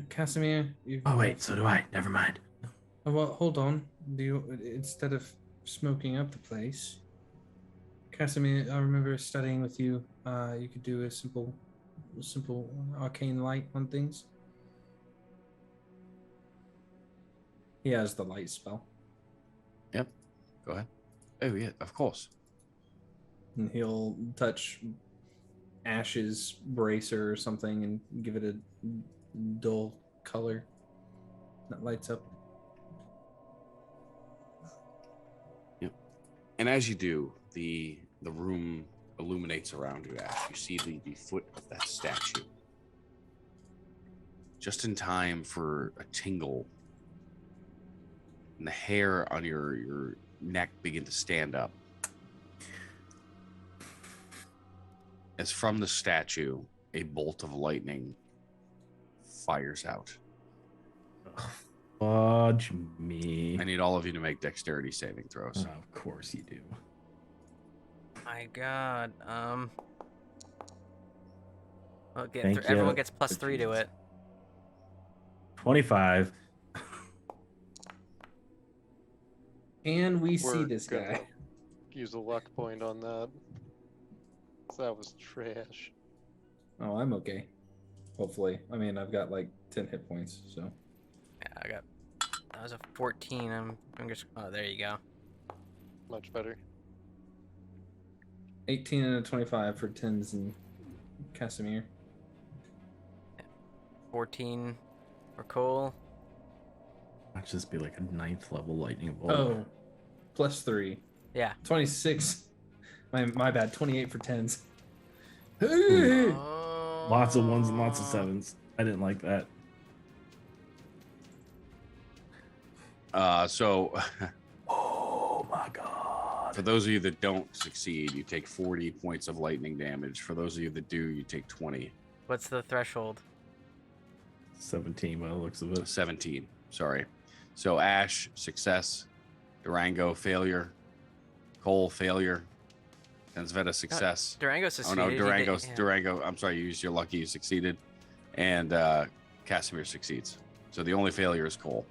Casimir, you. Oh wait, so do I. Never mind. Oh, well, hold on. Do you, instead of smoking up the place, Casimir, I remember studying with you. You could do a simple arcane light on things. He has the light spell, Yep. Go ahead. Oh, yeah, of course. and he'll touch Ash's bracer or something and give it a dull color that lights up. And as you do, the room illuminates around you, Ash. You see the foot of that statue. Just in time for a tingle. And the hair on your neck begin to stand up. As from the statue, a bolt of lightning fires out. Fudge me. I need all of you to make dexterity saving throws. Of course you do. My God. Well, Thank you. everyone gets +3 to it. 25. And we see We're this gonna guy. Use a luck point on that. That was trash. Oh, I'm okay. Hopefully. I mean, I've got like 10 hit points, so. Yeah, that was a 14. I'm just. Oh, there you go. Much better. 18 and a 25 for Tins and Casimir. 14 for Cole. Might just be like a 9th level lightning bolt. Oh, +3. Yeah. 26. My bad. 28 for Tins. Oh. Lots of 1s and lots of 7s. I didn't like that. So Oh my god. for those of you that don't succeed, you take 40 points of lightning damage. For those of you that do, you take 20. What's the threshold? 17 by the looks of it. 17. Sorry. So Ash, success. Durango, failure. Cole, failure. Enzveta, success. Durango Oh succeeded. no, He Durango. did- yeah. Durango. I'm sorry, you used your lucky. You succeeded, and Casimir succeeds. So the only failure is Cole.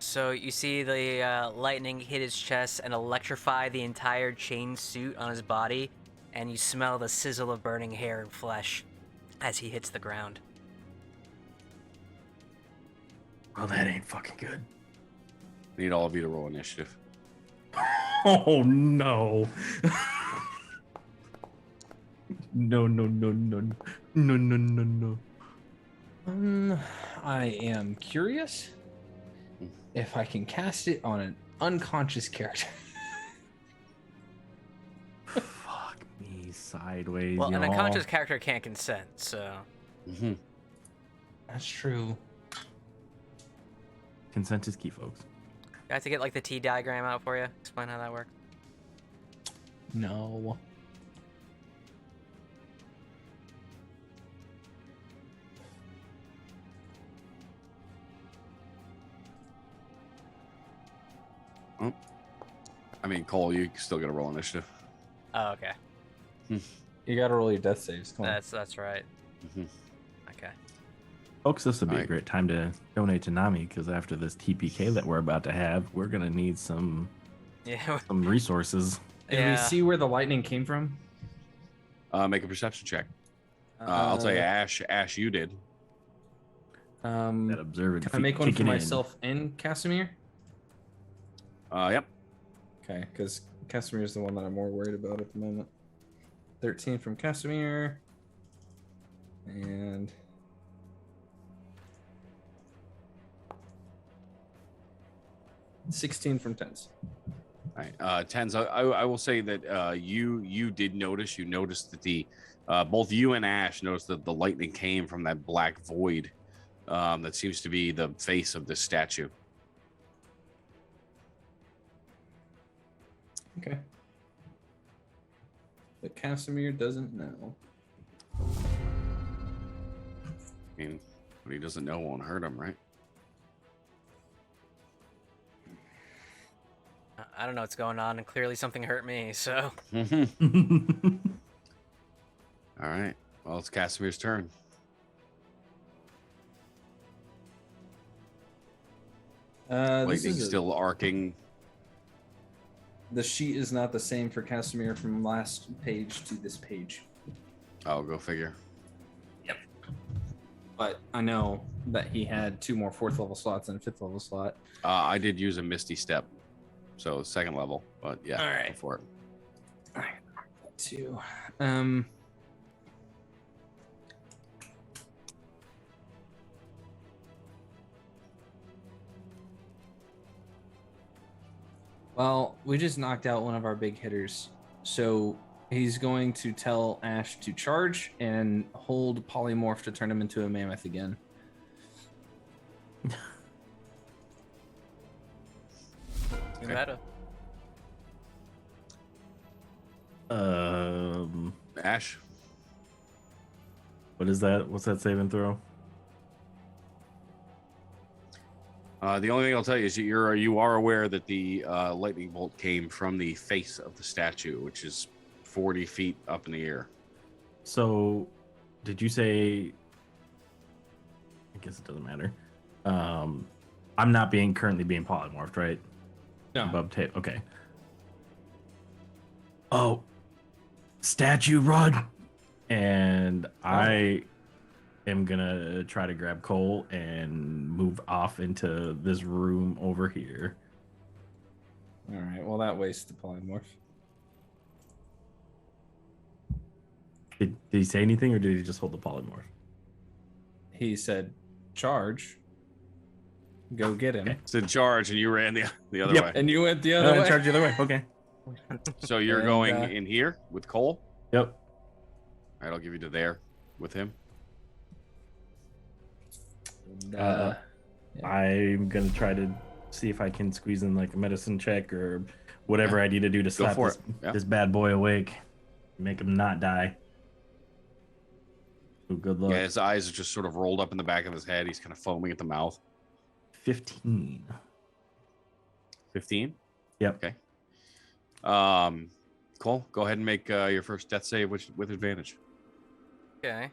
So you see the lightning hit his chest and electrify the entire chain suit on his body, and you smell the sizzle of burning hair and flesh as he hits the ground. Well, that ain't fucking good. I need all of you to roll initiative. Oh no. No. I am curious if I can cast it on an unconscious character. Fuck me sideways, Well, an y'all. unconscious character can't consent, so. Mm-hmm. That's true. Consent is key, folks. I have to get like the T diagram out for you. Explain how that works. No. I mean, Cole, you still got to roll initiative. Oh, okay. You gotta roll your death saves. Come on. That's right. Mm-hmm. Okay. Folks, this would be a Alright. great time to donate to Nami, because after this TPK that we're about to have, we're going to need some Yeah. resources. Did we Yeah. see where the lightning came from? Make a perception check. I'll tell you, Ash, you did. Um, That observant can I feet make one for kicking in. myself and Casimir? Yep. Okay, because Casimir is the one that I'm more worried about at the moment. 13 from Casimir. And... $16 from Tens. All right. Tens, I will say that you did notice. You noticed that the both you and Ash noticed that the lightning came from that black void that seems to be the face of this statue. Okay. But Casimir doesn't know. I mean, what he doesn't know won't hurt him, right? I don't know what's going on, and clearly something hurt me, so. All right. Well, it's Casimir's turn. This Lightning is still arcing. the sheet is not the same for Casimir from last page to this page. Oh, go figure. But I know that he had 2 more 4th level slots and a 5th level slot. I did use a Misty Step, so 2nd level. But yeah, All right. go for it. All right. 2. Well, we just knocked out one of our big hitters. So he's going to tell Ash to charge and hold polymorph to turn him into a mammoth again. You meta. Ash. What is that? What's that saving throw? The only thing I'll tell you is you are aware that the lightning bolt came from the face of the statue, which is 40 feet up in the air. So, did you say? I guess it doesn't matter. I'm not currently being polymorphed, right? No. Above tape. Okay. Oh, statue run! And I am gonna try to grab Cole and move off into this room over here. All right. Well, that wastes the polymorph. Did he say anything, or did he just hold the polymorph? He said, "Charge. Go get him." Okay. It's in charge, and you ran the other Yep. way. And you went the other way. Charge the other way. Okay. So you're And, going in here with Cole. Yep. All right, I'll give you to there with him. And, I'm gonna try to see if I can squeeze in like a medicine check or whatever I need to do to slap for this, it. Yeah. this bad boy awake, make him not die. Ooh, good luck. Yeah, his eyes are just sort of rolled up in the back of his head. He's kind of foaming at the mouth. 15. 15. Yep. Okay. Cole, go ahead and make your first death save with advantage. Okay.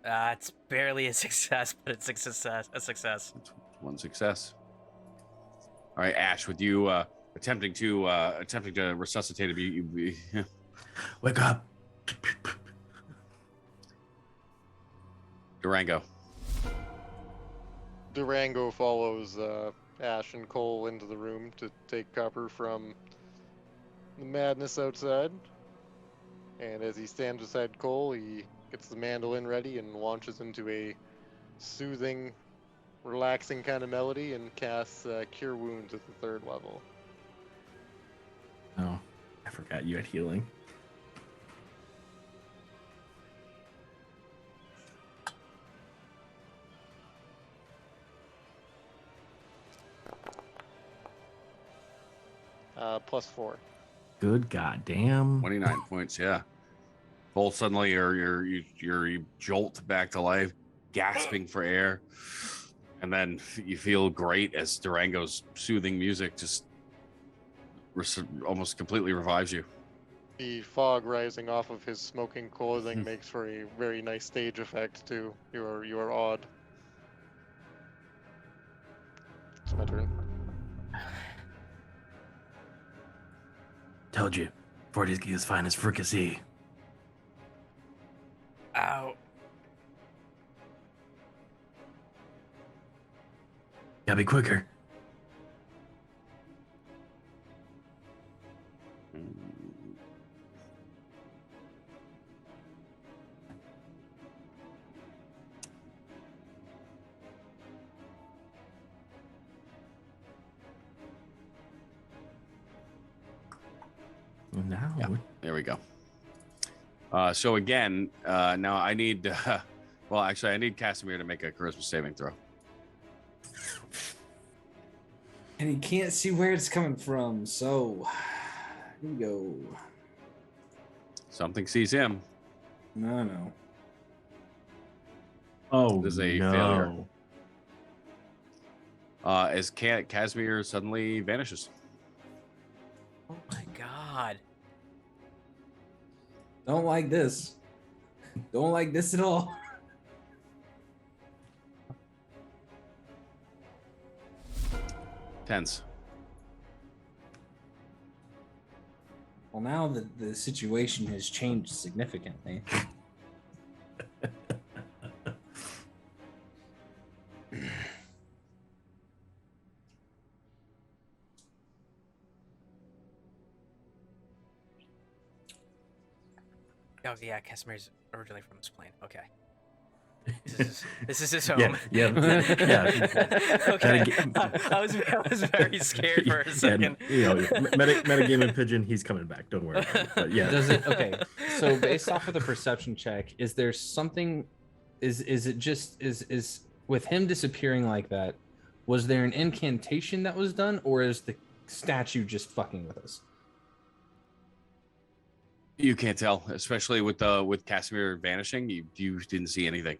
It's barely a success, but it's a success. That's one success. All right, Ash, with you attempting to resuscitate him, you Wake up. Durango. Durango follows Ash and Cole into the room to take cover from the madness outside. And as he stands beside Cole, he gets the mandolin ready and launches into a soothing, relaxing kind of melody and casts Cure Wounds at the 3rd level. Oh, I forgot you had healing. +4. Good goddamn. 29 points, yeah. Bolt suddenly you jolt back to life, gasping for air. And then you feel great as Durango's soothing music just almost completely revives you. The fog rising off of his smoking clothing makes for a very nice stage effect too. You are awed. It's my turn. Told you, Fortescue is fine as fricassee. Ow. Gotta be quicker. Now, Yeah, there we go. So again, now I need, well, actually, I need Casimir to make a charisma saving throw. And he can't see where it's coming from, so here we go. Something sees him. No. oh, This is a no. failure. As Casimir suddenly vanishes. Oh my god. Don't like this. Don't like this at all. Tense. Well, now the situation has changed significantly. Oh yeah, Casimir's originally from this plane. Okay. This is his home. Yeah. Okay. Metag- I was very scared for a second. Metagaming Pigeon, he's coming back. Don't worry about it. But yeah. Does it? Okay. So based off of the perception check, is there something? Is it just is with him disappearing like that? Was there an incantation that was done, or is the statue just fucking with us? You can't tell, especially with Casimir vanishing. You didn't see anything.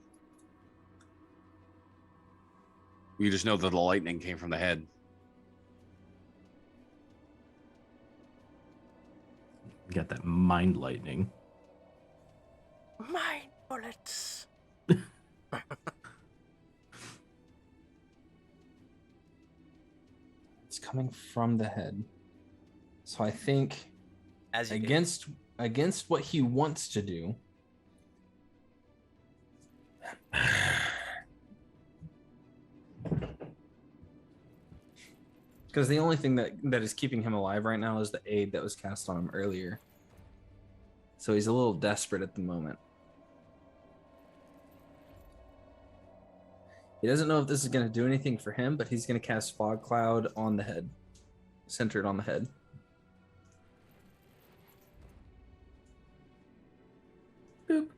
You just know that the lightning came from the head. Got that mind lightning. Mind bullets. It's coming from the head. So I think As you against what he wants to do. Because the only thing that is keeping him alive right now is the aid that was cast on him earlier. So he's a little desperate at the moment. He doesn't know if this is going to do anything for him, but he's going to cast Fog Cloud on the head. Centered on the head. Boop.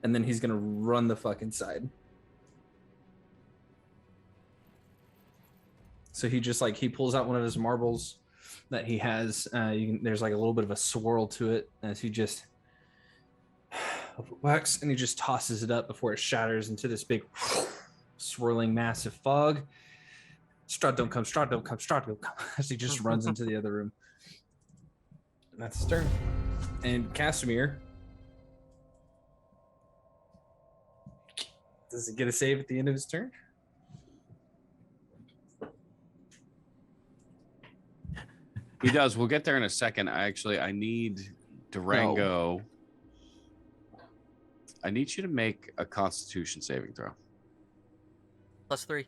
And then he's going to run the fucking side. So he just he pulls out one of his marbles that he has. There's like a little bit of a swirl to it as he just wax and he just tosses it up before it shatters into this big swirling massive fog. Strahd don't come, Strahd don't come, Strahd don't come. As he just runs into the other room. And that's his turn. And Casimir, does he get a save at the end of his turn? He does. We'll get there in a second. I need Durango. No. I need you to make a Constitution saving throw. +3.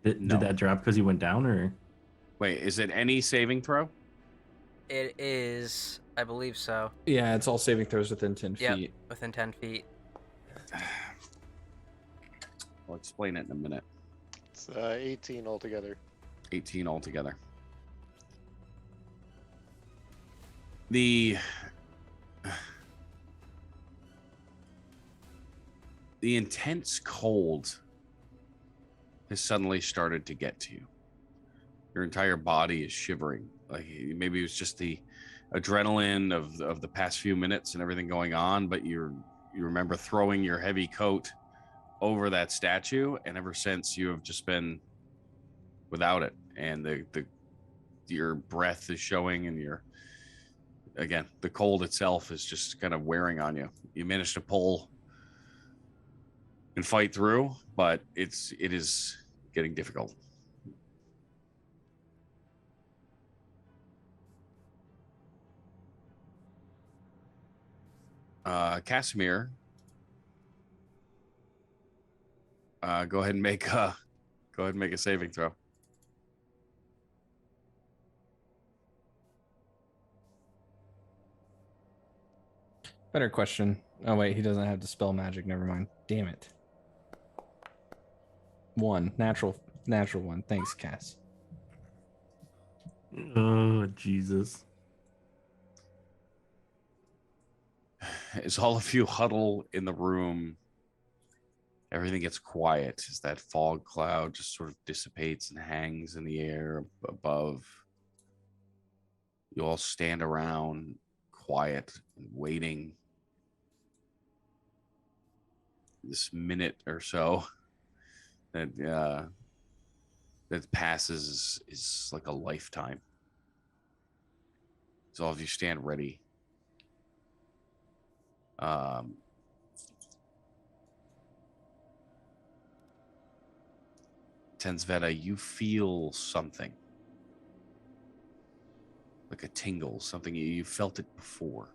Did that drop because he went down, or? Wait, is it any saving throw? It is, I believe so. Yeah, it's all saving throws within 10 Yep, feet. within 10 feet. I'll explain it in a minute. It's 18 altogether. 18 altogether. The intense cold has suddenly started to get to you. Your entire body is shivering. Like maybe it was just the adrenaline of the past few minutes and everything going on, but you remember throwing your heavy coat over that statue, and ever since you have just been without it, and your breath is showing, and the cold itself is just kind of wearing on you. You managed to pull and fight through, but it is getting difficult. Casimir, go ahead and make a saving throw. Better question. Oh wait, he doesn't have to spell magic. Never mind. Damn it. 1 natural one. Thanks, Cass. Oh, Jesus. As all of you huddle in the room, everything gets quiet as that fog cloud just sort of dissipates and hangs in the air above. You all stand around, quiet and waiting. This minute or so that passes is like a lifetime. So all of you stand ready. Tensveta, you feel something. Like a tingle, something you felt it before.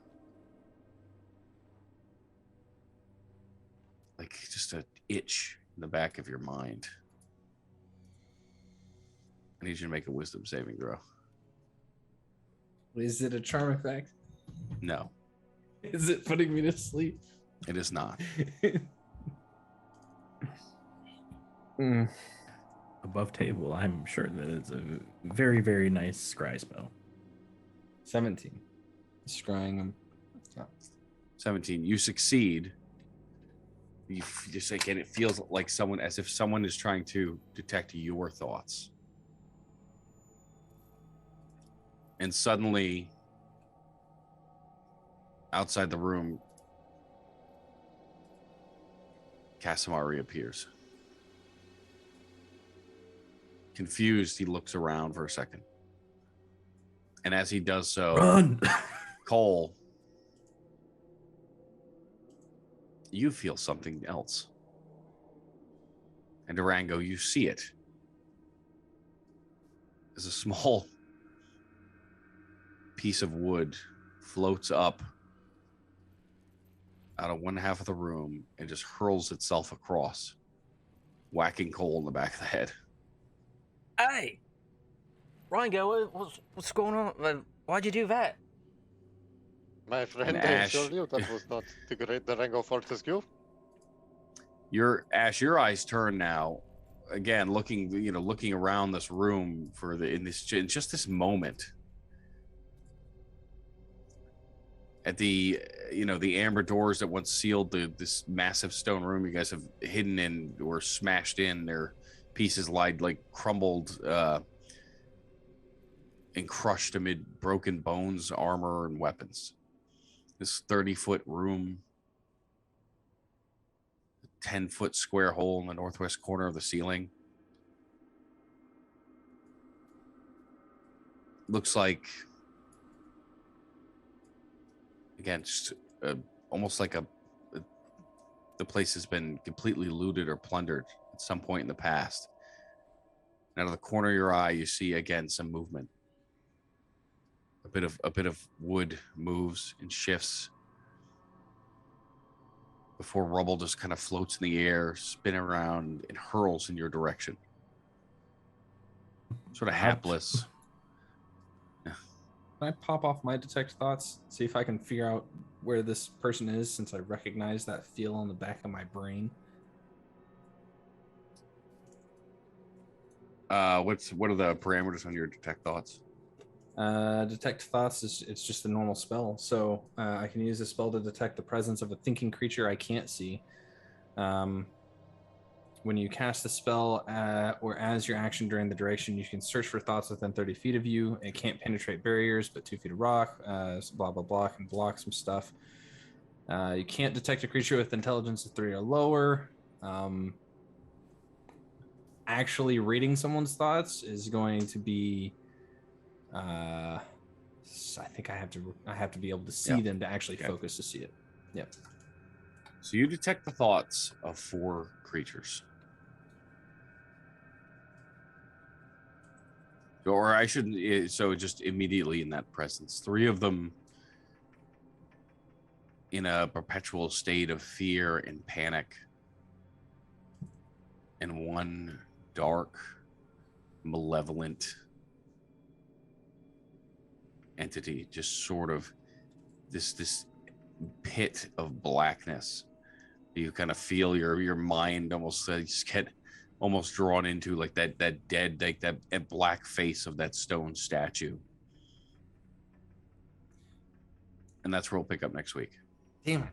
Like just an itch in the back of your mind. I need you to make a wisdom saving throw. Is it a charm effect? No, Is it putting me to sleep? it is not. Above table, I'm sure that it's a very, very nice scry spell. 17. Scrying him. 17. You succeed. You just again, it feels like as if someone is trying to detect your thoughts. And suddenly, outside the room, Casimir reappears. Confused, he looks around for a second. And as he does so, Run! Cole, you feel something else. And Durango, you see it. As a small piece of wood floats up out of one half of the room and just hurls itself across, whacking Cole in the back of the head. Hey! Rango, what's going on? Why'd you do that? My friend, And I Ash. assure you that was not the great Durango Fortescue. Ash, your eyes turn now, again, looking around this room in just this moment. At the amber doors that once sealed this massive stone room you guys have hidden in or smashed in, their pieces lied like crumbled and crushed amid broken bones, armor, and weapons. This 30-foot room, 10-foot square hole in the northwest corner of the ceiling. Looks like, again, just almost like the place has been completely looted or plundered at some point in the past. And out of the corner of your eye, you see again some movement. A bit of wood moves and shifts before rubble just kind of floats in the air, spinning around, and hurls in your direction. Sort of hapless, Can I pop off my detect thoughts? See if I can figure out where this person is, since I recognize that feel on the back of my brain. What are the parameters on your detect thoughts? Detect thoughts it's just a normal spell, so I can use this spell to detect the presence of a thinking creature I can't see. When you cast the spell or as your action during the duration, you can search for thoughts within 30 feet of you. It can't penetrate barriers, but 2 feet of rock, blah, blah, blah, can block some stuff. You can't detect a creature with intelligence of 3 or lower. Actually reading someone's thoughts is going to be... I think I have to be able to see them to actually focus to see it. Yep. So you detect the thoughts of 4 creatures. Or I shouldn't, so just immediately in that presence. 3 of them in a perpetual state of fear and panic. And 1 dark, malevolent entity, just sort of this pit of blackness. You kind of feel your mind almost just get almost drawn into like that dead, like that black face of that stone statue. And that's where we'll pick up next week. Damn it.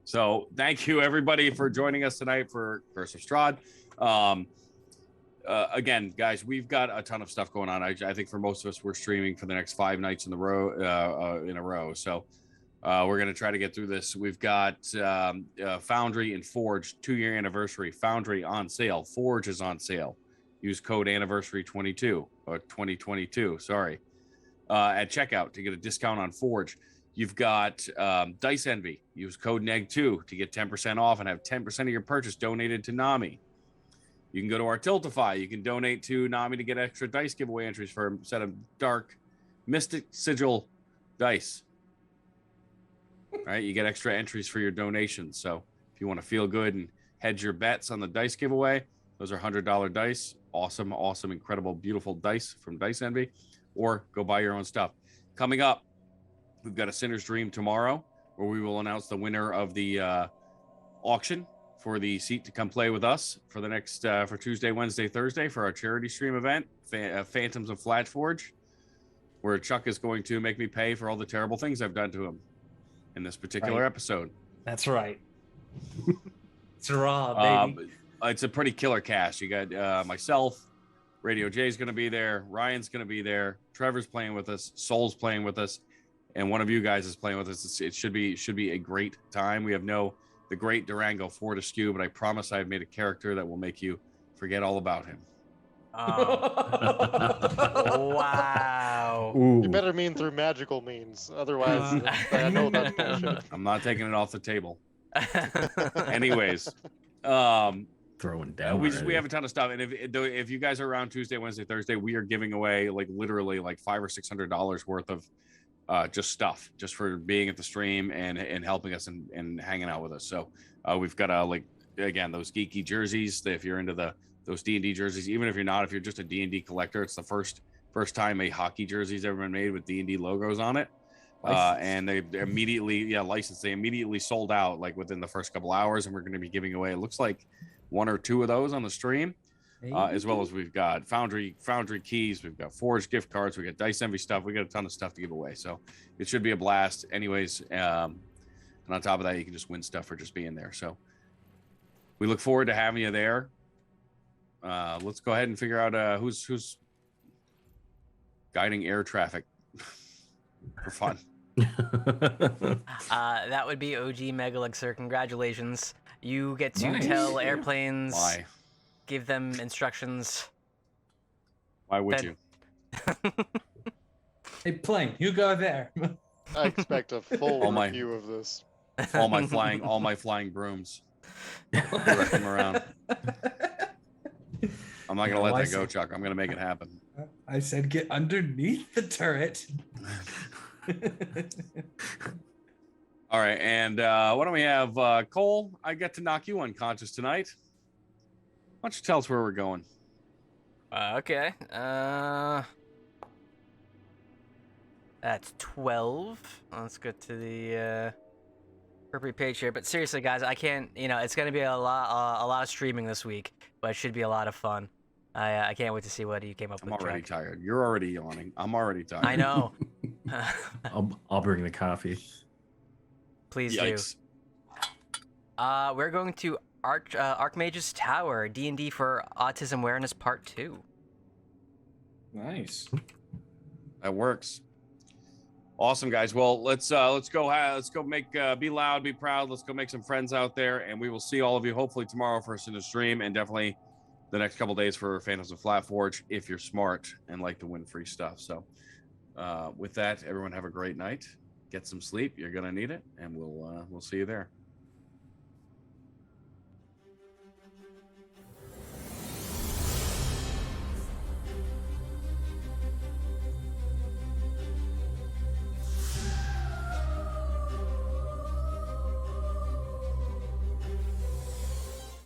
So thank you everybody for joining us tonight for Curse of Strahd. Again, guys, we've got a ton of stuff going on. I think for most of us, we're streaming for the next 5 nights in a row. So we're going to try to get through this. We've got Foundry and Forge 2-year anniversary. Foundry on sale. Forge is on sale. Use code anniversary 22 or 2022. Sorry, at checkout to get a discount on Forge. You've got Dice Envy. Use code NEG2 to get 10% off and have 10% of your purchase donated to NAMI. You can go to our Tiltify. You can donate to NAMI to get extra dice giveaway entries for a set of dark Mystic Sigil dice. Right? You get extra entries for your donations. So if you want to feel good and hedge your bets on the dice giveaway, those are $100 dice. Awesome, incredible, beautiful dice from Dice Envy. Or go buy your own stuff. Coming up, we've got a Sinner's Dream tomorrow, where we will announce the winner of the auction for the seat to come play with us for the next for Tuesday, Wednesday, Thursday for our charity stream event, Phantoms of Flatforge, where Chuck is going to make me pay for all the terrible things I've done to him in this particular episode. That's right. It's raw, baby. It's a pretty killer cast. You got myself, Radio Jay's going to be there, Ryan's going to be there, Trevor's playing with us, Soul's playing with us, and one of you guys is playing with us. It should be a great time. We have the great Durango Fortescue, but I promise I've made a character that will make you forget all about him. Oh. Wow. Ooh. You better mean through magical means. Otherwise, I know that's bullshit. I'm not taking it off the table. Anyways, Throwing down. we have a ton of stuff, and if you guys are around Tuesday, Wednesday, Thursday, we are giving away like literally like $500 or $600 worth of just stuff, just for being at the stream and helping us and hanging out with us. So we've got again, those geeky jerseys. If you're into those D&D jerseys, even if you're not, if you're just a D&D collector, it's the first time a hockey jersey's ever been made with D&D logos on it. And they immediately licensed. They immediately sold out like within the first couple hours, and we're going to be giving away, it looks like 1 or 2 of those on the stream. As well as we've got Foundry keys, we've got Forge gift cards, we got Dice Envy stuff, we got a ton of stuff to give away. So it should be a blast. Anyways, and on top of that, you can just win stuff for just being there. So we look forward to having you there. Let's go ahead and figure out who's guiding air traffic for fun. That would be OG Megalix, sir. Congratulations. You get to Nice. tell airplanes, Why? give them instructions. Why would Then- you? Hey, plane, you go there. I expect a full Oh my- review of this. All my flying brooms. Direct them around. I'm not gonna let that go, Chuck. I'm gonna make it happen. I said get underneath the turret. All right, and why don't we have Cole? I get to knock you unconscious tonight. Why don't you tell us where we're going? Okay. That's 12. Let's go to the appropriate page here. But seriously, guys, I can't. It's gonna be a lot of streaming this week, but it should be a lot of fun. I can't wait to see what you came up I'm with. already Jack. tired. You're already yawning. I'm already tired. I know. I'll bring the coffee. Please Yikes. do. We're going to Archmage's Tower, D&D for Autism Awareness Part 2. Nice. That works. Awesome, guys. Well, let's go make be loud, be proud. Let's go make some friends out there, and we will see all of you hopefully tomorrow for us in the stream, and definitely the next couple days for Phantoms of Flatforge if you're smart and like to win free stuff. So, with that, everyone have a great night. Get some sleep. You're gonna need it, and we'll see you there.